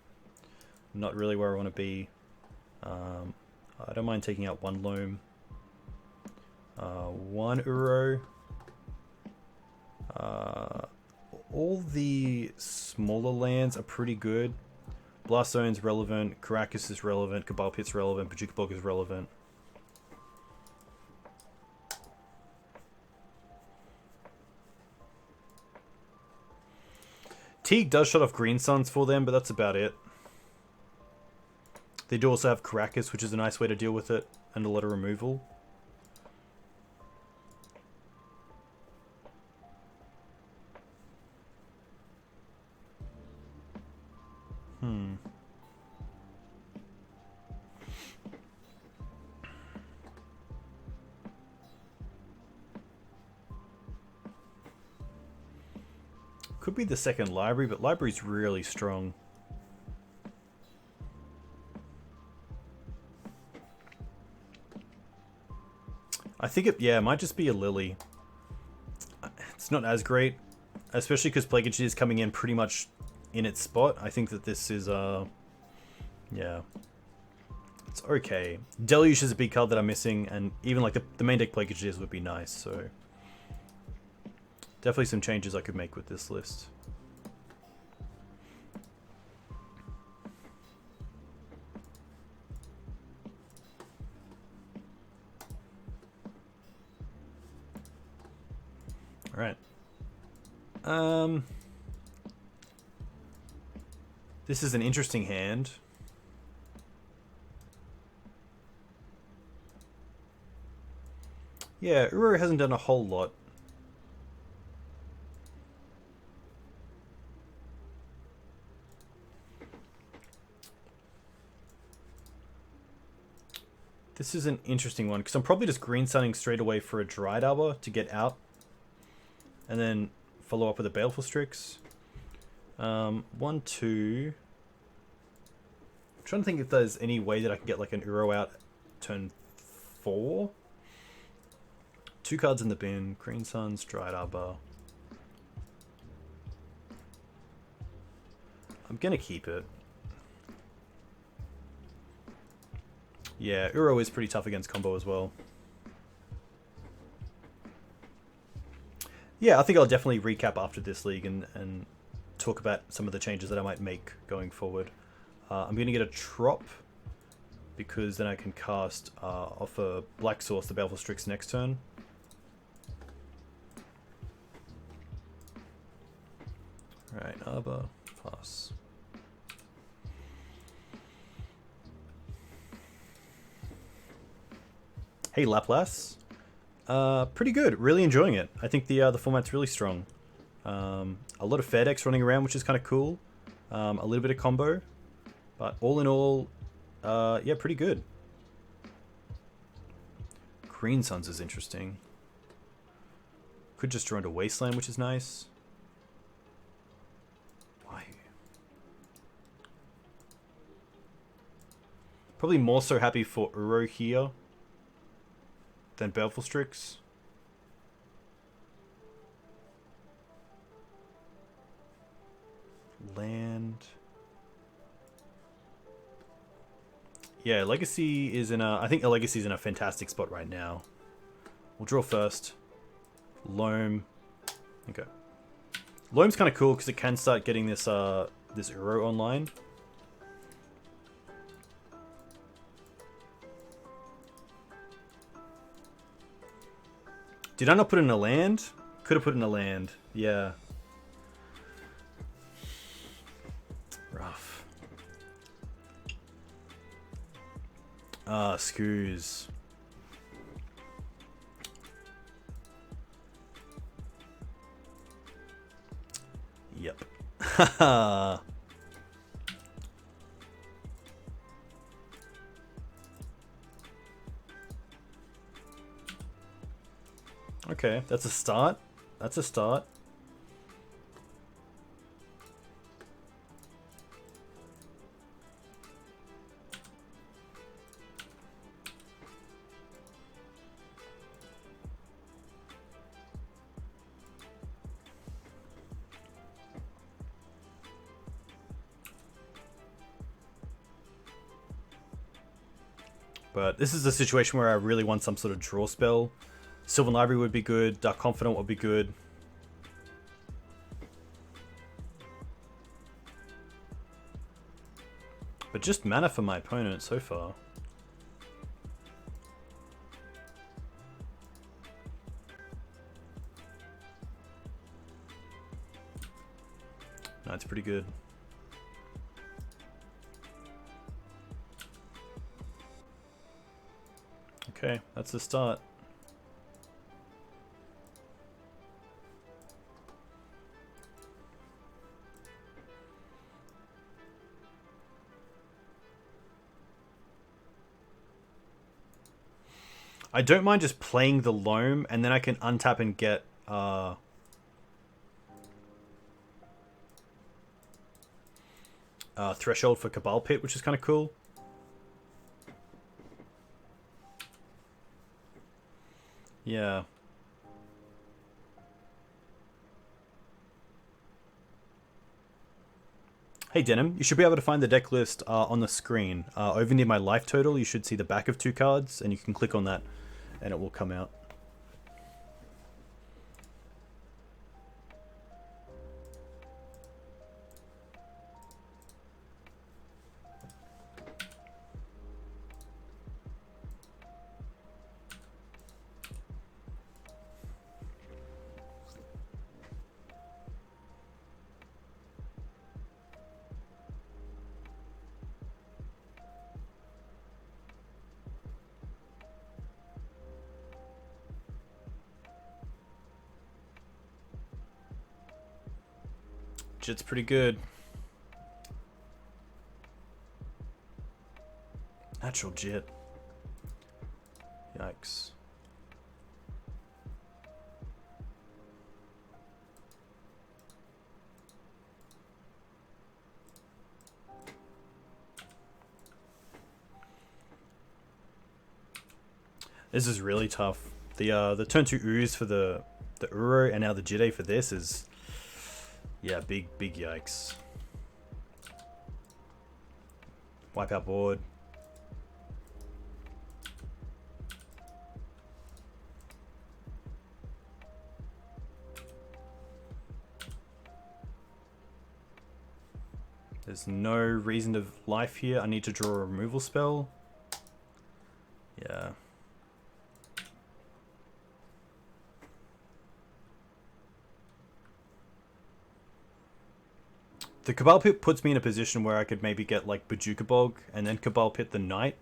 A: not really where I want to be. I don't mind taking out one Loam. One Uro. All the smaller lands are pretty good. Blast Zone's relevant, Karakas is relevant, Cabal Pit's relevant, Bajukabog is relevant. Teeg does shut off Green Suns for them, but that's about it. They do also have Karakas, which is a nice way to deal with it, and a lot of removal. Could be the second library, but library's really strong. I think it might just be a Lily. It's not as great, especially because Plague Engineer is coming in pretty much in its spot. I think that this is, yeah. It's okay. Deluge is a big card that I'm missing, and even like the main deck Plague Engineers would be nice, so. Definitely some changes I could make with this list. All right. This is an interesting hand. Yeah, Uro hasn't done a whole lot. This is an interesting one, because I'm probably just green sunning straight away for a Dryad Arbor to get out. And then follow up with a Baleful Strix. 1, 2. trying to think if there's any way that I can get like an Uro out turn 4. 2 cards in the bin. Green Suns, Dried Arbor. I'm gonna keep it. Yeah, Uro is pretty tough against combo as well. Yeah, I think I'll definitely recap after this league and talk about some of the changes that I might make going forward. I'm going to get a Trop, because then I can cast off a Black Source the Baleful Strix next turn. Alright, Arbor, pass. Hey Laplace. Pretty good. Really enjoying it. I think the format's really strong. A lot of fair decks running around, which is kind of cool. A little bit of combo, but all in all, yeah, pretty good. Green Suns is interesting. Could just draw into Wasteland, which is nice. Why? Probably more so happy for Uro here than Baleful Strix. Land. Yeah, Legacy is in a... I think a Legacy is in a fantastic spot right now. We'll draw first. Loam. Okay. Loam's kind of cool because it can start getting this this Uro online. Did I not put in a land? Could have put in a land. Yeah. Rough. Scoos. Yep. Haha. Okay, that's a start. That's a start. But this is a situation where I really want some sort of draw spell. Sylvan Library would be good. Dark Confidant would be good. But just mana for my opponent so far. No, it's pretty good. Okay, that's the start. I don't mind just playing the Loam, and then I can untap and get Threshold for Cabal Pit, which is kind of cool. Yeah. Hey Denim, you should be able to find the deck list on the screen. Over near my life total, you should see the back of 2 cards, and you can click on that, and it will come out. Jit's pretty good. Natural Jit. Yikes. This is really tough. The turn 2 ooze for the Uro and now the Jide for this is, yeah, big yikes. Wipe out board. There's no reason to life here. I need to draw a removal spell. Yeah. The Cabal Pit puts me in a position where I could maybe get like Bojuka Bog and then Cabal Pit the Knight.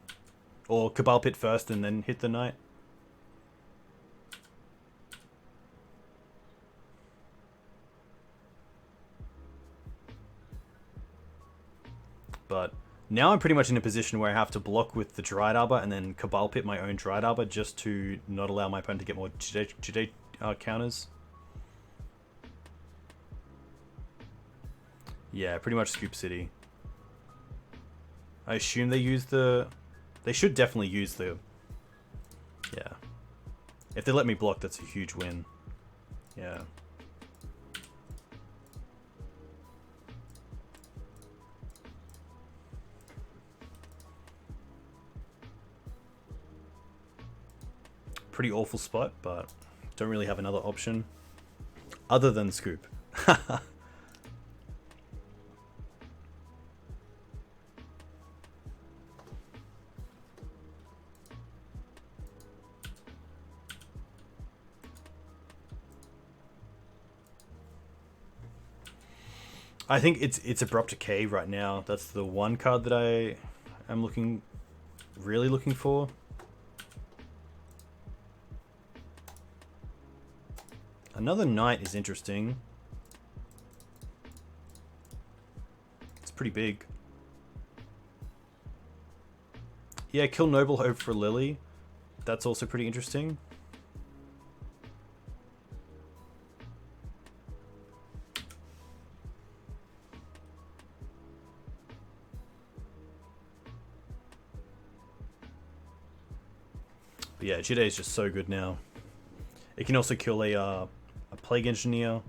A: Or Cabal Pit first and then hit the Knight. But now I'm pretty much in a position where I have to block with the Dryad Arbor and then Cabal Pit my own Dryad Arbor just to not allow my opponent to get more Jide counters. Yeah, pretty much Scoop City. I assume they use the... They should definitely use the... Yeah. If they let me block, that's a huge win. Yeah. Pretty awful spot, but don't really have another option other than Scoop. I think it's Abrupt Decay right now. That's the one card that I am really looking for. Another Knight is interesting. It's pretty big. Yeah, kill Noble Hope for Lily. That's also pretty interesting. But yeah, Jide is just so good now. It can also kill a Plague Engineer.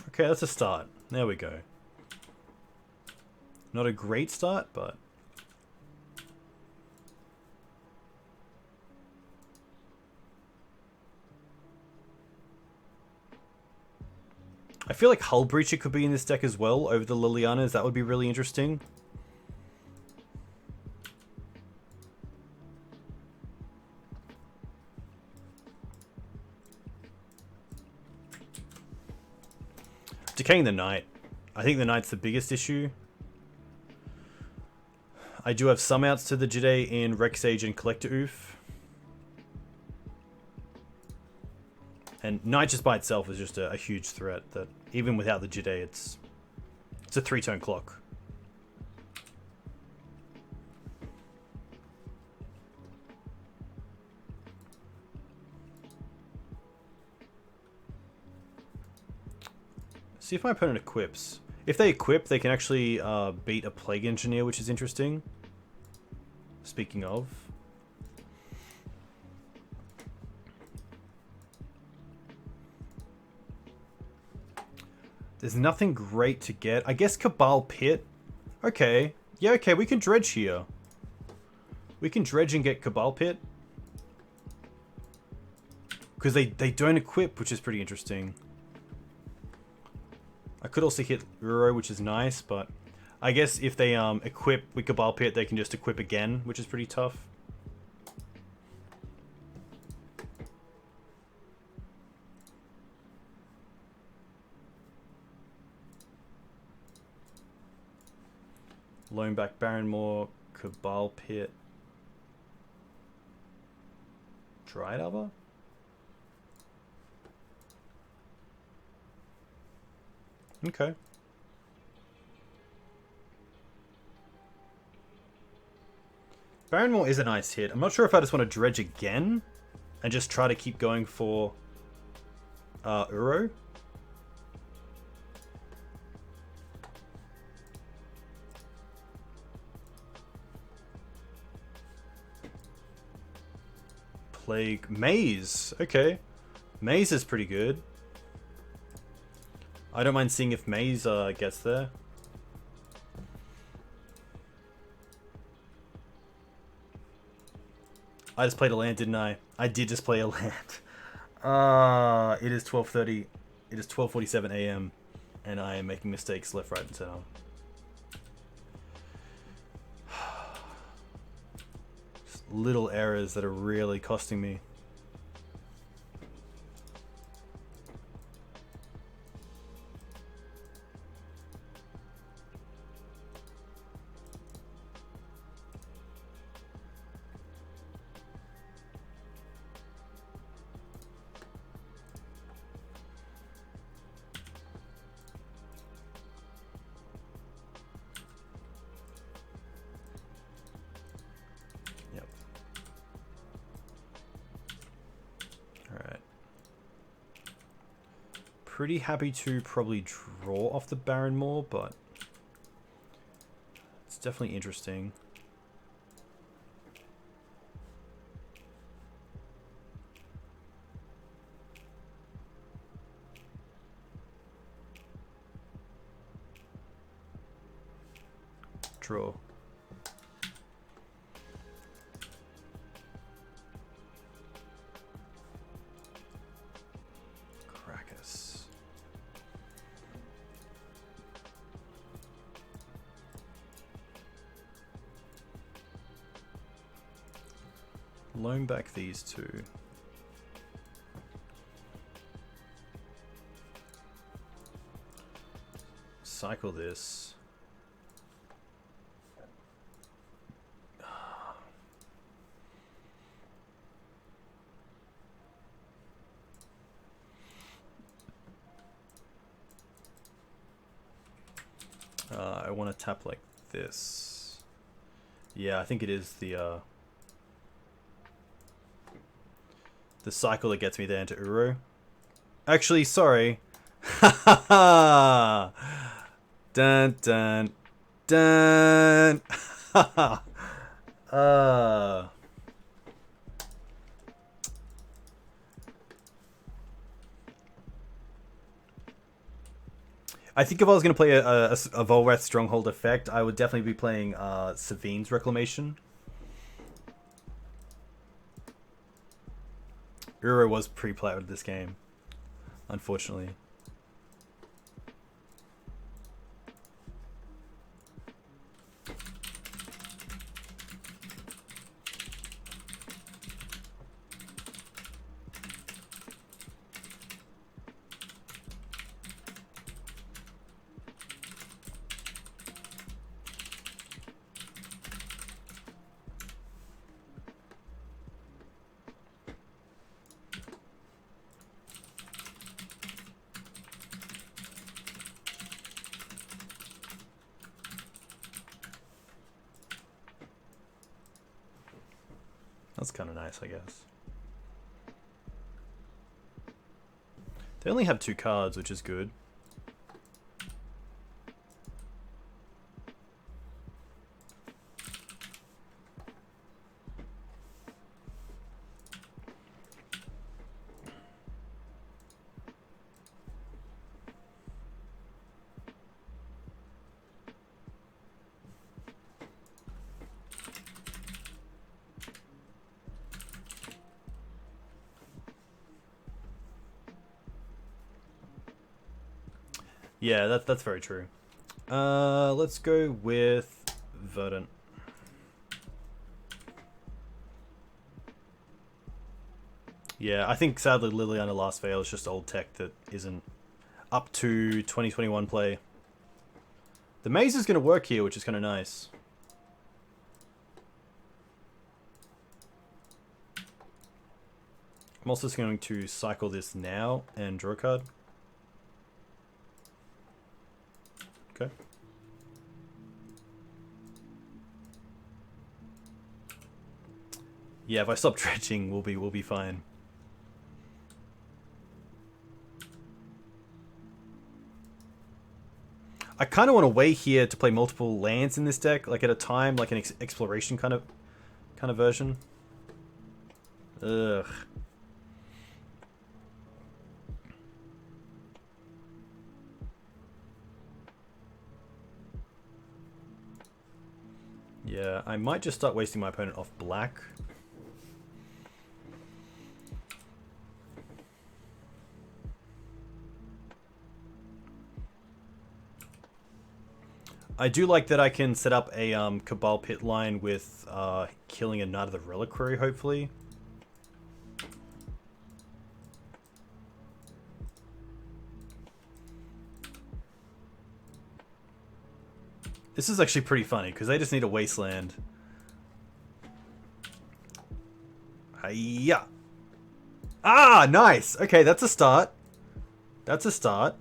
A: Okay, that's a start. There we go. Not a great start, but... I feel like Hull Breacher could be in this deck as well over the Lilianas. That would be really interesting. Decaying the Knight. I think the Knight's the biggest issue. I do have some outs to the Jide in Rek'Sage and Collector Oof. And Knight just by itself is just a huge threat that even without the Jide, it's a 3-turn clock. See if my opponent equips. If they equip, they can actually beat a Plague Engineer, which is interesting. Speaking of. There's nothing great to get. I guess Cabal Pit. Okay. Yeah, okay, we can dredge here. We can dredge and get Cabal Pit. Because they don't equip, which is pretty interesting. I could also hit Uro, which is nice, but I guess if they equip with Cabal Pit, they can just equip again, which is pretty tough. Loam back Barrenmore, Cabal Pit, Dryad Arbor? Okay. Barrenmore is a nice hit. I'm not sure if I just want to dredge again and just try to keep going for Uro. Plague. Maze. Okay. Maze is pretty good. I don't mind seeing if Maze gets there. I just played a land, didn't I? I did just play a land. It is 12:30. It is 12:47 a.m. and I am making mistakes left, right, and center. Just little errors that are really costing me. Pretty happy to probably draw off the Barrenmore, but it's definitely interesting. Draw. Loam back these two. Cycle this. I want to tap like this. Yeah, I think it is the cycle that gets me there into Uro. Actually, sorry. Ha ha ha! Dun dun dun! Ha ha! I think if I was going to play a Volrath Stronghold effect, I would definitely be playing Savine's Reclamation. Uro was pre-played with this game, unfortunately. That's kind of nice, I guess. They only have 2 cards, which is good. Yeah, that's very true. Let's go with Verdant. Yeah, I think sadly Liliana Last Veil is just old tech that isn't up to 2021 play. The maze is going to work here, which is kind of nice. I'm also just going to cycle this now and draw a card. Okay. Yeah, if I stop dredging, we'll be fine. I kind of want to wait here to play multiple lands in this deck, like at a time, like an exploration kind of version. Ugh. Yeah, I might just start wasting my opponent off black. I do like that I can set up a Cabal Pit line with killing a Knight of the Reliquary, hopefully. This is actually pretty funny, because they just need a Wasteland. Hiya! Ah, nice! Okay, that's a start. That's a start.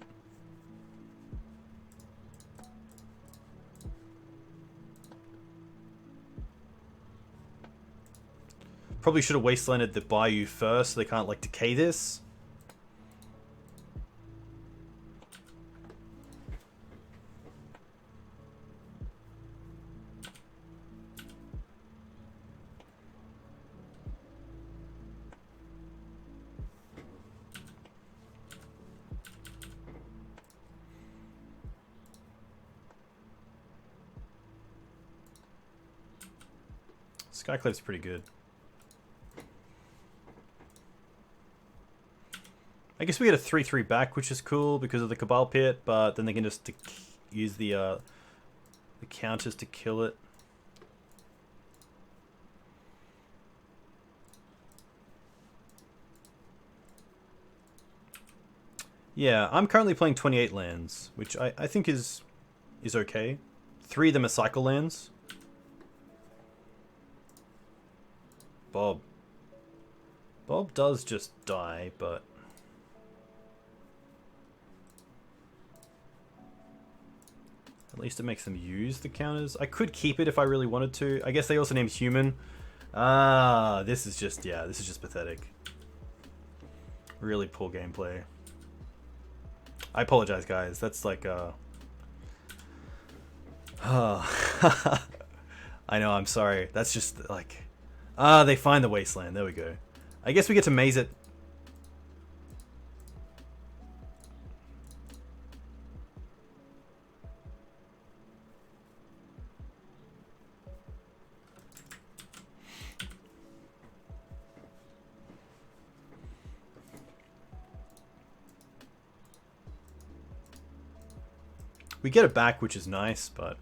A: Probably should have wastelanded the Bayou first so they can't, like, decay this. Skyclave's pretty good. I guess we get a 3/3 back, which is cool because of the Cabal Pit, but then they can just use the counters to kill it. Yeah, I'm currently playing 28 lands, which I think is okay. 3 of them are cycle lands. Bob does just die, but... At least it makes them use the counters. I could keep it if I really wanted to. I guess they also named human. Ah, this is just, yeah, this is just pathetic. Really poor gameplay. I apologize, guys. That's like, I know, I'm sorry. That's just, like... Ah, they find the Wasteland. There we go. I guess we get to maze it. We get it back, which is nice, but...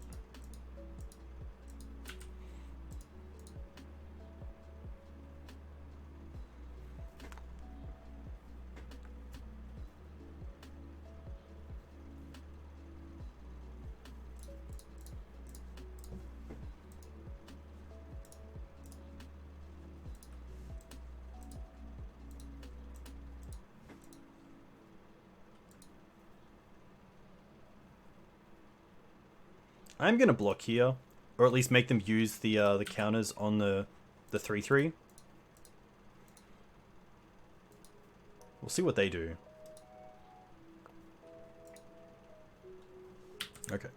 A: I'm gonna block here, or at least make them use the counters on the 3/3. We'll see what they do. Okay.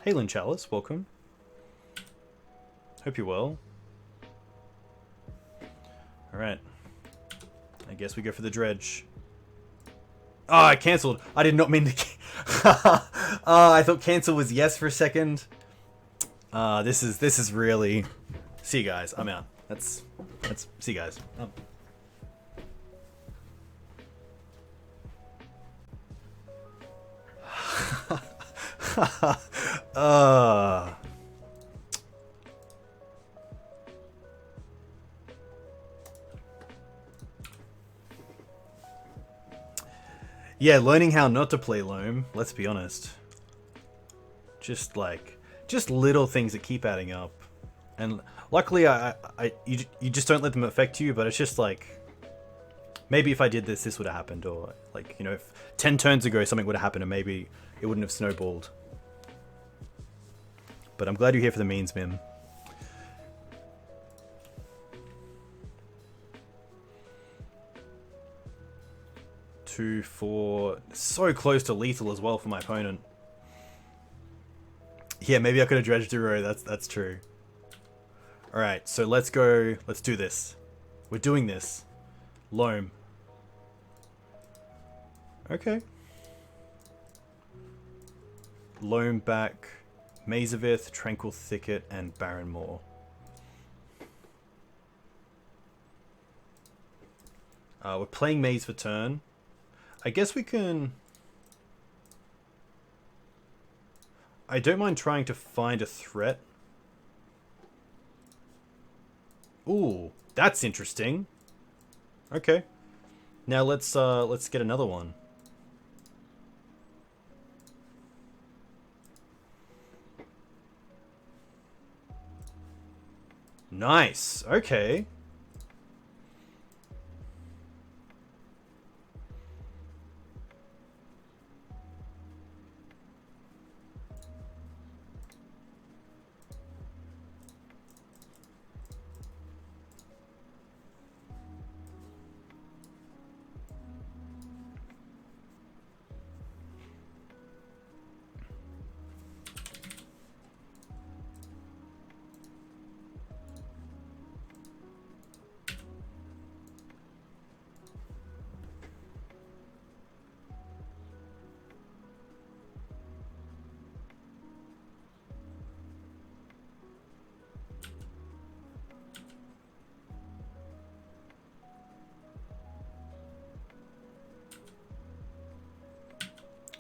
A: Hey Lynn Chalice, welcome. Hope you're well. Alright. I guess we go for the dredge. Oh, I cancelled. I did not mean to... I thought cancel was yes for a second. This is really... See you guys. I'm out. That's... See you guys. Yeah, learning how not to play Loam, let's be honest. Just little things that keep adding up. And luckily you just don't let them affect you, but it's just like, Maybe if I did this, this would have happened, or like, you know, if 10 turns ago something would have happened and maybe it wouldn't have snowballed. But I'm glad you're here for the means, Mim. Two, four, so close to lethal as well for my opponent. Yeah, maybe I could have dredged a row. That's true. All right, so let's go. Let's do this. We're doing this. Loam. Okay. Loam back, Mazavith, Tranquil Thicket, and Barren Moor. We're playing Maze for turn. I guess we can... I don't mind trying to find a threat. Ooh, that's interesting. Okay. Now let's get another one. Nice. Okay.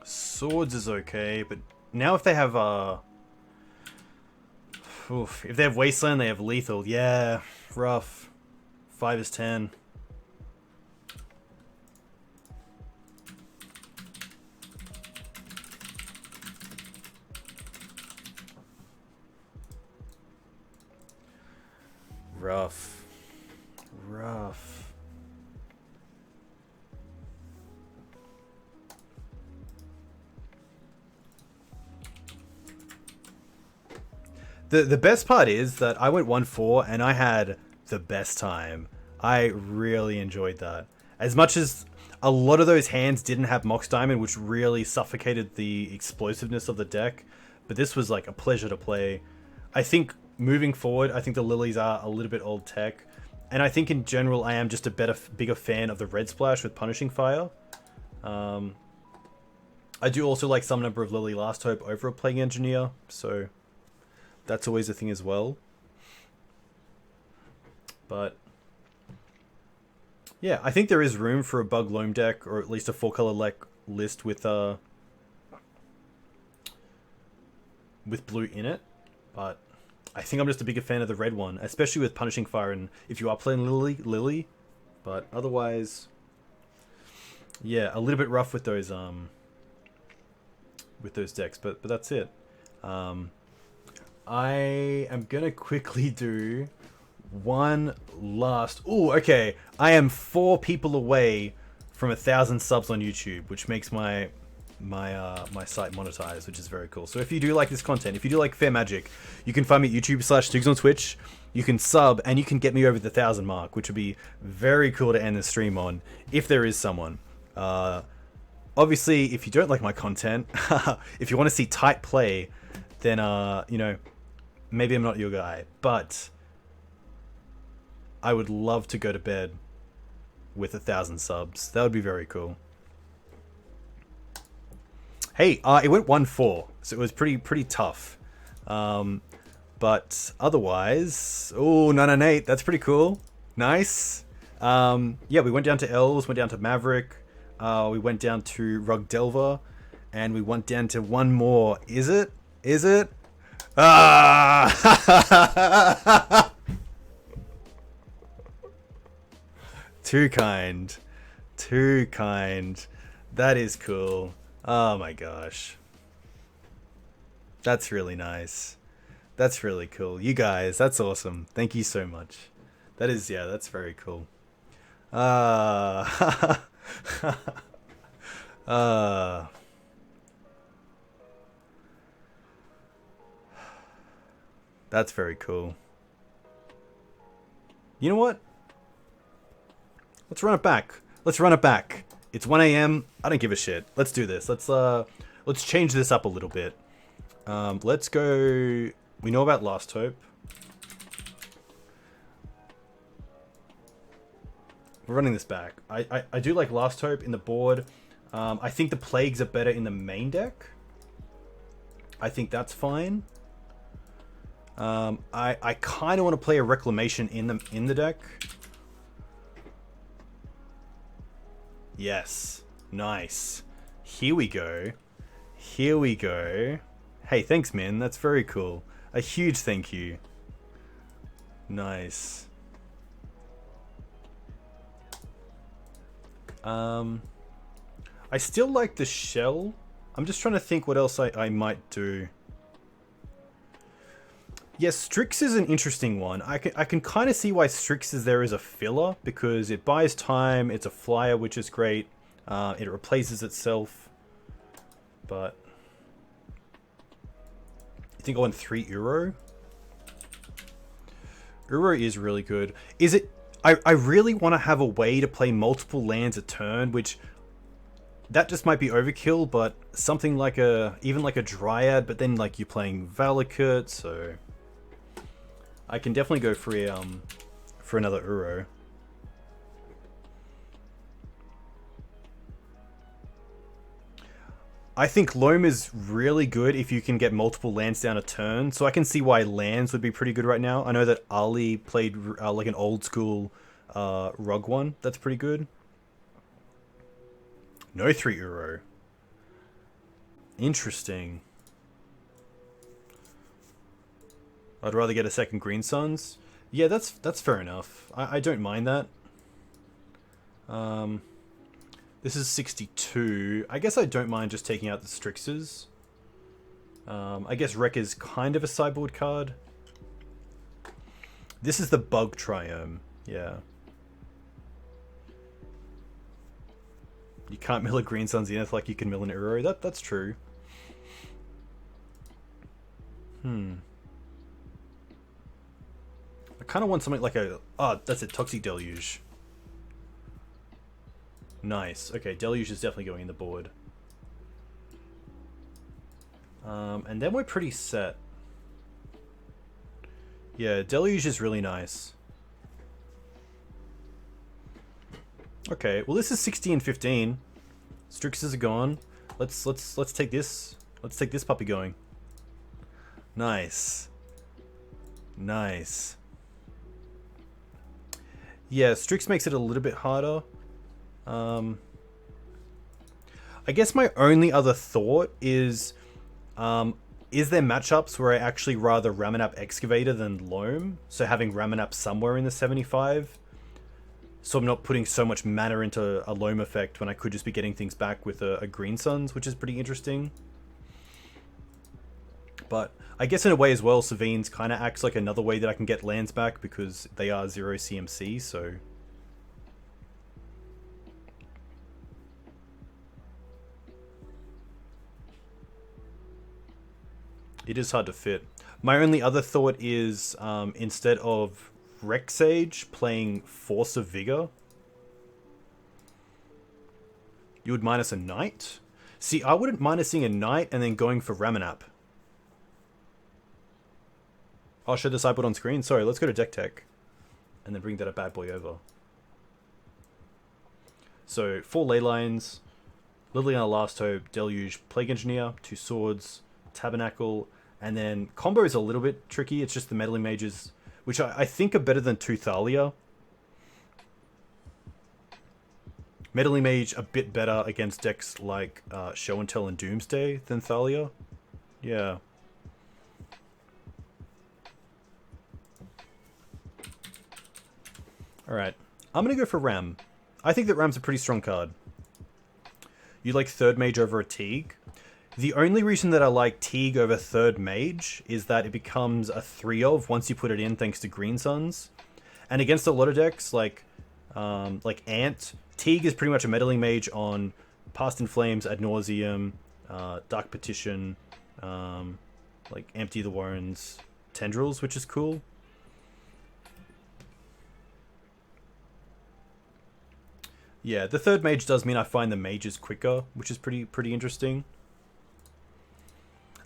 A: Swords is okay, but now if they have if they have Wasteland, they have Lethal. Yeah, rough. 5 is 10. Rough. Rough. The best part is that I went 1-4 and I had the best time. I really enjoyed that. As much as a lot of those hands didn't have Mox Diamond, which really suffocated the explosiveness of the deck, but this was like a pleasure to play. I think moving forward, I think the Lilies are a little bit old tech. And I think in general, I am just a bigger fan of the Red Splash with Punishing Fire. I do also like some number of Lily Last Hope over a Plague Engineer, so... that's always a thing as well. But yeah, I think there is room for a Bug Loam deck, or at least a 4-color list with blue in it. But I think I'm just a bigger fan of the red one, especially with Punishing Fire, and if you are playing Lily. But otherwise, yeah, a little bit rough with those decks. But that's it. I am gonna quickly do one last... Ooh, okay. I am 4 people away from 1,000 subs on YouTube, which makes my site monetized, which is very cool. So if you do like this content, if you do like Fair Magic, you can find me at YouTube/Tigs on Twitch. You can sub, and you can get me over the 1,000 mark, which would be very cool to end the stream on, if there is someone. Obviously, if you don't like my content, if you want to see tight play, then, you know, maybe I'm not your guy, but I would love to go to bed with 1,000 subs. That would be very cool. Hey, it went 1-4, so it was pretty tough. But otherwise, oh, 998, that's pretty cool. Nice. Yeah, we went down to Elves, went down to Maverick, we went down to Rug Delver, and we went down to one more. Is it? Is it? Ah! Too kind. Too kind. That is cool. Oh my gosh. That's really nice. That's really cool. You guys, that's awesome. Thank you so much. That is, yeah, that's very cool. Uh, uh, that's very cool. You know what? Let's run it back. Let's run it back. It's 1 a.m. I don't give a shit. Let's do this. Let's change this up a little bit. Let's go. We know about Last Hope. We're running this back. I do like Last Hope in the board. I think the Plagues are better in the main deck. I think that's fine. I kind of want to play a Reclamation in the deck. Yes. Nice. Here we go. Here we go. Hey, thanks, Min. That's very cool. A huge thank you. Nice. I still like the shell. I'm just trying to think what else I might do. Yes, Strix is an interesting one. I can kind of see why Strix is there as a filler, because it buys time, it's a flyer, which is great. It replaces itself. But I think I want 3 Uro. Uro is really good. Is it... I really want to have a way to play multiple lands a turn, which... That just might be overkill, but something like even like a Dryad, but then like you're playing Valakut, so... I can definitely go for another Uro. I think Loam is really good if you can get multiple lands down a turn, so I can see why lands would be pretty good right now. I know that Ali played like an old school Rug one. That's pretty good. No 3 Uro. Interesting. I'd rather get a second Green Suns. Yeah, that's fair enough. I don't mind that. This is 62. I guess I don't mind just taking out the Strixes. I guess Wreck is kind of a sideboard card. This is the Bug Triome. Yeah. You can't mill a Green Sun Zenith like you can mill an Uro. That's true. I kind of want something like a... Oh, that's a Toxic Deluge. Nice. Okay, Deluge is definitely going in the board. And then we're pretty set. Yeah, Deluge is really nice. Okay, well this is 60 and 15. Strixes are gone. Let's take this. Let's take this puppy going. Nice. Nice. Yeah, Strix makes it a little bit harder. I guess my only other thought is there matchups where I actually rather Ramanap Excavator than Loam? So having Ramanap somewhere in the 75. So I'm not putting so much mana into a Loam effect when I could just be getting things back with a Green Suns, which is pretty interesting. But I guess in a way as well, Savines kind of acts like another way that I can get lands back because they are 0 CMC, so... It is hard to fit. My only other thought is instead of Rexage playing Force of Vigor, you would minus a Knight? See, I wouldn't minusing a Knight and then going for Ramanap. I'll show the sideboard on screen. Sorry, let's go to Deck Tech and then bring that bad boy over. So 4 ley lines, Liliana Last Hope, Deluge, Plague Engineer, 2 swords, Tabernacle, and then combo is a little bit tricky. It's just the Meddling Mages, which I think are better than 2 Thalia. Meddling Mage a bit better against decks like Show and Tell and Doomsday than Thalia. Yeah. Alright. I'm going to go for Ram. I think that Ram's a pretty strong card. You like third mage over a Teeg? The only reason that I like Teeg over third mage is that it becomes a 3-of once you put it in thanks to Green Suns. And against a lot of decks, like like Ant. Teeg is pretty much a meddling mage on Past in Flames, Ad Nauseam, Dark Petition, like Empty the Warrens, Tendrils, which is cool. Yeah, the third mage does mean I find the mages quicker, which is pretty interesting.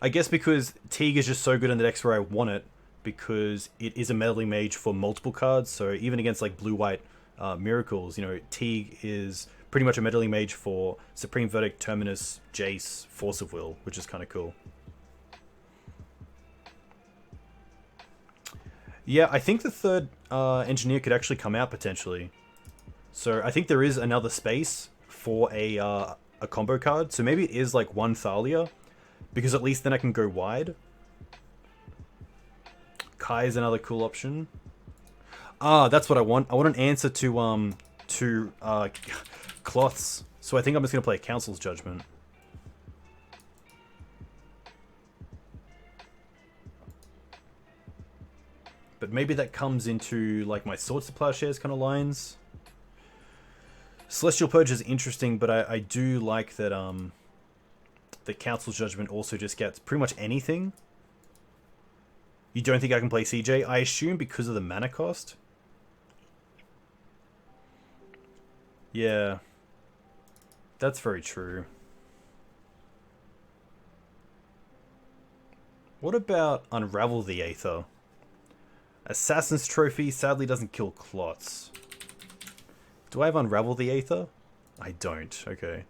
A: I guess because Teeg is just so good in the decks where I want it, because it is a meddling mage for multiple cards, so even against like blue-white miracles, you know, Teeg is pretty much a meddling mage for Supreme Verdict, Terminus, Jace, Force of Will, which is kind of cool. Yeah, I think the third engineer could actually come out potentially. So I think there is another space for a combo card. So maybe it is like one Thalia, because at least then I can go wide. Kai is another cool option. Ah, that's what I want. I want an answer to cloths. So I think I'm just gonna play a Council's Judgment. But maybe that comes into like my Swords to Plowshares kind of lines. Celestial Purge is interesting, but I do like that the Council's Judgment also just gets pretty much anything. You don't think I can play CJ? I assume because of the mana cost. Yeah. That's very true. What about Unravel the Aether? Assassin's Trophy sadly doesn't kill clots. Do I have Unravel the Aether? I don't. Okay.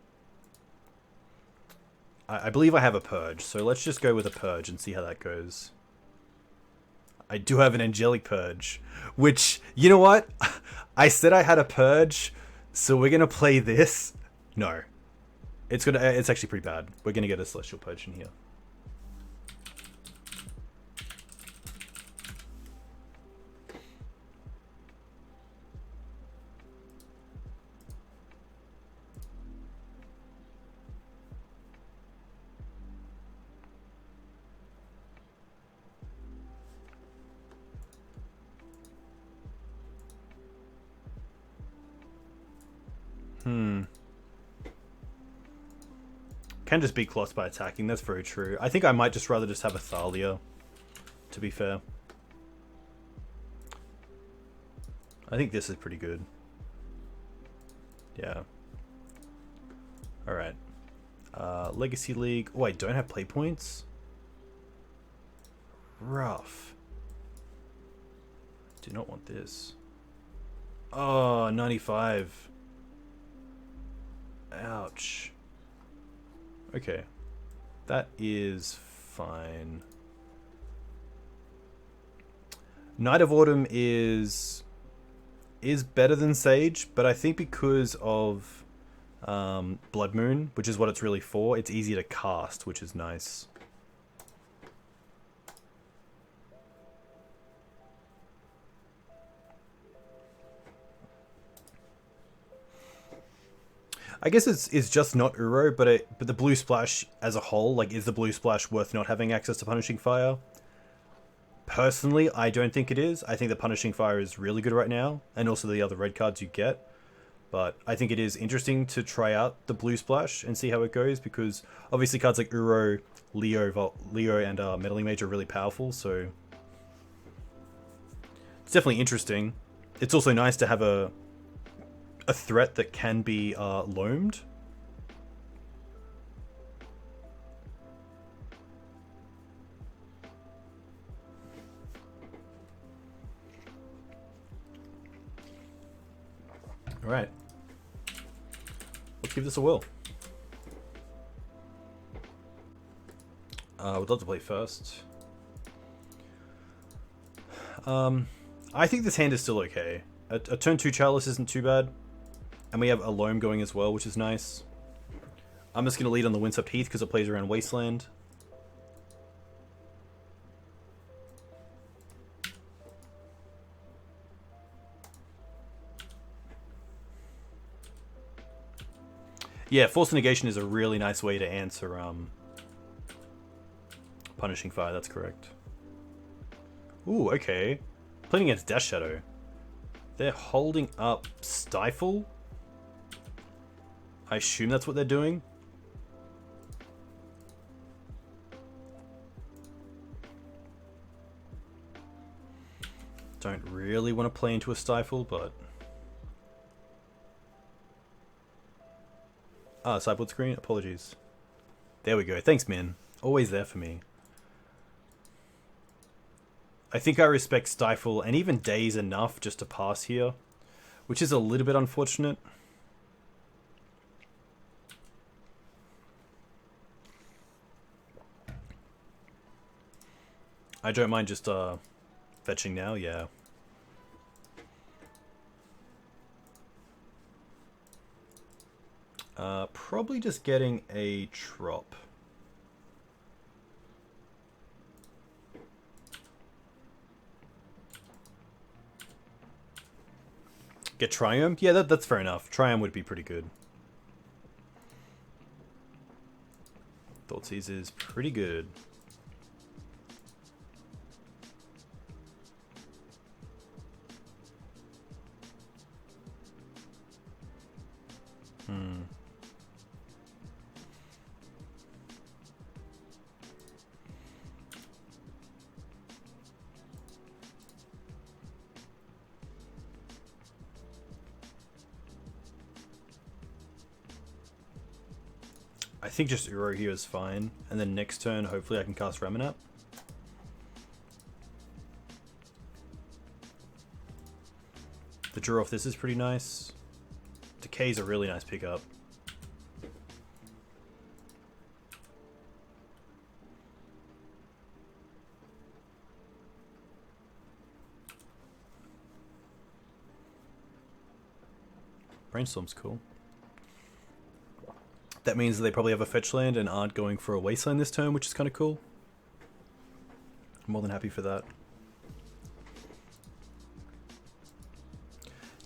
A: I believe I have a Purge, so let's just go with a Purge and see how that goes. I do have an Angelic Purge, which, you know what? I said I had a Purge, so we're gonna play this. No. It's actually pretty bad. We're gonna get a Celestial Purge in here. Can just beat clots by attacking, that's very true. I think I might just rather just have a Thalia, to be fair. I think this is pretty good. Yeah. Alright. Legacy League. Oh, I don't have play points? Rough. Do not want this. Oh, 95. Ouch. Okay. That is fine. Night of Autumn is better than Sage, but I think because of Blood Moon, which is what it's really for, it's easier to cast, which is nice. I guess it's just not Uro, but the Blue Splash as a whole, like, is the Blue Splash worth not having access to Punishing Fire? Personally, I don't think it is. I think the Punishing Fire is really good right now, and also the other red cards you get. But I think it is interesting to try out the Blue Splash and see how it goes, because obviously cards like Uro, Leo, and Meddling Mage are really powerful, so it's definitely interesting. It's also nice to have a threat that can be loamed. Alright. Let's give this a whirl. We'd love to play first. I think this hand is still okay. A turn 2 Chalice isn't too bad. And we have a Loam going as well, which is nice. I'm just going to lead on the Windswept Heath because it plays around Wasteland. Yeah, Force Negation is a really nice way to answer Punishing Fire, that's correct. Ooh, okay. Playing against Death Shadow. They're holding up Stifle. I assume that's what they're doing. Don't really want to play into a Stifle, but... Ah, sideboard screen? Apologies. There we go. Thanks, Min. Always there for me. I think I respect Stifle and even Daze enough just to pass here, which is a little bit unfortunate. I don't mind just fetching now, yeah. Probably just getting a Trop. Get Triumph? Yeah, that's fair enough. Triumph would be pretty good. Thoughtseize is pretty good. I think just Uro here is fine, and then next turn hopefully I can cast Reminat. The draw off this is pretty nice. Decay's a really nice pickup. Brainstorm's cool. That means that they probably have a fetch land and aren't going for a wasteland this turn, which is kind of cool. I'm more than happy for that.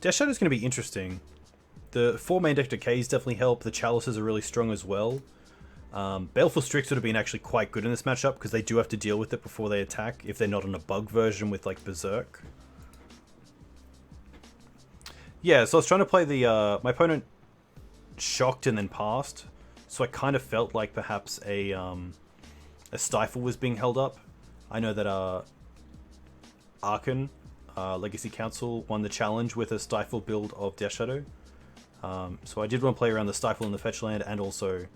A: Death Shadow is going to be interesting. The 4 main deck decays definitely help. The chalices are really strong as well. Baleful Strix would have been actually quite good in this matchup because they do have to deal with it before they attack if they're not on a bug version with like Berserk. Yeah, so I was trying to play the... my opponent shocked and then passed, so I kind of felt like perhaps a Stifle was being held up. I know that Arkan, Legacy Council, won the challenge with a Stifle build of Death Shadow. So I did want to play around the Stifle in the fetch land, and also...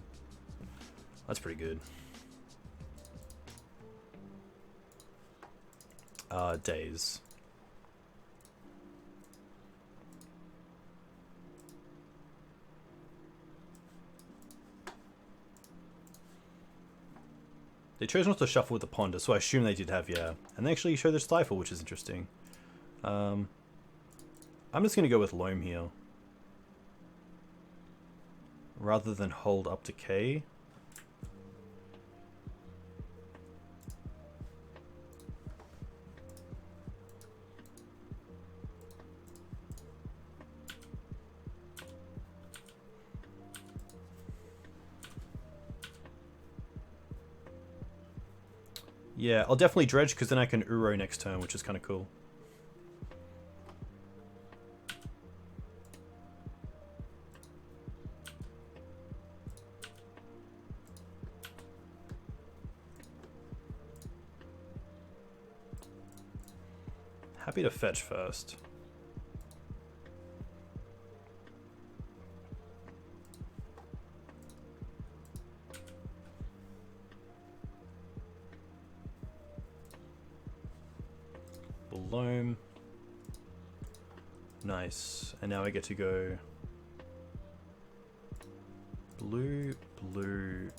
A: That's pretty good. Daze. They chose not to shuffle with the Ponder, so I assume they did have, yeah. And they actually show their Stifle, which is interesting. I'm just going to go with Loam here. Rather than hold up Decay. Yeah, I'll definitely Dredge because then I can Uro next turn, which is kind of cool. Happy to fetch first. Loam. Nice. And now I get to go blue, blue.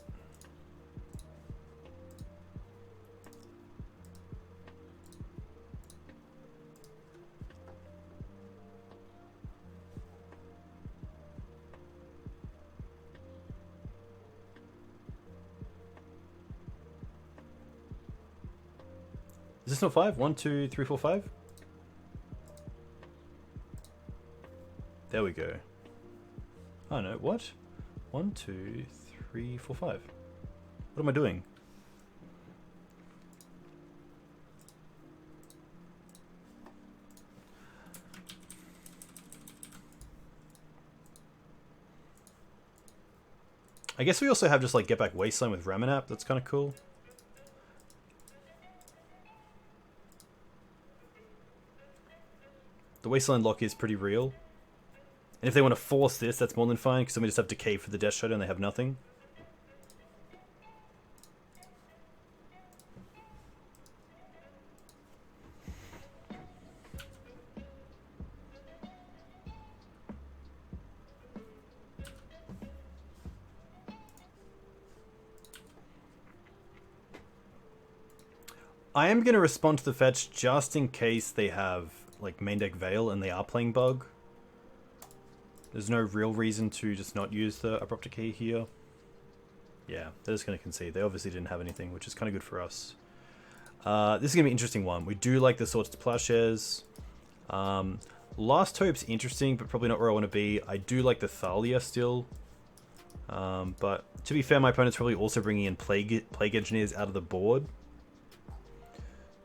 A: Is this not 5? 1, 2, 3, 4, 5? There we go. Oh no, what? 1, 2, 3, 4, 5. What am I doing? I guess we also have just like Get Back Wasteland with Ramanap. That's kind of cool. The Wasteland lock is pretty real. And if they want to force this, that's more than fine, because then we just have Decay for the Death Shadow and they have nothing. I am going to respond to the fetch just in case they have like main deck Veil and they are playing Bug. There's no real reason to just not use the Abrupt Decay here. Yeah, they're just going to concede. They obviously didn't have anything, which is kind of good for us. This is going to be an interesting one. We do like the Swords to Plowshares. Last Hope's interesting, but probably not where I want to be. I do like the Thalia still. But to be fair, my opponent's probably also bringing in Plague Engineers out of the board.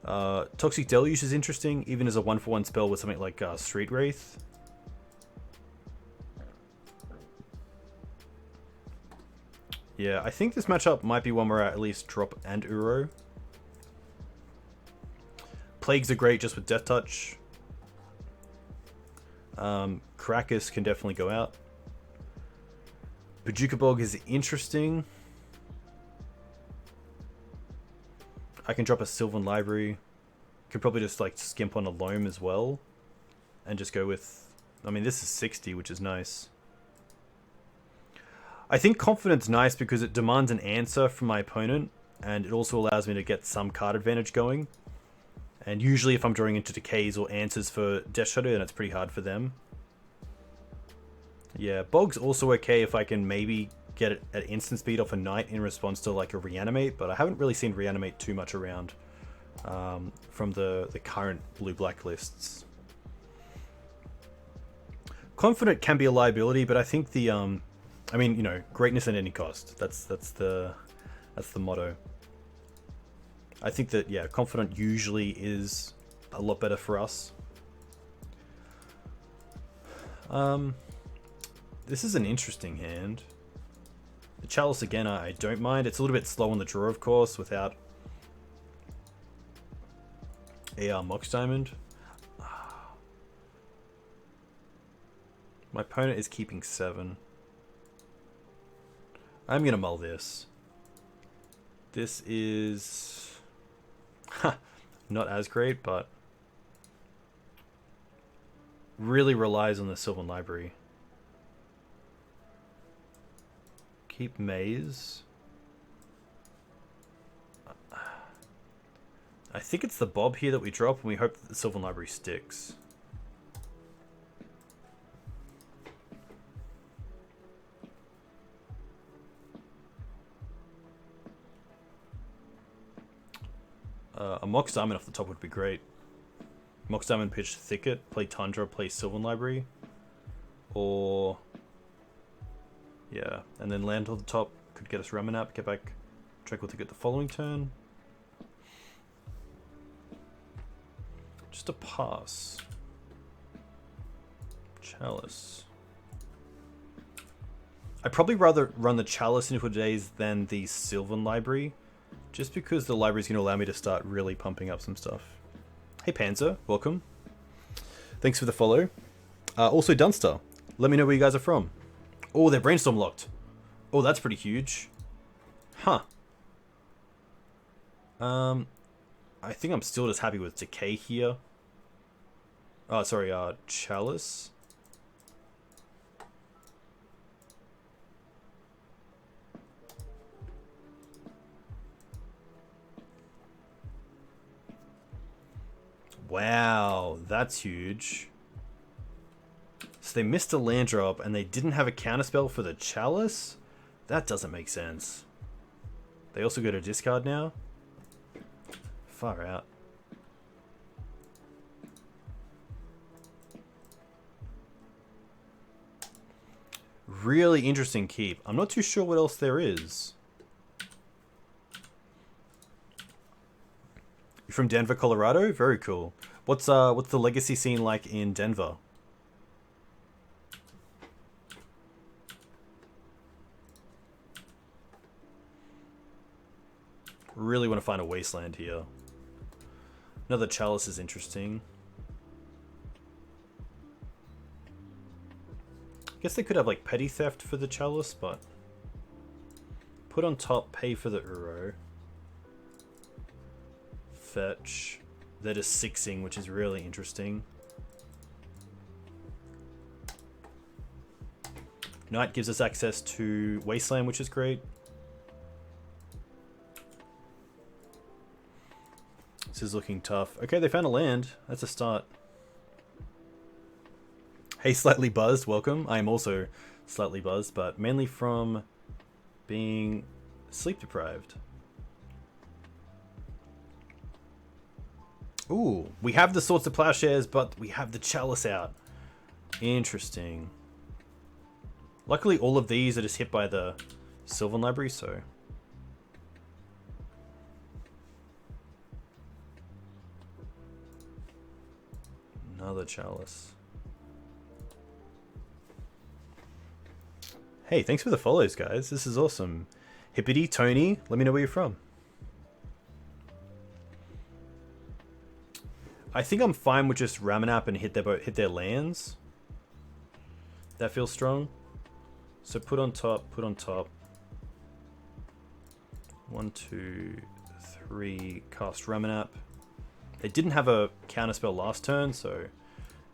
A: Toxic Deluge is interesting, even as a 1-for-1 spell with something like Street Wraith. Yeah, I think this matchup might be one where I at least drop and Uro. Plagues are great just with Death Touch. Karakas can definitely go out. Bajuka Bog is interesting. I can drop a Sylvan Library. Could probably just like skimp on a Loam as well. And just go with... I mean, this is 60, which is nice. I think Confident's nice because it demands an answer from my opponent. And it also allows me to get some card advantage going. And usually if I'm drawing into Decays or answers for Death Shadow, then it's pretty hard for them. Yeah, Bog's also okay if I can maybe get it at instant speed off a Knight in response to like a Reanimate, but I haven't really seen Reanimate too much around from the current blue-black lists. Confident can be a liability, but I think the I mean, you know, greatness at any cost. That's the motto. I think that, yeah, Confident usually is a lot better for us. This is an interesting hand. The Chalice again, I don't mind. It's a little bit slow on the draw, of course, without AR Mox Diamond. My opponent is keeping 7. I'm going to mull this. This is not as great, but really relies on the Sylvan Library. Keep Maze. I think it's the Bob here that we drop, and we hope that the Sylvan Library sticks. A Mox Diamond off the top would be great. Mox Diamond pitch Thicket, play Tundra, play Sylvan Library. Or... yeah, and then land on the top could get us Ramanap, get back Tranquil Thicket the following turn. Just a pass. Chalice. I'd probably rather run the Chalice into days than the Sylvan Library, just because the library is going to allow me to start really pumping up some stuff. Hey Panzer, welcome. Thanks for the follow. Also Dunster, let me know where you guys are from. Oh, they're Brainstorm locked. Oh, that's pretty huge. Huh. I think I'm still just happy with Decay here. Oh, sorry, Chalice. Wow, that's huge. So they missed a land drop and they didn't have a counterspell for the Chalice? That doesn't make sense. They also go to discard now? Far out. Really interesting keep. I'm not too sure what else there is. You're from Denver, Colorado? Very cool. What's the legacy scene like in Denver? really want to find a wasteland here. Another chalice is interesting. I guess they could have like petty theft for the chalice, but put on top, pay for the Uro. Fetch. They're just 6ing, which is really interesting. Knight gives us access to Wasteland, which is great. This is looking tough. Okay, they found a land. That's a start. Hey, slightly buzzed. Welcome. I am also slightly buzzed, but mainly from being sleep deprived. Ooh, we have the Swords to Plowshares, but we have the Chalice out. Interesting. Luckily, all of these are just hit by the Sylvan Library, so... Another Chalice. Hey, thanks for the follows, guys. This is awesome. Hippity, Tony, let me know where you're from. I think I'm fine with just Ramanap and hit their lands. That feels strong. So put on top, put on top. 1, 2, 3, cast Ramanap. They didn't have a counterspell last turn, so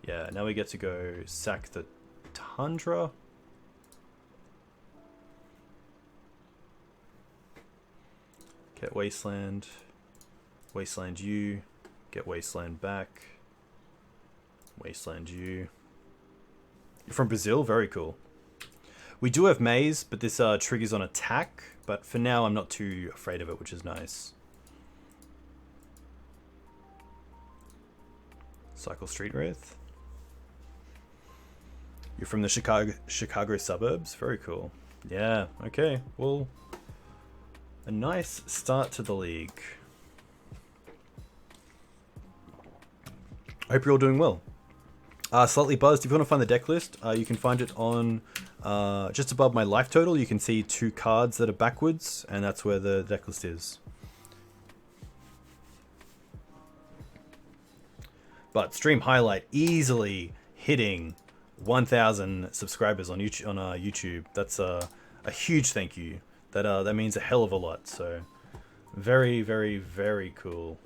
A: yeah, now we get to go sack the Tundra. Get Wasteland. Wasteland U. Get Wasteland back. Wasteland U. You're from Brazil? Very cool. We do have Maze, but this triggers on attack. But for now, I'm not too afraid of it, which is nice. Cycle Street Wraith. You're from the Chicago suburbs? Very cool. Yeah, okay. Well, a nice start to the league. I hope you're all doing well. Slightly buzzed. If you want to find the deck list, you can find it on just above my life total. You can see 2 cards that are backwards, and that's where the deck list is. But stream highlight, easily hitting 1,000 subscribers on YouTube. That's a huge thank you. That means a hell of a lot. So very, very, very cool.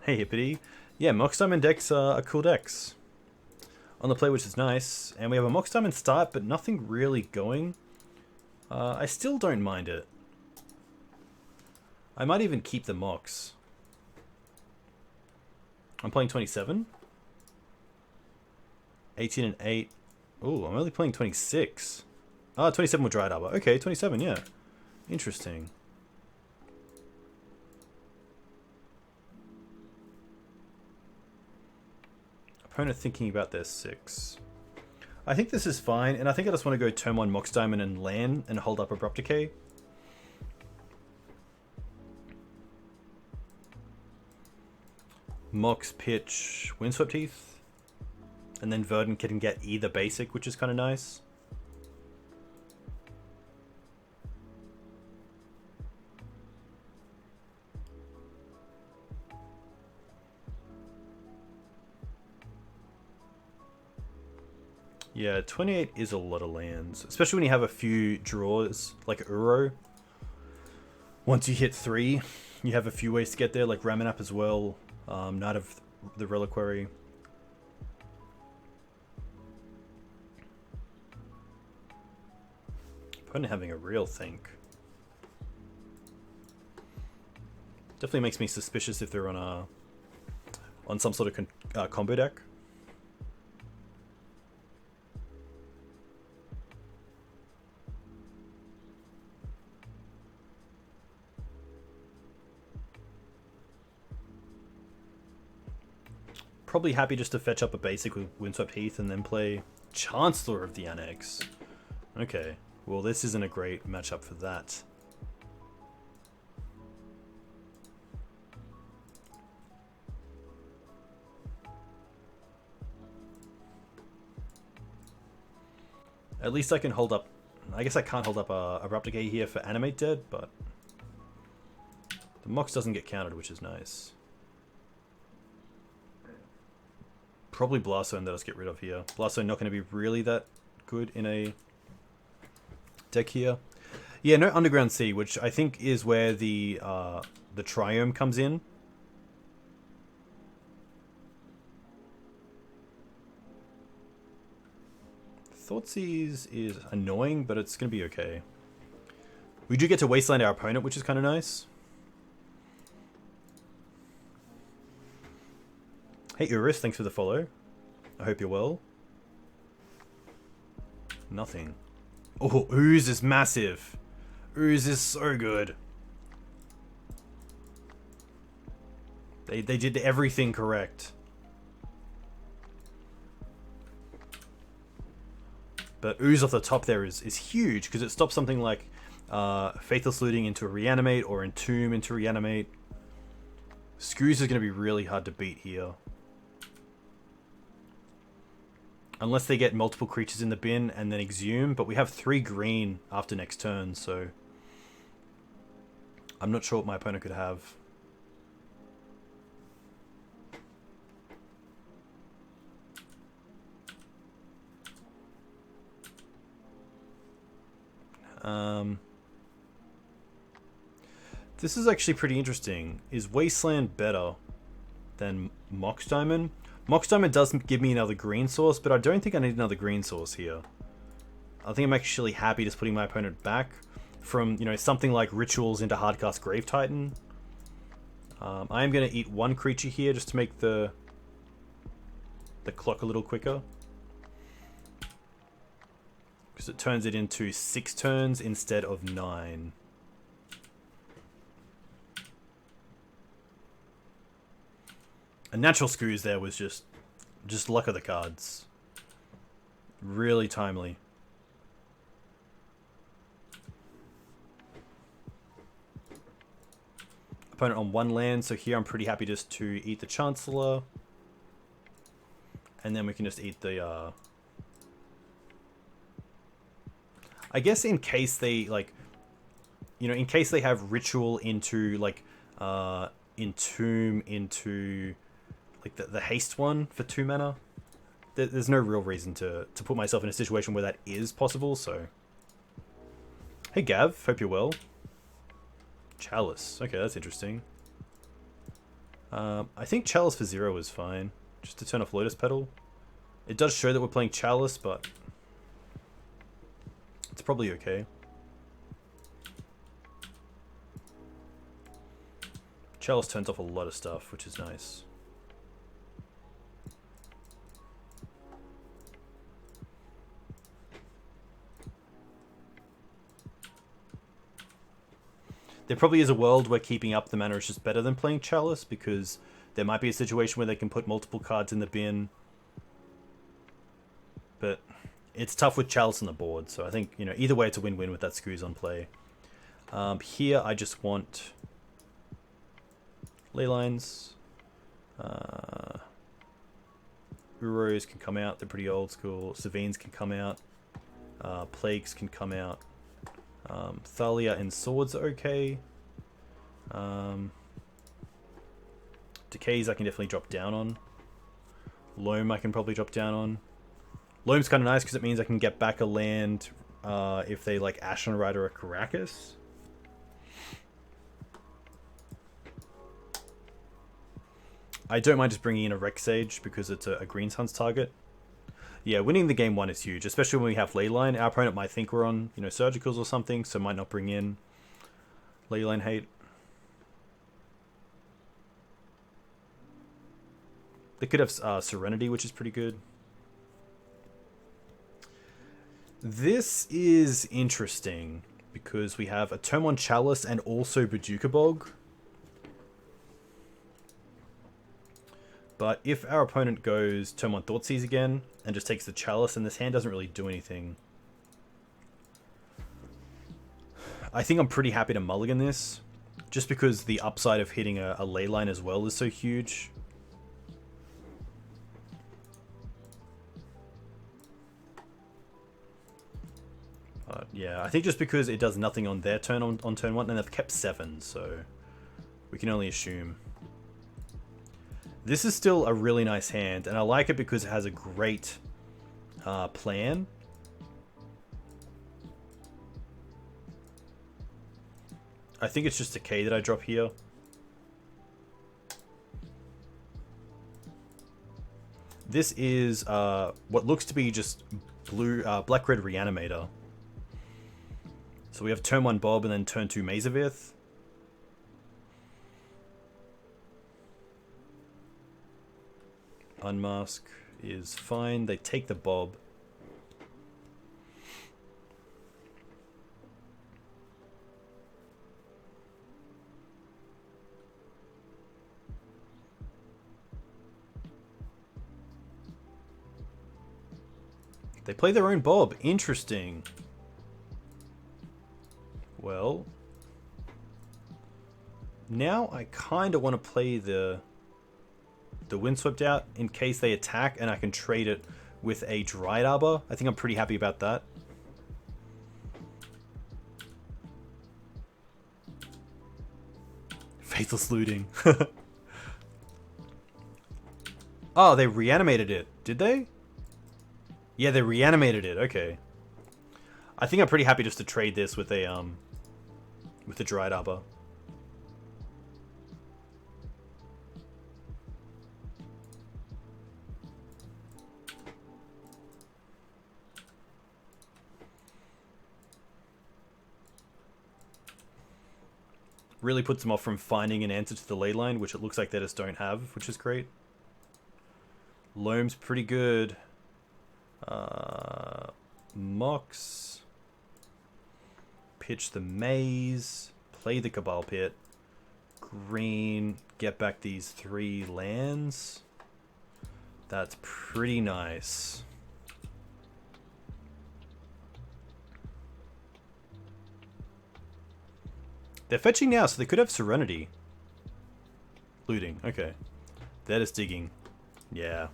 A: Hey Hippity. Yeah, Mox Diamond decks are cool decks. On the play, which is nice. And we have a Mox Diamond start, but nothing really going. I still don't mind it. I might even keep the Mox. I'm playing 27. 18 and 8. Ooh, I'm only playing 26. Ah, 27 with Dried Arbor. Okay, 27, yeah. Interesting. Opponent thinking about their 6. I think this is fine, and I think I just want to go turn 1 Mox Diamond and land and hold up Abrupt Decay. Mox, pitch, Windswept Heath. And then Verdant can get either basic, which is kind of nice. Yeah, 28 is a lot of lands, especially when you have a few draws, like Uro. Once you hit 3, you have a few ways to get there, like Ramanap as well, Knight of the Reliquary. Opponent having a real think. Definitely makes me suspicious if they're on some sort of combo deck. Probably happy just to fetch up a basic with Windswept Heath and then play Chancellor of the Annex. Okay, well this isn't a great matchup for that. At least I can hold up... I guess I can't hold up a Replicate here for Animate Dead, but... the Mox doesn't get countered, which is nice. Probably Blast Zone that us get rid of here. Blast Zone not going to be really that good in a deck here. Yeah, no Underground Sea, which I think is where the Triome comes in. Thoughtseize is annoying, but it's going to be okay. We do get to Wasteland our opponent, which is kind of nice. Hey Urus, thanks for the follow. I hope you're well. Nothing. Oh, Ooze is massive. Ooze is so good. They did everything correct. But Ooze off the top there is huge, because it stops something like Faithless Looting into a Reanimate, or Entomb into Reanimate. Screws is going to be really hard to beat here. Unless they get multiple creatures in the bin and then Exhume, but we have 3 green after next turn, so... I'm not sure what my opponent could have. This is actually pretty interesting. Is Wasteland better than Mox Diamond? Mox Diamond doesn't give me another green source, but I don't think I need another green source here. I think I'm actually happy just putting my opponent back from, you know, something like Rituals into Hardcast Grave Titan. I am going to eat 1 creature here just to make the clock a little quicker. Because it turns it into 6 turns instead of 9. A natural Screws there was just luck of the cards. Really timely. Opponent on 1 land, so here I'm pretty happy just to eat the Chancellor. And then we can just eat the... I guess in case they, like... You know, in case they have Ritual into, like... Entomb into... like the haste one for 2 mana. There's no real reason to put myself in a situation where that is possible, so... Hey Gav, hope you're well. Chalice, okay, that's interesting. I think Chalice for 0 is fine, just to turn off Lotus Petal. It does show that we're playing Chalice, but... it's probably okay. Chalice turns off a lot of stuff, which is nice. There probably is a world where keeping up the mana is just better than playing Chalice, because there might be a situation where they can put multiple cards in the bin. But it's tough with Chalice on the board, so I think, you know, either way it's a win-win with that Screws on play. Here I just want Leylines. Uros can come out, they're pretty old school. Savines can come out. Plagues can come out. Thalia and Swords are okay. Decays I can definitely drop down on. Loam I can probably drop down on. Loam's kind of nice because it means I can get back a land if they like Ashen Rider or Caracas. I don't mind just bringing in a Rex Sage because it's a Green Sun's target. Yeah, winning the game 1 is huge, especially when we have Leyline. Our opponent might think we're on, you know, Surgicals or something, so might not bring in Leyline hate. They could have Serenity, which is pretty good. This is interesting because we have a Tomon Chalice and also Bojuka Bog. But if our opponent goes turn 1 Thoughtseize again and just takes the Chalice, and this hand doesn't really do anything, I think I'm pretty happy to mulligan this, just because the upside of hitting a ley line as well is so huge. But yeah, I think just because it does nothing on their turn on turn 1, and they've kept 7, so we can only assume. This is still a really nice hand, and I like it because it has a great plan. I think it's just a K that I drop here. This is what looks to be just black-red Reanimator. So we have turn 1 Bob and then turn 2 Mazavith. Unmask is fine. They take the Bob. They play their own Bob. Interesting. Well, now I kind of want to play the Windswept out in case they attack, and I can trade it with a Dried Arbor. I think I'm pretty happy about that. Faithless Looting. Oh, they reanimated it. Did they? Yeah, they reanimated it. Okay. I think I'm pretty happy just to trade this with a Dried Arbor. Really puts them off from finding an answer to the ley line, which it looks like they just don't have, which is great. Loam's pretty good. Mox. Pitch the Maze. Play the Cabal Pit. Green. Get back these 3 lands. That's pretty nice. They're fetching now, so they could have Serenity. Looting, okay. They're just digging. Yeah.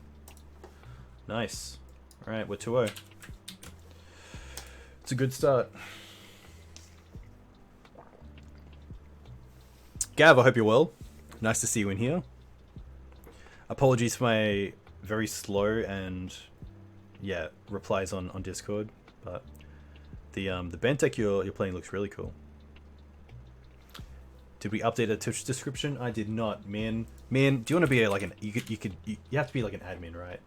A: Nice. Alright, we're 2-0. It's a good start. Gav, I hope you're well. Nice to see you in here. Apologies for my very slow and, yeah, replies on Discord, but the band deck you're playing looks really cool. Did we update the Twitch description? I did not, man. Man, do you want to be like an you have to be like an admin, right?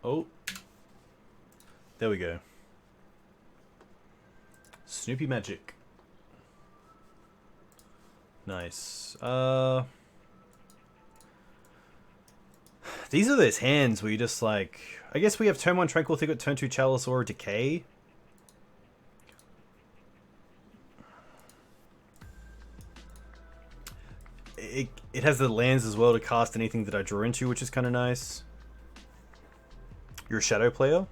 A: Oh. There we go. Snoopy Magic. Nice. These are those hands where you just like... I guess we have turn 1 Tranquil Thicket, turn 2 Chalice, or a Decay. It has the lands as well to cast anything that I draw into, which is kind of nice. You're a Shadow player,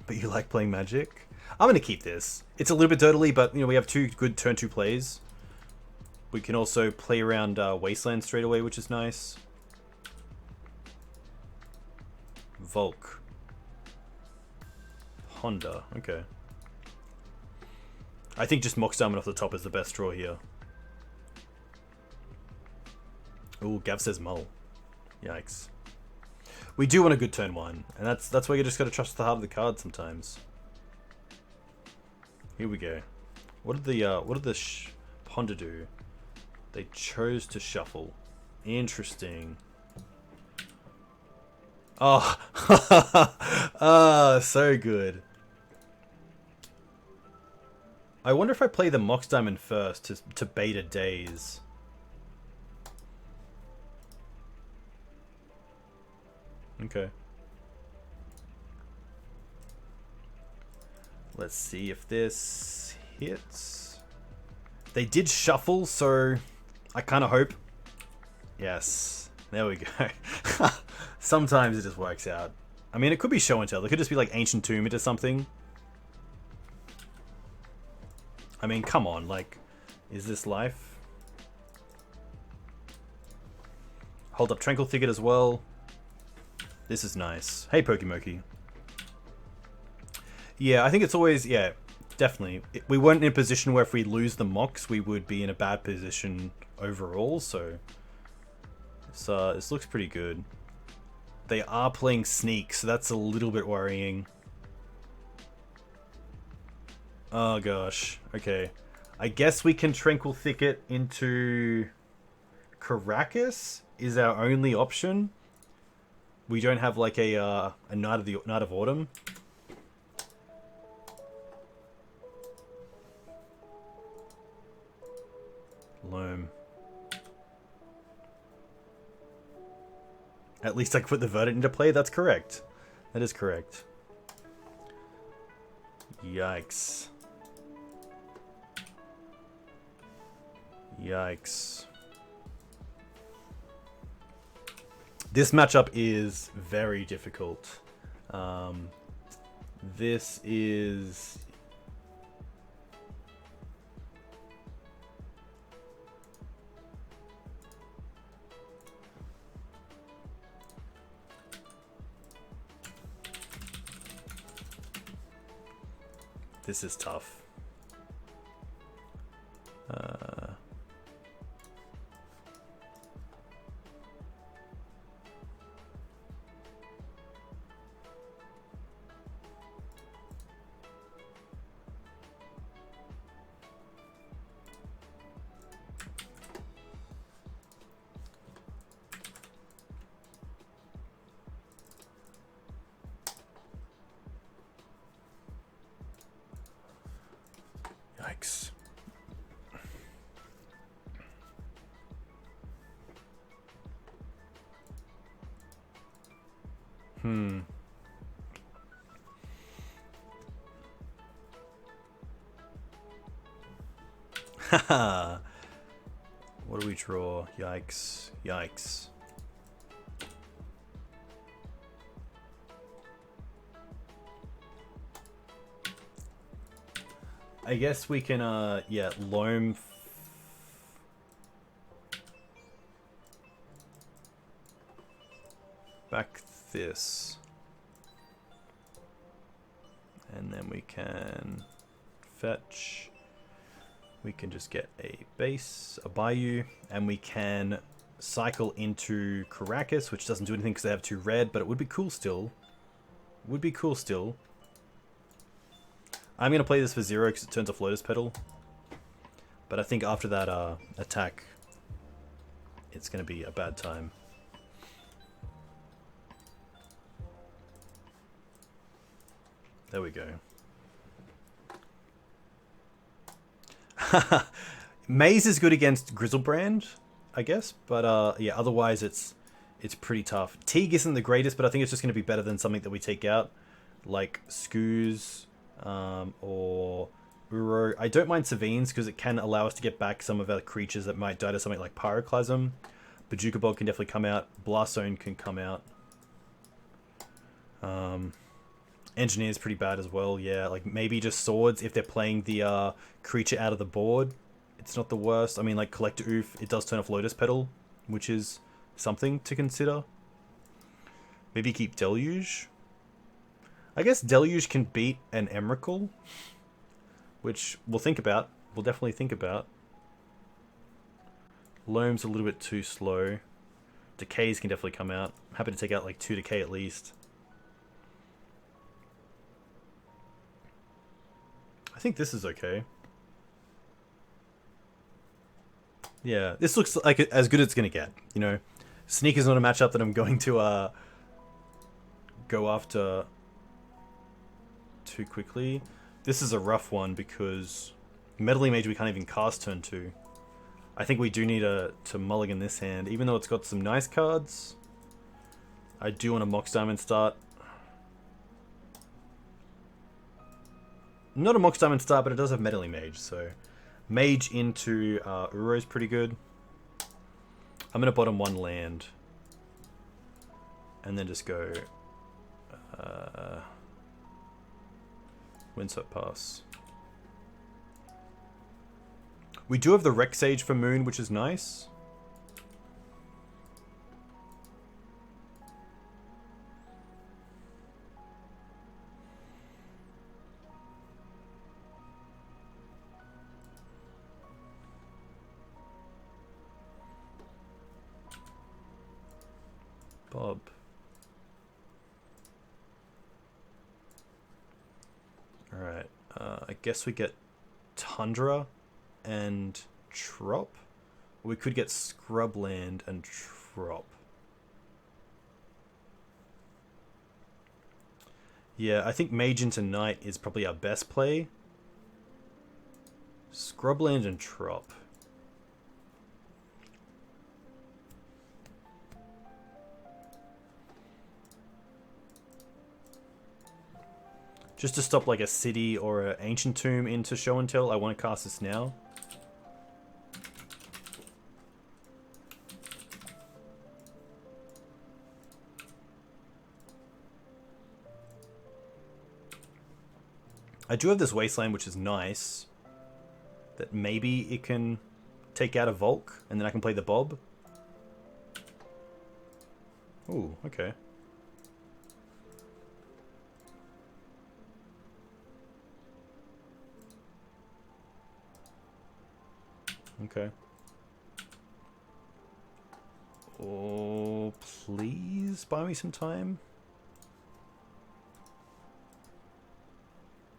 A: but you like playing Magic. I'm going to keep this. It's a little bit dirtily, but we have 2 good turn 2 plays. We can also play around Wasteland straight away, which is nice. Volk. Honda, okay. I think just Mox Diamond off the top is the best draw here. Ooh, Gav says Mull. Yikes. We do want a good turn 1, and that's why you just gotta trust the heart of the card sometimes. Here we go. What did the Ponder do? They chose to shuffle. Interesting. Oh, so good. I wonder if I play the Mox Diamond first to bait a Daze. Okay. Let's see if this hits. They did shuffle, so I kind of hope. Yes. There we go. Sometimes it just works out. I mean, it could be show and tell. It could just be like Ancient Tomb into something. I mean, come on. Like, is this life? Hold up Tranquil Thicket as well. This is nice. Hey, Pokemoki. Yeah, I think it's always... Yeah, definitely. We weren't in a position where if we lose the Mox, we would be in a bad position overall, so... this looks pretty good. They are playing Sneak, so that's a little bit worrying. Oh gosh, okay. I guess we can Tranquil Thicket into Caracas is our only option. We don't have like a Night of Autumn. Loam. At least I can put the Verdant into play. That's correct. That is correct. Yikes. Yikes. This matchup is very difficult. This is... This is tough. Yikes. Haha. What do we draw? Yikes. Yikes. I guess we can, yeah, Loam. Back this. And then we can fetch. We can just get a base, a Bayou, and we can cycle into Caracas, which doesn't do anything because they have 2 red, but it would be cool still. Would be cool still. I'm going to play this for 0 because it turns off Lotus Petal. But I think after that attack, it's going to be a bad time. There we go. Maze is good against Grizzlebrand, I guess. But yeah, otherwise it's pretty tough. Teeg isn't the greatest, but I think it's just going to be better than something that we take out. Like Skoos. Or Uro. I don't mind Savines because it can allow us to get back some of our creatures that might die to something like Pyroclasm. Bajuka Bog can definitely come out. Blast Zone can come out. Engineer's pretty bad as well, yeah. Like, maybe just swords if they're playing the creature out of the board. It's not the worst. I mean, like, Collector Oof, it does turn off Lotus Petal, which is something to consider. Maybe keep Deluge. I guess Deluge can beat an Emrakul, which we'll think about. We'll definitely think about. Loam's a little bit too slow. Decays can definitely come out. I'm happy to take out like 2 Decay at least. I think this is okay. Yeah, this looks like as good as it's going to get, you know. Sneak is not a matchup that I'm going to go after too quickly. This is a rough one because Meddling Mage we can't even cast turn 2. I think we do need to mulligan this hand, even though it's got some nice cards. I do want a Mox Diamond start. Not a Mox Diamond start, but it does have Meddling Mage, so Mage into Uro is pretty good. I'm gonna bottom 1 land, and then just go Windswept Pass. We do have the Rex Sage for Moon, which is nice. Bob. Alright, I guess we get Tundra and Trop. We could get Scrubland and Trop. Yeah, I think Mage into Knight is probably our best play. Scrubland and Trop. Just to stop like a city or an ancient tomb into show and tell, I want to cast this now. I do have this Wasteland, which is nice. That maybe it can take out a Volk, and then I can play the Bob. Ooh, okay. Okay. Oh, please buy me some time.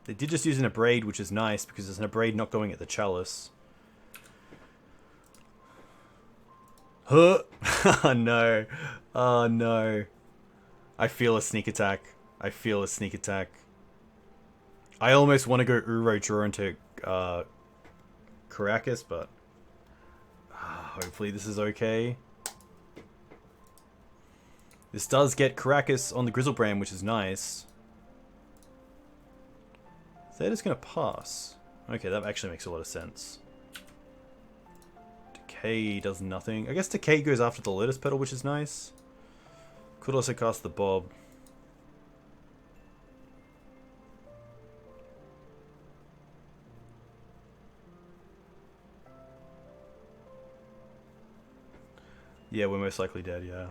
A: They did just use an Abrade, which is nice because there's an Abrade not going at the Chalice. Huh! Oh no. Oh no. I feel a sneak attack. I feel a sneak attack. I almost want to go Uro draw into Caracas, but hopefully this is okay. This does get Caracas on the Grizzlebrand, which is nice. They're just going to pass. Okay, that actually makes a lot of sense. Decay does nothing. I guess Decay goes after the Lotus Petal, which is nice. Could also cast the Bob. Yeah, we're most likely dead, yeah.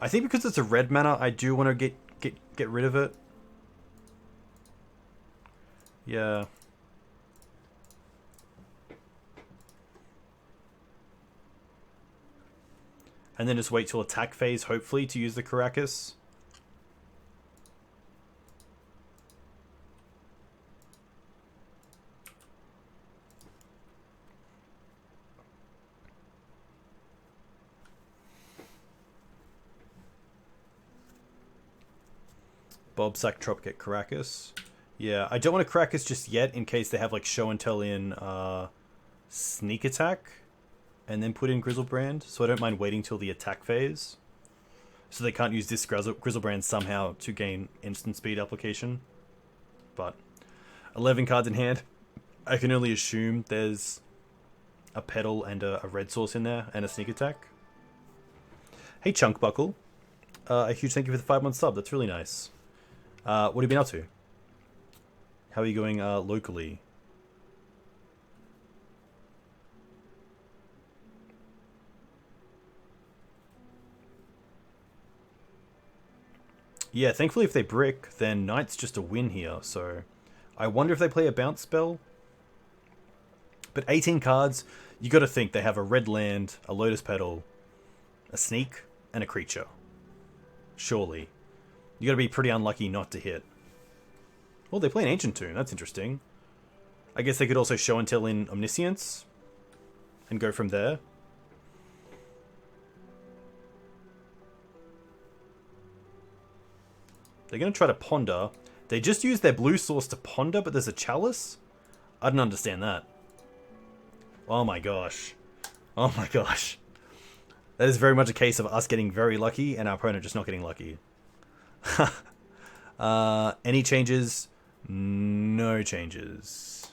A: I think because it's a red mana, I do want to get rid of it. Yeah. And then just wait till attack phase, hopefully, to use the Caracas. Bob, sack, Trop, get Caracas. Yeah, I don't want to Caracas just yet in case they have like show and tell in sneak attack and then put in Grizzlebrand. So I don't mind waiting till the attack phase. So they can't use this Grizzlebrand somehow to gain instant speed application. But 11 cards in hand. I can only assume there's a Petal and a red source in there and a sneak attack. Hey, Chunk Buckle. A huge thank you for the 5-month sub. That's really nice. What have you been up to? How are you going locally? Yeah, thankfully if they brick, then Knight's just a win here, so... I wonder if they play a bounce spell? But 18 cards, you gotta think they have a red land, a Lotus Petal, a Sneak, and a creature. Surely. You gotta be pretty unlucky not to hit. Well, they play an Ancient Tomb, that's interesting. I guess they could also show and tell in Omniscience, and go from there. They're going to try to ponder. They just use their blue source to ponder, but there's a chalice? I don't understand that. Oh my gosh. Oh my gosh. That is very much a case of us getting very lucky and our opponent just not getting lucky. Any changes? No changes.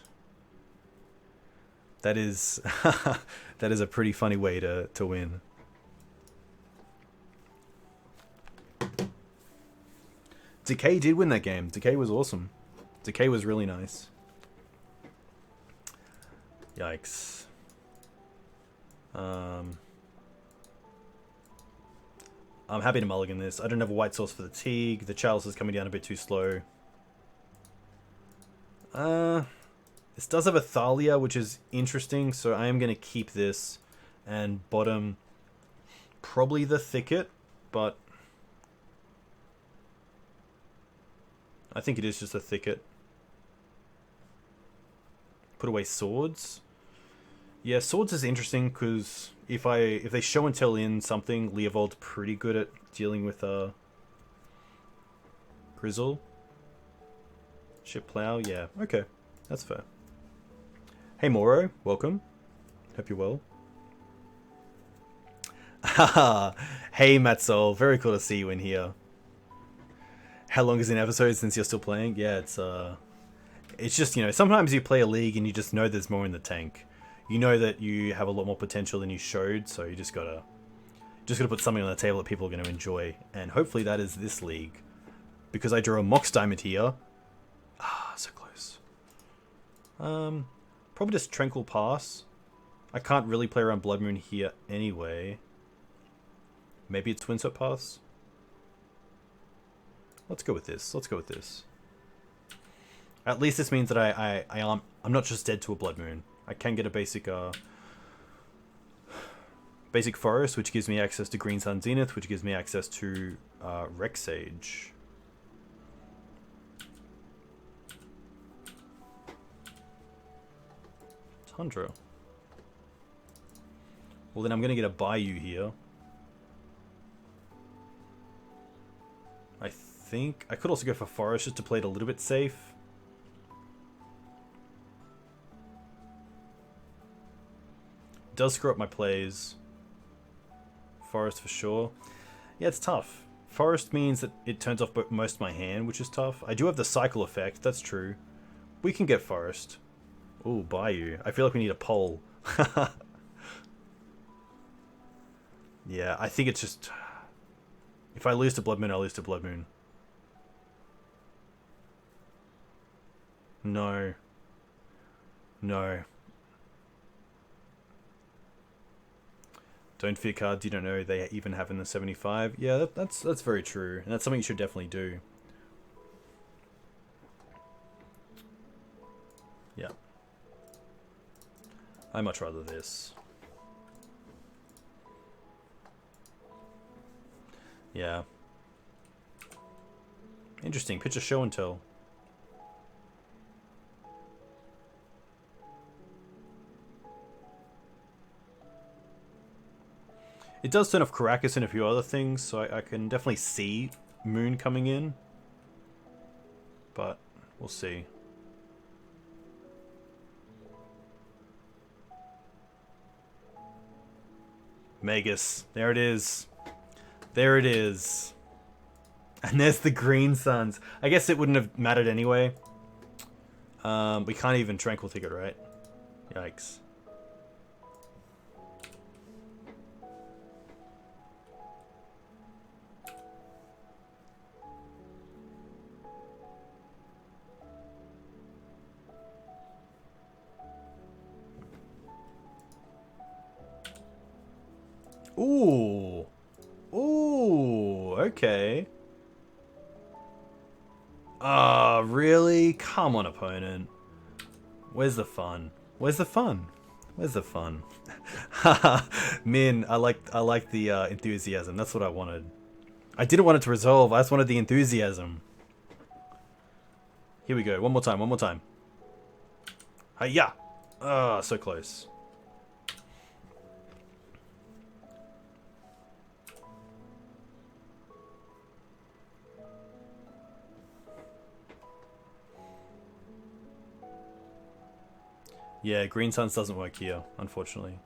A: That is that is a pretty funny way to win. Decay did win that game. Decay was awesome. Decay was really nice. Yikes. I'm happy to mulligan this. I don't have a white source for the Teeg. The chalice is coming down a bit too slow. This does have a Thalia, which is interesting, so I am going to keep this and bottom probably the Thicket, but I think it is just a Thicket. Put away Swords. Yeah, Swords is interesting because if they show and tell in something, Leovold's pretty good at dealing with Grizzle. Ship Plow, yeah, okay. That's fair. Hey Moro, welcome. Hope you're well. Haha. Hey Matsol, very cool to see you in here. How long is an episode since you're still playing? Yeah, it's just, you know, sometimes you play a league and you just know there's more in the tank. You know that you have a lot more potential than you showed, so you just gotta put something on the table that people are going to enjoy, and hopefully that is this league, because I drew a Mox Diamond here. Ah, so close. Probably just Tranquil Pass. I can't really play around Blood Moon here anyway. Maybe it's Twin Sweat Pass. Let's go with this. Let's go with this. At least this means that I'm not just dead to a Blood Moon. I can get a basic forest, which gives me access to Green Sun Zenith, which gives me access to Rex Sage. Tundra. Well, then I'm going to get a Bayou here. I think I could also go for forest just to play it a little bit safe. Does screw up my plays. Forest for sure. Yeah, it's tough. Forest means that it turns off most of my hand, which is tough. I do have the cycle effect, that's true. We can get forest. Ooh, Bayou. I feel like we need a pole. Yeah, I think it's just... If I lose to Blood Moon, I'll lose to Blood Moon. No. No. Don't fear cards you don't know they even have in the 75. Yeah, that's very true. And that's something you should definitely do. Yeah. I much rather this. Yeah. Interesting. Picture show and tell. It does turn off Caracas and a few other things, so I can definitely see Moon coming in. But we'll see. Magus. There it is. There it is. And there's the Green Suns. I guess it wouldn't have mattered anyway. We can't even Tranquil Ticket, right? Yikes. Ooh. Ooh, okay. Ah, really? Come on, opponent. Where's the fun? Where's the fun? Where's the fun? Haha, Min, I like the enthusiasm. That's what I wanted. I didn't want it to resolve. I just wanted the enthusiasm. Here we go. One more time. One more time. Hiya! Ah, so close. Yeah, Green Suns doesn't work here, unfortunately.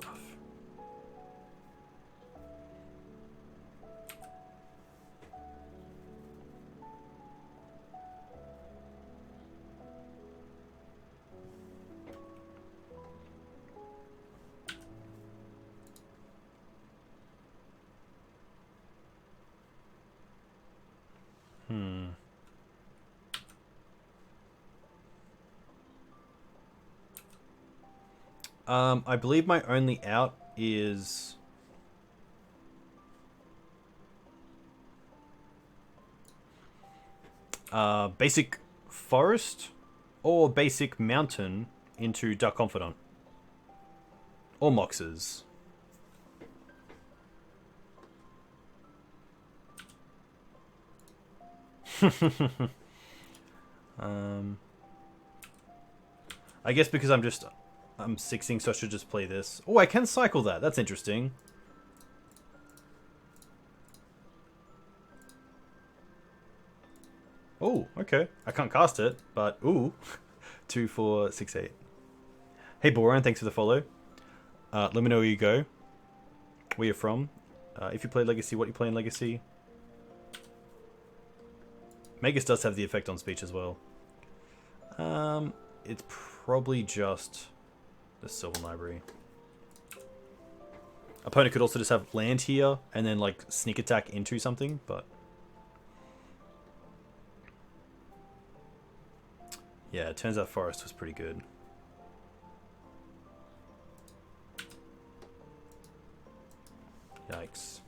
A: Rough. I believe my only out is... basic forest or basic mountain into Dark Confidant. Or Moxes. I guess because I'm 6ing, so I should just play this. Oh, I can cycle that. That's interesting. Oh, okay. I can't cast it, but ooh. 2, 4, 6, 8. Hey, Boran, thanks for the follow. Let me know where you go. Where you're from. If you play Legacy, what you play in Legacy. Magus does have the effect on speech as well. It's probably just the Sylvan Library. Opponent could also just have land here and then like sneak attack into something, but yeah, it turns out Forest was pretty good. Yikes.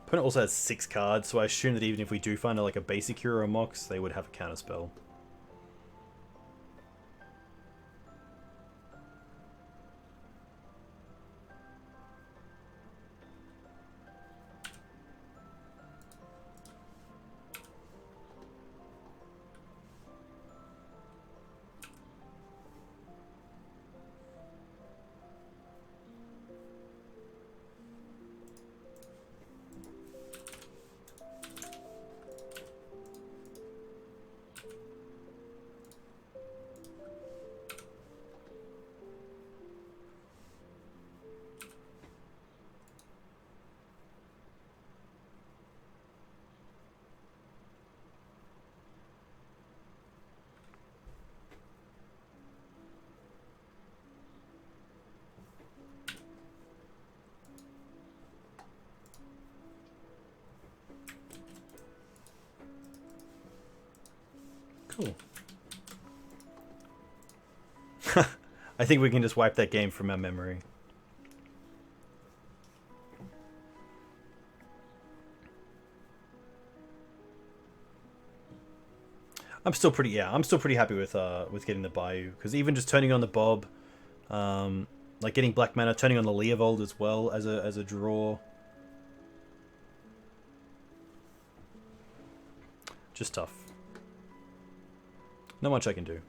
A: Opponent also has 6 cards, so I assume that even if we do find like a basic hero or Mox, they would have a counter spell. Cool. I think we can just wipe that game from our memory. I'm still pretty happy with getting the Bayou, because even just turning on the Bob, like getting black mana, turning on the Leovold as well as a draw. Just tough. Not much I can do.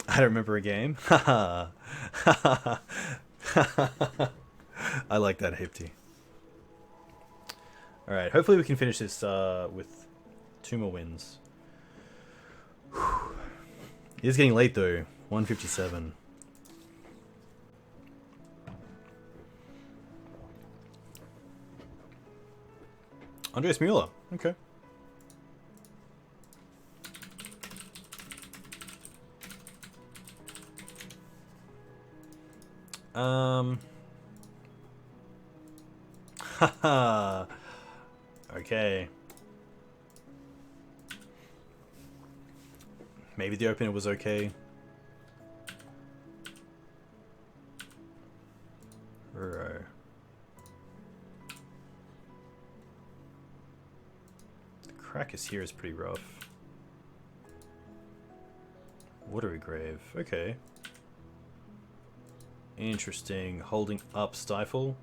A: I don't remember a game. Haha. I like that, Hipty. Alright, hopefully we can finish this with 2 more wins. It is getting late though. 1:57. Andreas Mueller. Okay. Haha. Okay. Maybe the opener was okay. Right. The Krakus here is pretty rough. Watery Grave. Okay. Interesting. Holding up Stifle.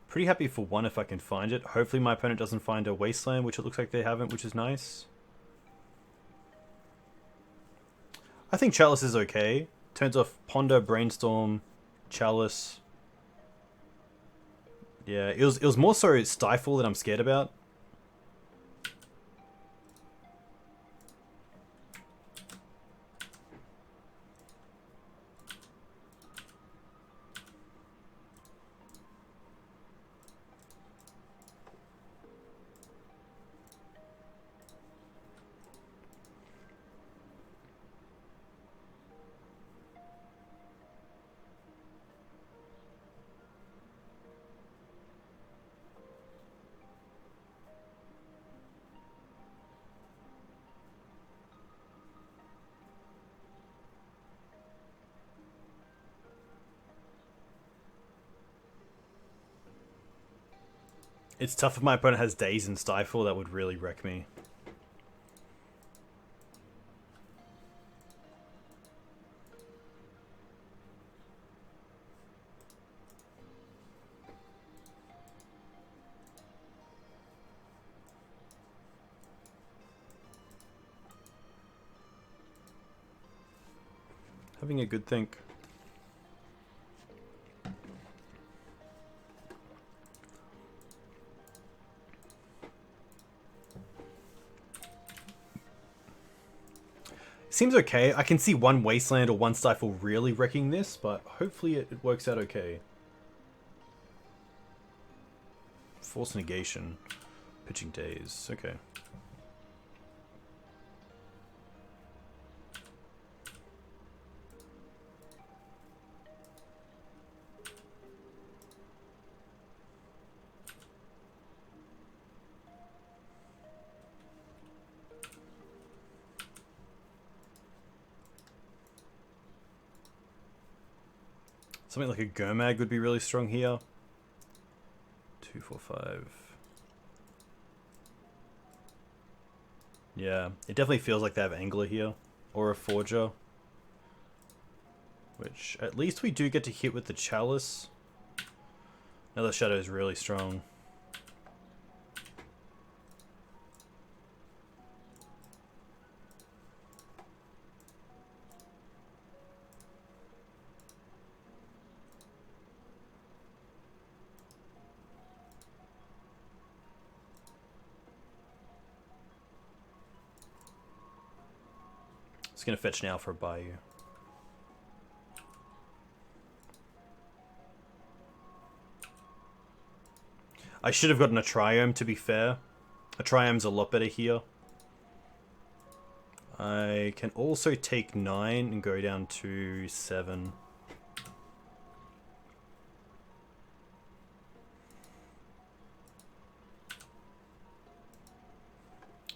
A: Pretty happy for one if I can find it. Hopefully my opponent doesn't find a Wasteland, which it looks like they haven't, which is nice. I think Chalice is okay. Turns off Ponder, Brainstorm, Chalice. Yeah, it was more so Stifle that I'm scared about. It's tough if my opponent has Daze and Stifle, that would really wreck me. Having a good think. Seems okay. I can see one Wasteland or one Stifle really wrecking this, but hopefully it works out okay. Force Negation. Pitching Daze. Okay. Something like a Gurmag would be really strong here. 2, 4, 5. Yeah, it definitely feels like they have Angler here. Or a Forger. Which, at least we do get to hit with the Chalice. Another Shadow is really strong. It's gonna fetch now for a Bayou. I should have gotten a Triome, to be fair. A Triome's a lot better here. I can also take 9 and go down to 7.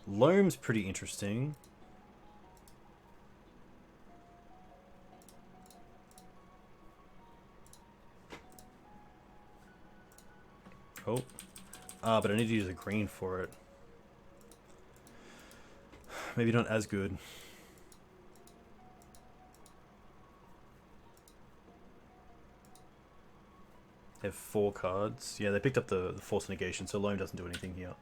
A: Loam's pretty interesting. Oh. But I need to use a green for it. Maybe not as good. They have 4 cards. Yeah, they picked up the Force Negation, so Loam doesn't do anything here.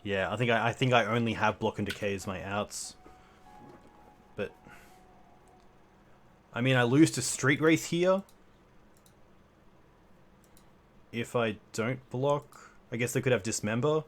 A: Yeah, I think I only have Block and Decay as my outs. But I mean, I lose to Street Wraith here. If I don't block, I guess they could have Dismember.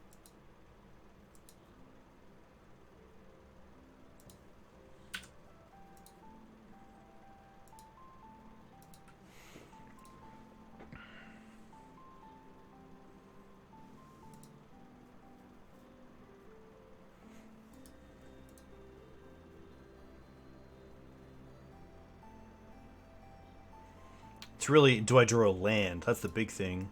A: It's really, do I draw a land? That's the big thing.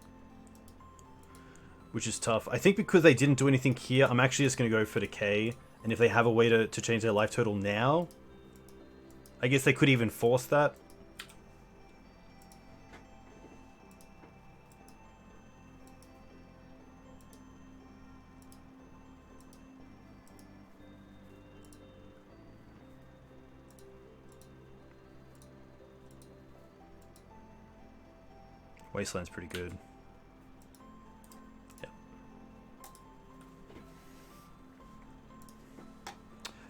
A: Which is tough. I think because they didn't do anything here, I'm actually just going to go for Decay. And if they have a way to change their life total now, I guess they could even force that. Wasteland's pretty good. Yep.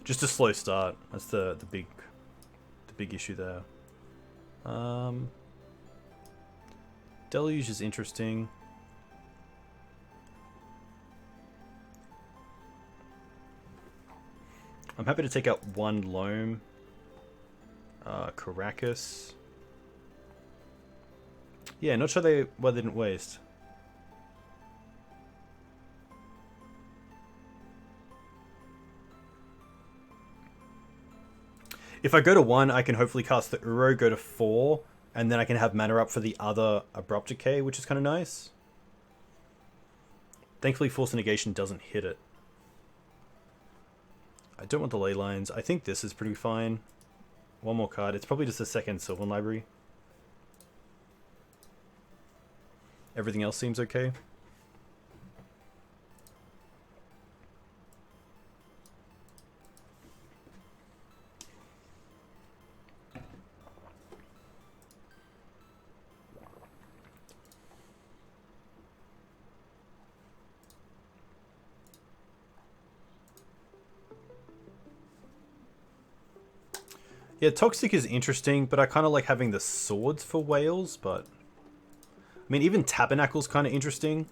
A: Just a slow start. That's the big issue there. Deluge is interesting. I'm happy to take out one Loam. Caracas. Yeah, not sure why they didn't waste. If I go to 1, I can hopefully cast the Uro, go to 4, and then I can have mana up for the other Abrupt Decay, which is kind of nice. Thankfully, Force Negation doesn't hit it. I don't want the Ley Lines. I think this is pretty fine. One more card. It's probably just a second Sylvan Library. Everything else seems okay. Yeah, Toxic is interesting, but I kind of like having the swords for whales, but... I mean, even Tabernacle's kind of interesting.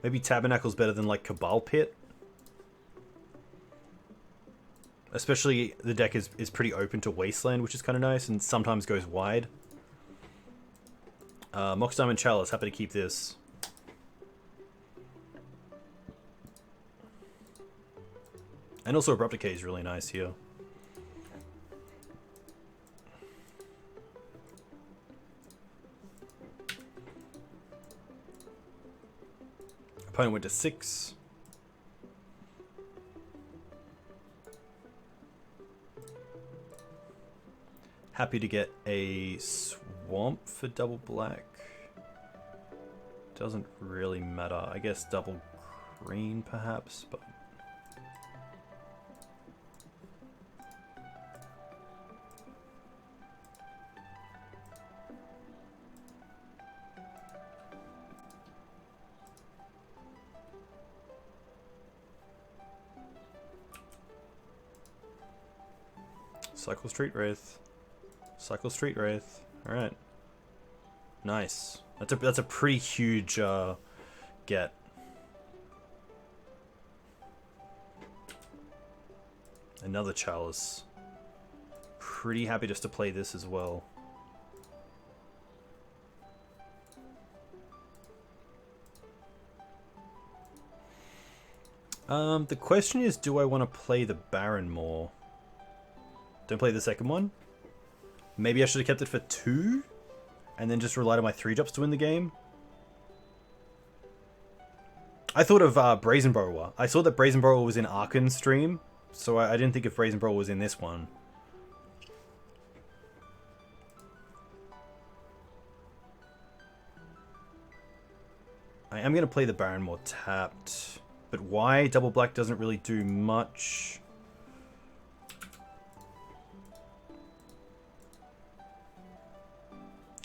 A: Maybe Tabernacle's better than, like, Cabal Pit. Especially, the deck is pretty open to Wasteland, which is kind of nice, and sometimes goes wide. Mox Diamond Chalice, happy to keep this. And also Abrupt Decay is really nice here. Opponent went to 6. Happy to get a swamp for double black. Doesn't really matter. I guess double green perhaps, but... Cycle Street Wraith. Cycle Street Wraith. Alright. Nice. That's a pretty huge get. Another Chalice. Pretty happy just to play this as well. The question is, do I want to play the Baron more? Don't play the second one? Maybe I should have kept it for 2? And then just relied on my 3-drops to win the game? I thought of Brazen Borrower. I saw that Brazen Borrower was in Arkan's stream, so I didn't think if Brazen Borrower was in this one. I am going to play the Baron more tapped. But why? Double black doesn't really do much.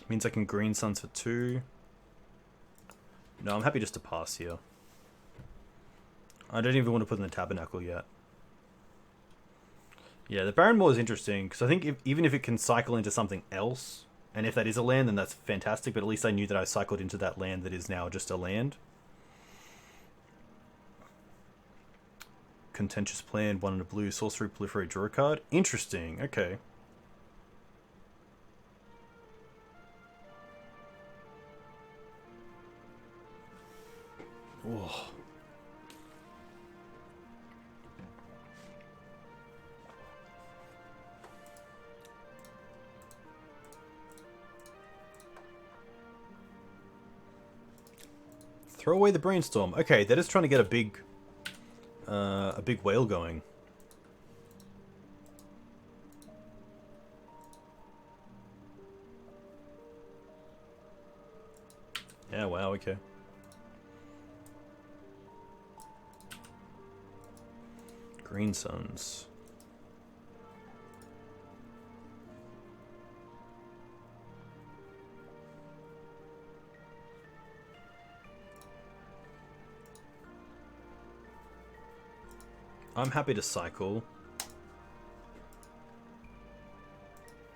A: Means I can Green Suns for 2. No, I'm happy just to pass here. I don't even want to put in the Tabernacle yet. Yeah, the Barren Moor is interesting, because I think even if it can cycle into something else, and if that is a land, then that's fantastic, but at least I knew that I cycled into that land that is now just a land. Contentious Plan, 1 and a blue, sorcery, proliferate, draw a card. Interesting, okay. Whoa. Throw away the Brainstorm. Okay, they're just trying to get a big whale going. Yeah, wow, okay. Green Suns. I'm happy to cycle.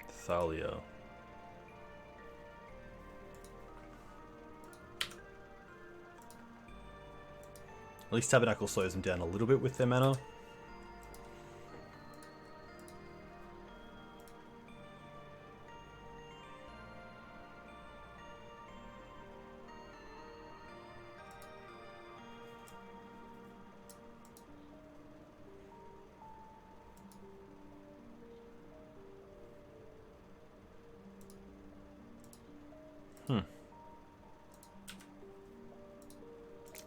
A: Thalia. At least Tabernacle slows them down a little bit with their mana.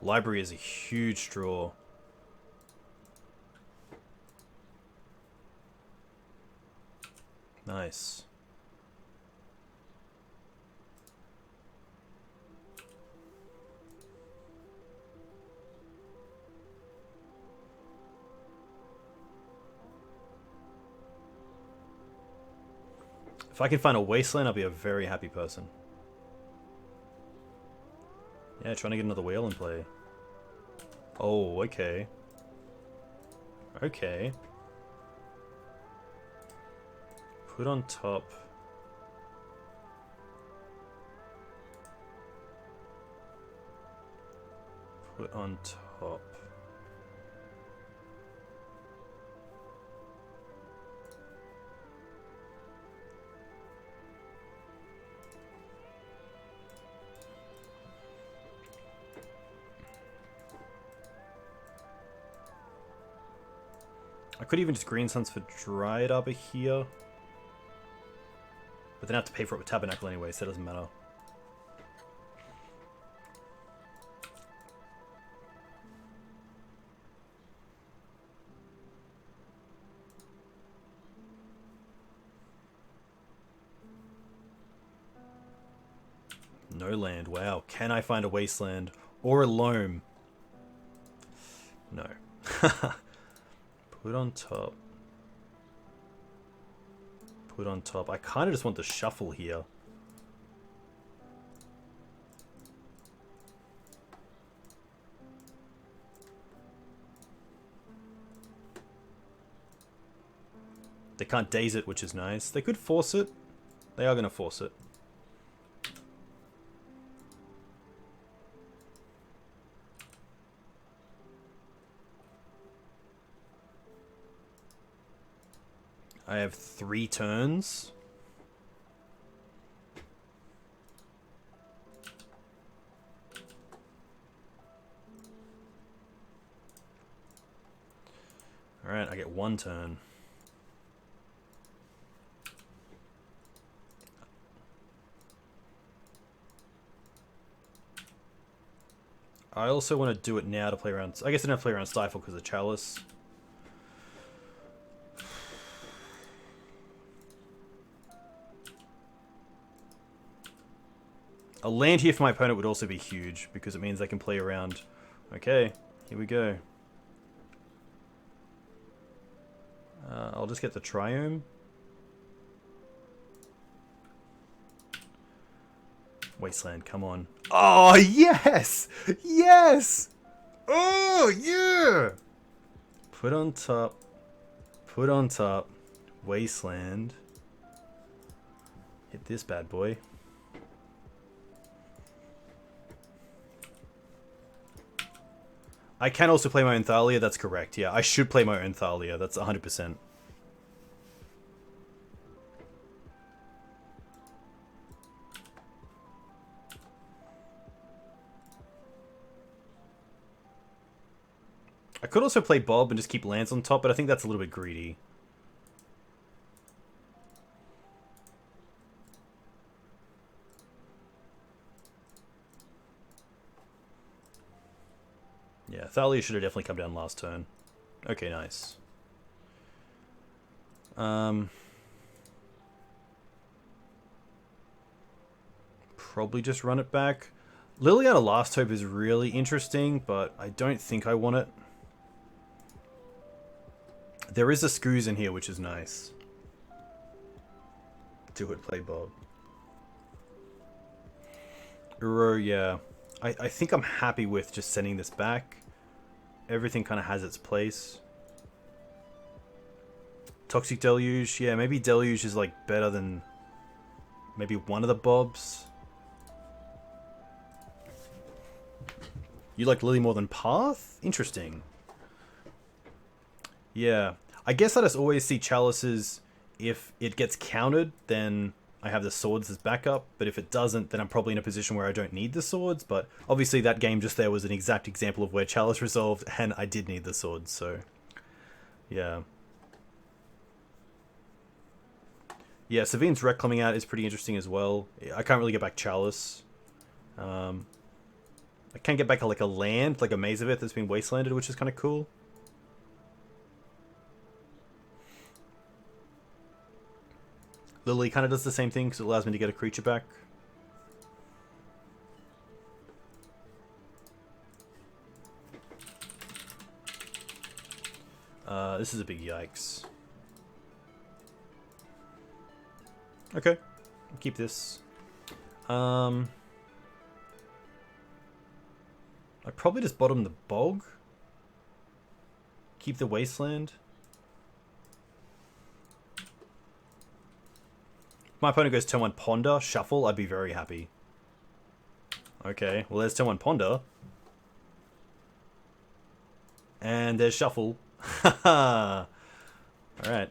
A: Library is a huge draw. Nice. If I can find a wasteland, I'll be a very happy person. Yeah, trying to get another whale in play. Oh, okay. Okay. Put on top. Put on top. I could even just Green Suns for Dryad Arbor here. But then I have to pay for it with Tabernacle anyway, so it doesn't matter. No land, wow. Can I find a wasteland? Or a loam? No. Put on top. Put on top. I kind of just want the shuffle here. They can't daze it, which is nice. They could force it. They are going to force it. I have 3 turns. Alright, I get 1 turn. I also want to do it now to play around. I guess I don't play around Stifle because of Chalice. A land here for my opponent would also be huge because it means they can play around. Okay, here we go. I'll just get the Triome. Wasteland, come on. Oh, yes! Yes! Oh, yeah! Put on top. Put on top. Wasteland. Hit this bad boy. I can also play my own Thalia, that's correct. Yeah, I should play my own Thalia, that's 100%. I could also play Bob and just keep lands on top, but I think that's a little bit greedy. Yeah, Thalia should have definitely come down last turn. Okay, nice. Probably just run it back. Liliana Last Hope is really interesting, but I don't think I want it. There is a Scoos in here, which is nice. Do it, play Bob. Uro, yeah. I think I'm happy with just sending this back. Everything kind of has its place. Toxic Deluge, yeah, maybe Deluge is like better than maybe one of the Bobs. You like Lily more than Path? Interesting. Yeah. I guess I just always see Chalices. If it gets countered, then I have the swords as backup. But if it doesn't, then I'm probably in a position where I don't need the swords. But obviously that game just there was an exact example of where Chalice resolved, and I did need the swords, so... yeah. Yeah, Savine's Wreck coming out is pretty interesting as well. I can't really get back Chalice. I can get back like a land, like a Maze of It that's been wastelanded, which is kind of cool. Lily kind of does the same thing because it allows me to get a creature back. This is a big yikes. Okay, keep this. I probably just bottom the Bog. Keep the Wasteland. If my opponent goes turn 1 Ponder, Shuffle, I'd be very happy. Okay, well there's turn 1 Ponder. And there's Shuffle. Haha. Alright.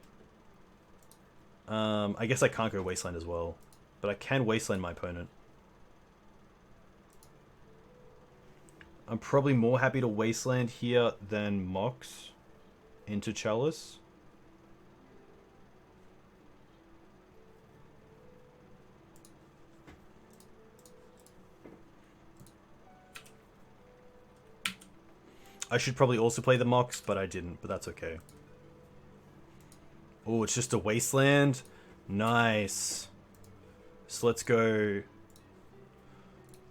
A: I guess I can't go Wasteland as well. But I can Wasteland my opponent. I'm probably more happy to Wasteland here than Mox into Chalice. I should probably also play the Mox, but I didn't, but that's okay. Oh, it's just a Wasteland. Nice. So let's go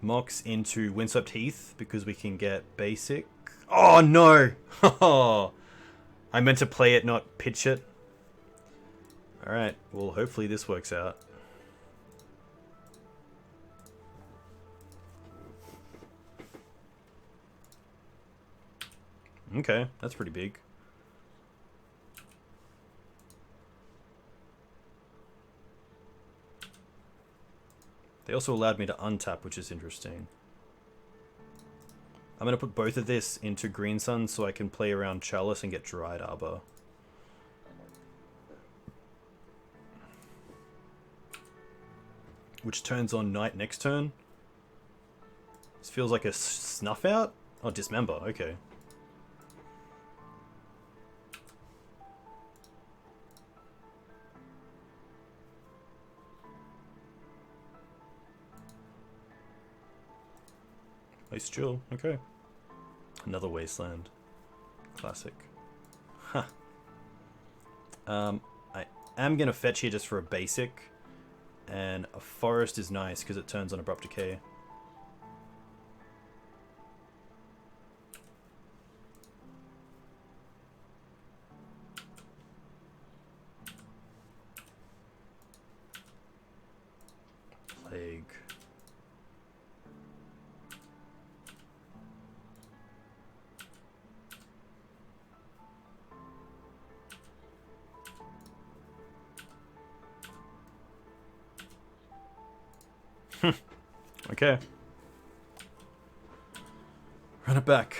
A: Mox into Windswept Heath because we can get basic. Oh, no! I meant to play it, not pitch it. Alright, well, hopefully this works out. Okay, that's pretty big. They also allowed me to untap, which is interesting. I'm going to put both of this into Green Sun so I can play around Chalice and get Dried Arbor. Which turns on Night next turn. This feels like a Snuff Out? Oh, Dismember, okay. Ice Jewel, okay. Another Wasteland. Classic. Huh. I am going to fetch here just for a basic. And a Forest is nice because it turns on Abrupt Decay. Plague. Okay. Run it back.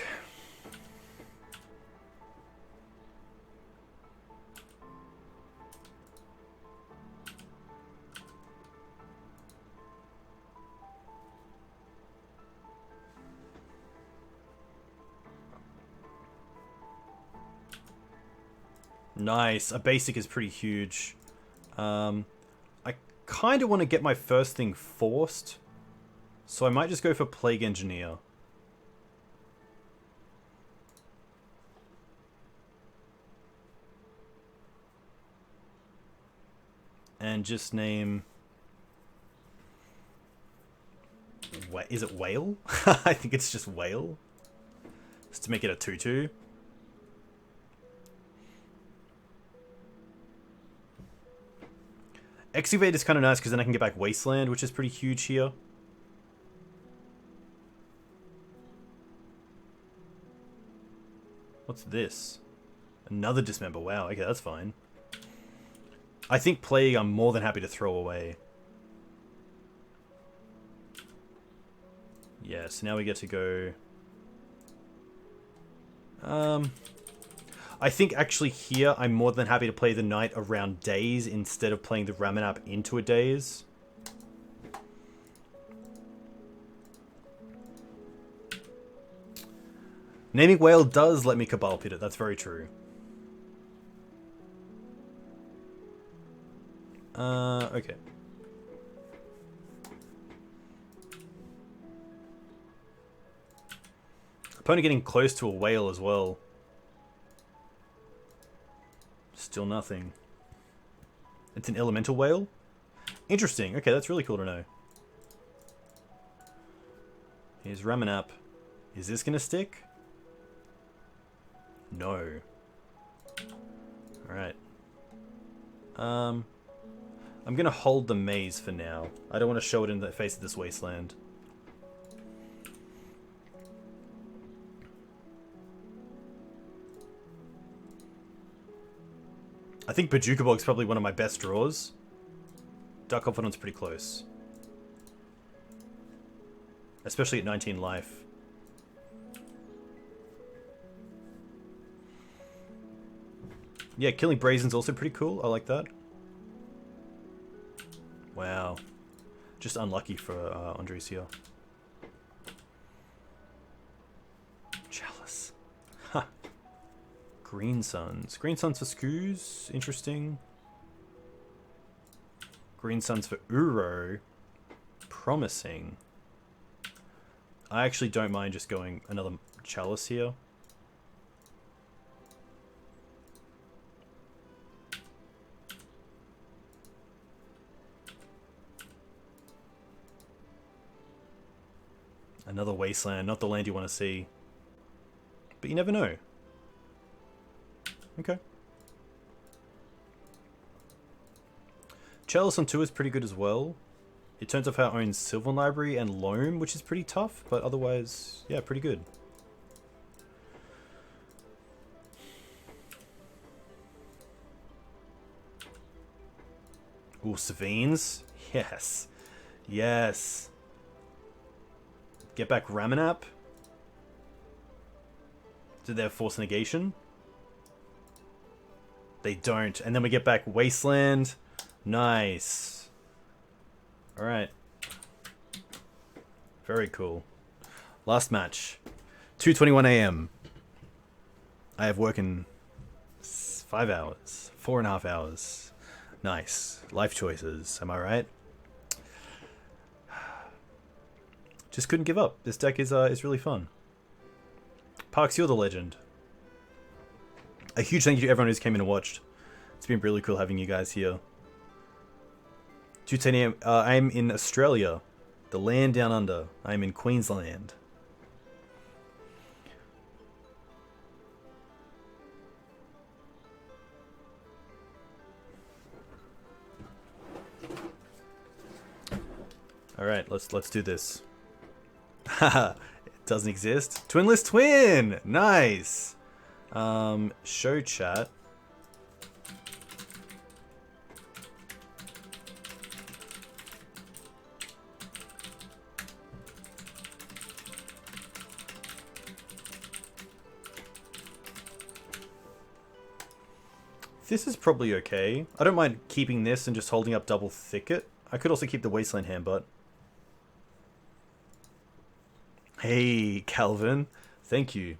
A: Nice. A basic is pretty huge. I kind of want to get my first thing forced, so I might just go for Plague Engineer. And just name... Is it Whale? I think it's just Whale. Just to make it a 2/2. Excavate is kind of nice because then I can get back Wasteland, which is pretty huge here. What's this? Another Dismember. Wow, okay, that's fine. I think Plague I'm more than happy to throw away. Yeah, so now we get to go... I think actually here I'm more than happy to play the Knight around Daze instead of playing the Ramanap into a Daze. Naming Whale does let me Cabal Pit it, that's very true. Okay. Opponent getting close to a Whale as well. Still nothing. It's an Elemental Whale? Interesting. Okay, that's really cool to know. Here's Ramanap. Is this gonna stick? No. Alright. I'm gonna hold the maze for now. I don't want to show it in the face of this wasteland. I think Bajuka Bog's probably one of my best draws. Dark Confidant's pretty close. Especially at 19 life. Yeah, killing Brazen's also pretty cool. I like that. Wow. Just unlucky for Andres here. Chalice. Ha. Green Suns. Green Suns for Skoos. Interesting. Green Suns for Uro. Promising. I actually don't mind just going another Chalice here. Another Wasteland, not the land you want to see. But you never know. Okay. Chalice on 2 is pretty good as well. It turns off our own Sylvan Library and Loam, which is pretty tough, but otherwise, yeah, pretty good. Ooh, Savines? Yes. Yes. Get back Ramanap. Do they have Force Negation? They don't. And then we get back Wasteland. Nice. Alright. Very cool. Last match. 2:21 AM. I have work in 5 hours. 4.5 hours. Nice. Life choices. Am I right? Just couldn't give up. This deck is really fun. Parks, you're the legend. A huge thank you to everyone who's came in and watched. It's been really cool having you guys here. 2:10 AM. I'm in Australia. The land down under. I'm in Queensland. Alright, let's do this. Haha, it doesn't exist. Twinless Twin! Nice! Show chat. This is probably okay. I don't mind keeping this and just holding up double thicket. I could also keep the Wasteland Handbutt. Hey, Calvin. Thank you.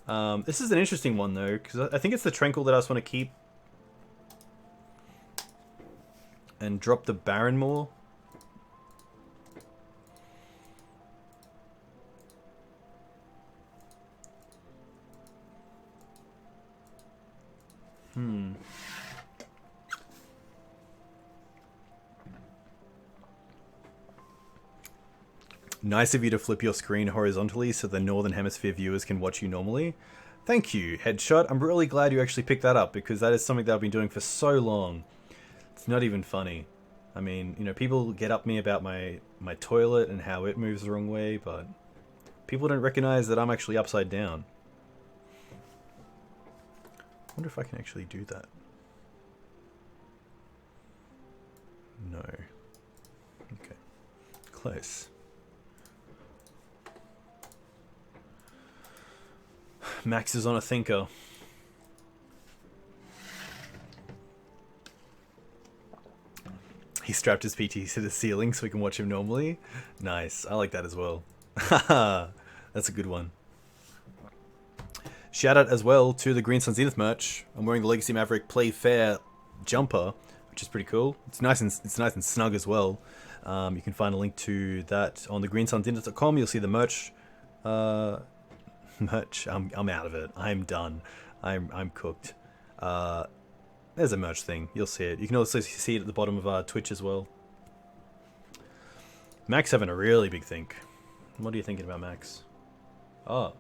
A: This is an interesting one, though, because I think it's the Tranquil that I just want to keep. And drop the Baron more. Nice of you to flip your screen horizontally so the Northern Hemisphere viewers can watch you normally. Thank you, Headshot. I'm really glad you actually picked that up because that is something that I've been doing for so long. It's not even funny. I mean, you know, people get up me about my toilet and how it moves the wrong way, but people don't recognize that I'm actually upside down. I wonder if I can actually do that. No. Okay. Close. Max is on a thinker. He strapped his PT to the ceiling so we can watch him normally. Nice. I like that as well. Haha. That's a good one. Shout out as well to the Green Sun Zenith merch. I'm wearing the Legacy Maverick Play Fair jumper, which is pretty cool. It's nice and snug as well. You can find a link to that on the greensunzenith.com. You'll see the merch. Merch. I'm out of it. I'm done. I'm cooked. There's a merch thing. You'll see it. You can also see it at the bottom of Twitch as well. Max having a really big think. What are you thinking about, Max? Oh.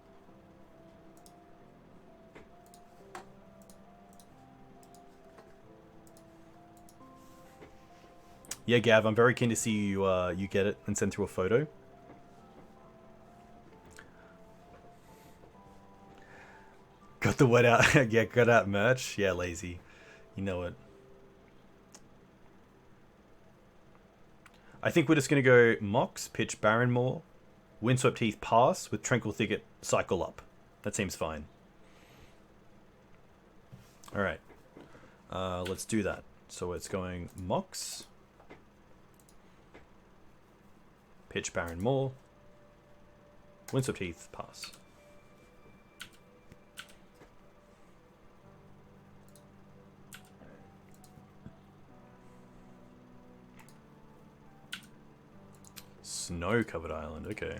A: Yeah, Gav, I'm very keen to see you you get it and send through a photo. Got the wet out. Yeah, got out merch. Yeah, lazy. You know it. I think we're just going to go Mox, pitch Barrenmore, Windswept Heath pass with Tranquil Thicket cycle up. That seems fine. Alright. Let's do that. So it's going Mox, pitch Barrenmore, Windswept Heath pass. Snow-covered island, okay.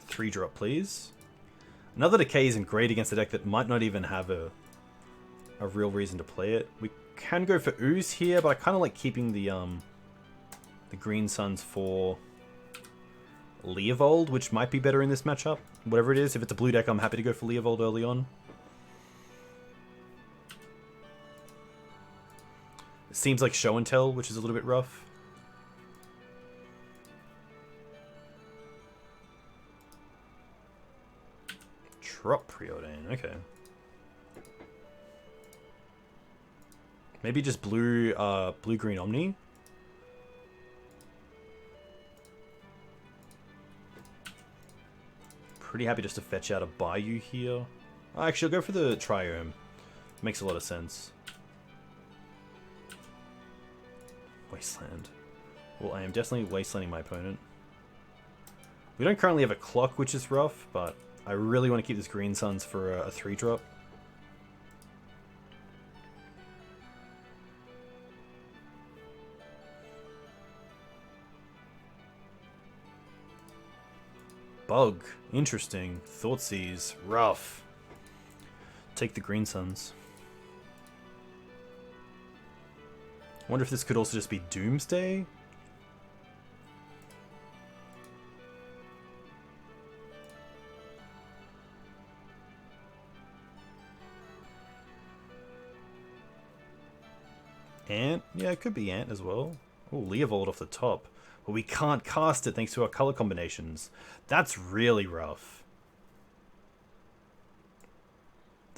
A: Three drop, please. Another Decay isn't great against a deck that might not even have a real reason to play it. We can go for Ooze here, but I kind of like keeping the Green Suns for Leovold, which might be better in this matchup. Whatever it is, if it's a blue deck, I'm happy to go for Leovold early on. It seems like Show and Tell, which is a little bit rough. Drop Preordain, okay. Maybe just blue-green Omni. Pretty happy just to fetch out a Bayou here. Actually, I'll go for the Triome. Makes a lot of sense. Wasteland. Well, I am definitely wastelanding my opponent. We don't currently have a clock, which is rough, but I really want to keep this Green Suns for a 3-drop. Bug. Interesting. Thoughtseize. Rough. Take the Green Suns. Wonder if this could also just be Doomsday? Ant? Yeah, it could be Ant as well. Oh, Leovold off the top. But we can't cast it thanks to our color combinations. That's really rough.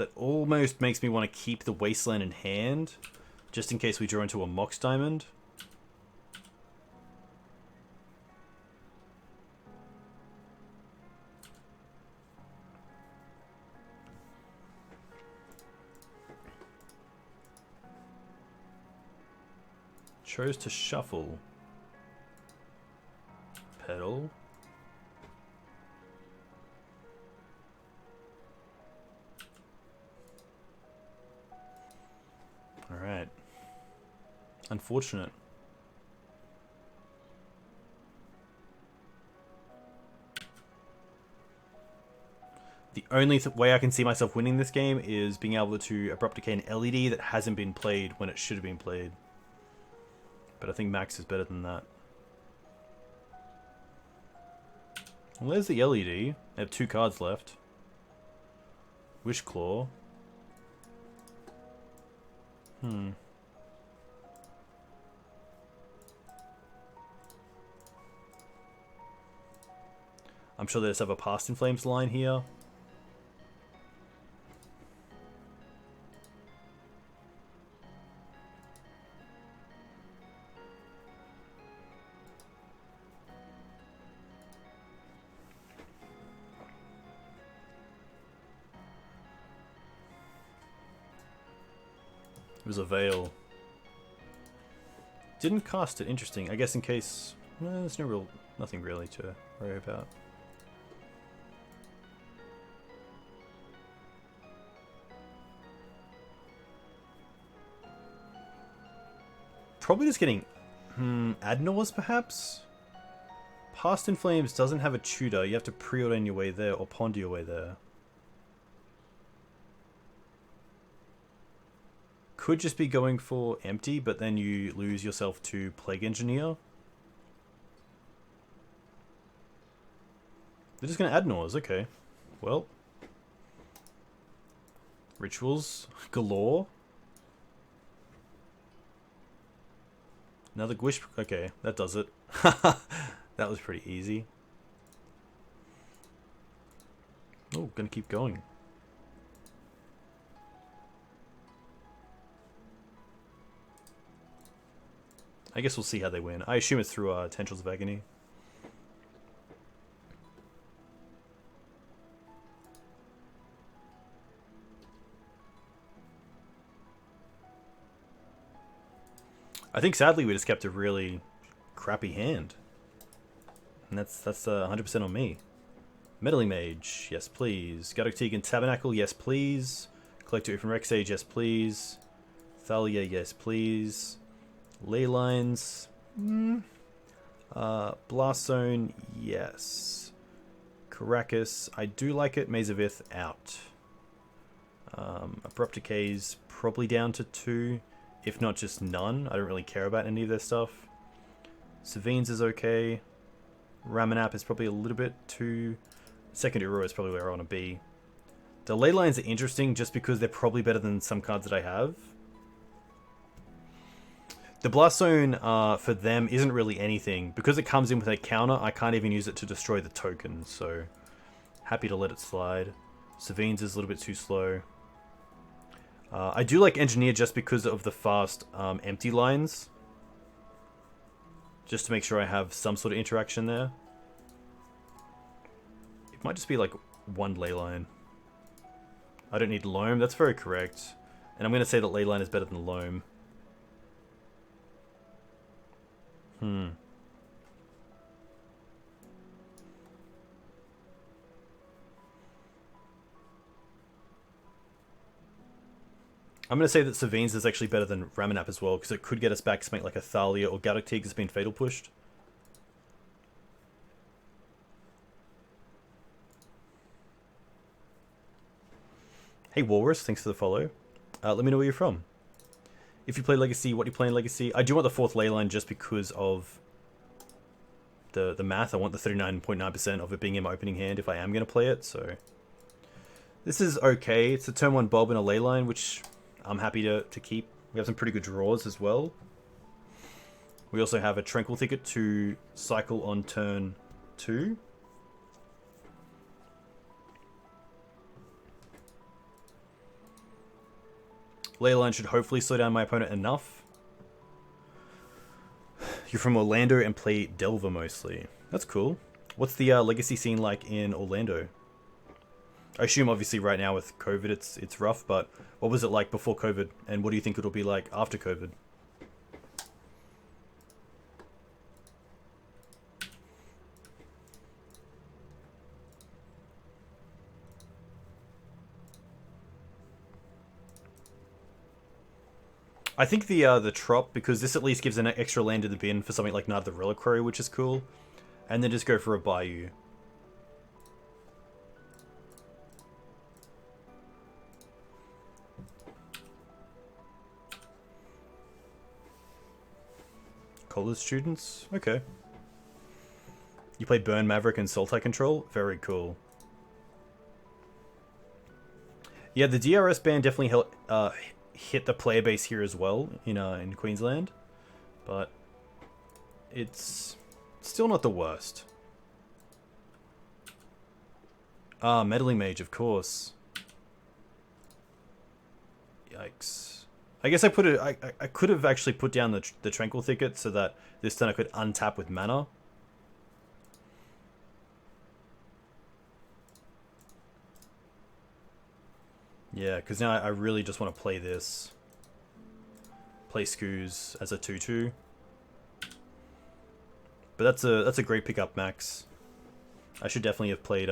A: that almost makes me want to keep the Wasteland in hand, just in case we draw into a Mox Diamond. Chose to shuffle. Pedal. Alright. Unfortunate. The only way I can see myself winning this game is being able to abrupt decay an LED that hasn't been played when it should have been played. But I think Max is better than that. Well, there's the LED. I have 2 cards left. Wish Claw. I'm sure they just have a Past in Flames line here. It was a Veil. Didn't cast it. Interesting. I guess in case... there's nothing really to worry about. Probably just getting... Adnors, perhaps? Past in Flames doesn't have a tutor. You have to preordain your way there or ponder your way there. Could just be going for empty, but then you lose yourself to Plague Engineer. They're just going to add Nors, okay. Well. Rituals galore. Another Gwish, okay, that does it. That was pretty easy. Oh, gonna keep going. I guess we'll see how they win. I assume it's through Tendrils of Agony. I think sadly we just kept a really crappy hand. And that's 100% on me. Meddling Mage, yes please. Gaddock Teeg and Tabernacle, yes please. Collector from Rexage, yes please. Thalia, yes please. Ley Lines. Blast Zone, yes. Caracas, I do like it. Maze of Ith, out. Abrupt Decays, probably down to 2. If not just none. I don't really care about any of their stuff. Savines is okay. Ramanap is probably a little bit too... Secondary Row is probably where I want to be. The Ley Lines are interesting just because they're probably better than some cards that I have. The Blast Zone for them isn't really anything. Because it comes in with a counter, I can't even use it to destroy the token. So, happy to let it slide. Savines is a little bit too slow. I do like Engineer just because of the fast empty lines. Just to make sure I have some sort of interaction there. It might just be like one ley line. I don't need Loam, that's very correct. And I'm going to say that ley line is better than Loam. I'm going to say that Savines is actually better than Ramanap as well, because it could get us back something like a Thalia or Gaddock Teeg has been Fatal Pushed. Hey Walrus, thanks for the follow. Let me know where you're from. If you play Legacy, what do you play in Legacy? I do want the 4th ley line just because of the math. I want the 39.9% of it being in my opening hand if I am going to play it, so... This is okay. It's a turn 1 Bob and a ley line, which... I'm happy to keep. We have some pretty good draws as well. We also have a Tranquil Thicket to cycle on turn 2. Leyline should hopefully slow down my opponent enough. You're from Orlando and play Delver mostly. That's cool. What's the legacy scene like in Orlando? I assume obviously right now with COVID it's rough, but what was it like before COVID, and what do you think it'll be like after COVID? I think the Trop, because this at least gives an extra land in the bin for something like Knight of the Reliquary, which is cool. And then just go for a Bayou. College students? Okay. You play Burn Maverick and Sultai Control? Very cool. Yeah, the DRS ban definitely hit the player base here as well in Queensland, but it's still not the worst. Ah, Meddling Mage, of course. Yikes. I guess I could have actually put down the Tranquil Thicket so that this turn I could untap with mana. Yeah, because now I really just want to play this. Play Skoos as a 2/2. But that's a great pickup, Max. I should definitely have played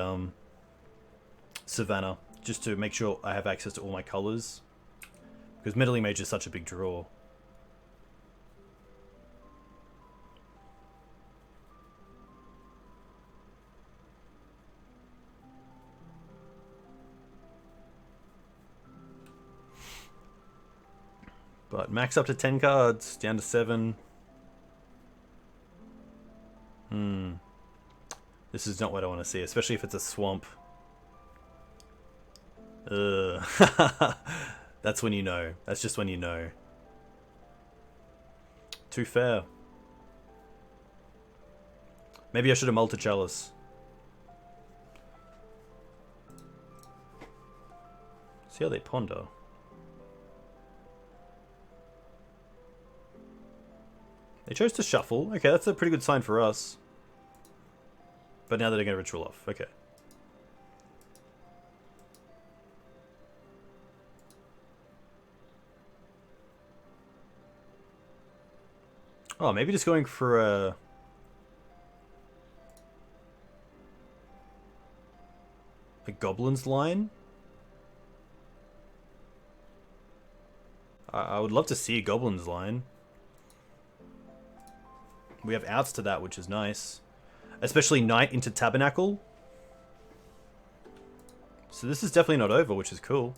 A: Savannah, just to make sure I have access to all my colors. Because Meddling Mage is such a big draw. But max up to 10 cards, down to 7. This is not what I want to see, especially if it's a swamp. Ugh. That's when you know. That's just when you know. Too fair. Maybe I should have Malta Chalice. See how they ponder. They chose to shuffle. Okay, that's a pretty good sign for us. But now they're going to ritual off. Okay. Oh, maybe just going for a Goblin's line? I would love to see a Goblin's line. We have outs to that, which is nice. Especially Knight into Tabernacle. So this is definitely not over, which is cool.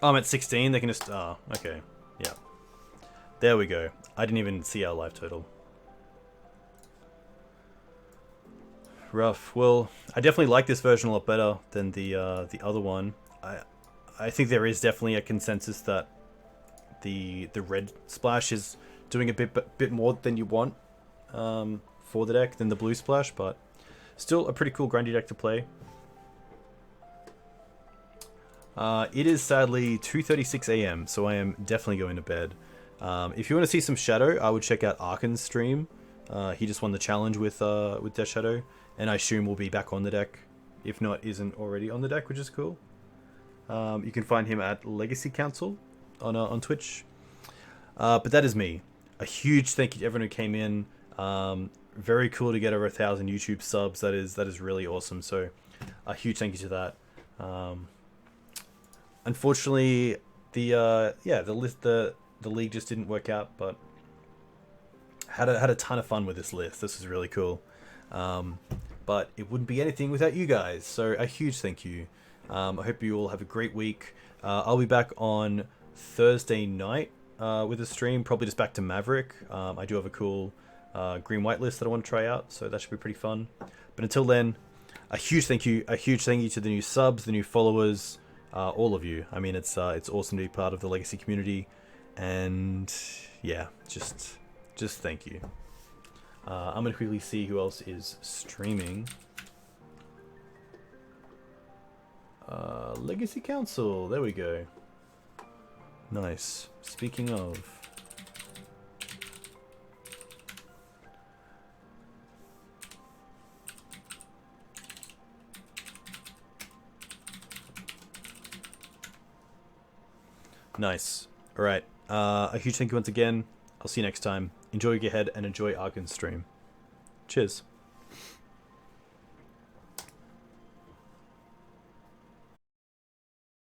A: Oh, I'm at 16. They can just... Oh, okay. Yeah. There we go. I didn't even see our life total. Rough. Well, I definitely like this version a lot better than the other one. I think there is definitely a consensus that the red splash is doing a bit more than you want for the deck than the blue splash, but still a pretty cool grindy deck to play. It is sadly 2:36 AM, so I am definitely going to bed. If you want to see some Shadow, I would check out Arkan's stream. He just won the challenge with Death Shadow, and I assume will be back on the deck, if not isn't already on the deck, which is cool. You can find him at Legacy Council on Twitch. But that is me. A huge thank you to everyone who came in. Very cool to get over 1,000 YouTube subs. That is really awesome. So a huge thank you to that. Unfortunately, the league just didn't work out, but had a ton of fun with this list. This is really cool. But it wouldn't be anything without you guys. So a huge thank you. I hope you all have a great week. I'll be back on Thursday night with a stream, probably just back to Maverick. I do have a cool green-white list that I want to try out, so that should be pretty fun. But until then, a huge thank you to the new subs, the new followers, all of you. I mean, it's awesome to be part of the Legacy community, and yeah, just thank you. I'm gonna quickly see who else is streaming. Legacy Council. There we go. Nice. Speaking of... Nice. Alright. A huge thank you once again. I'll see you next time. Enjoy your head and enjoy Argon's stream. Cheers.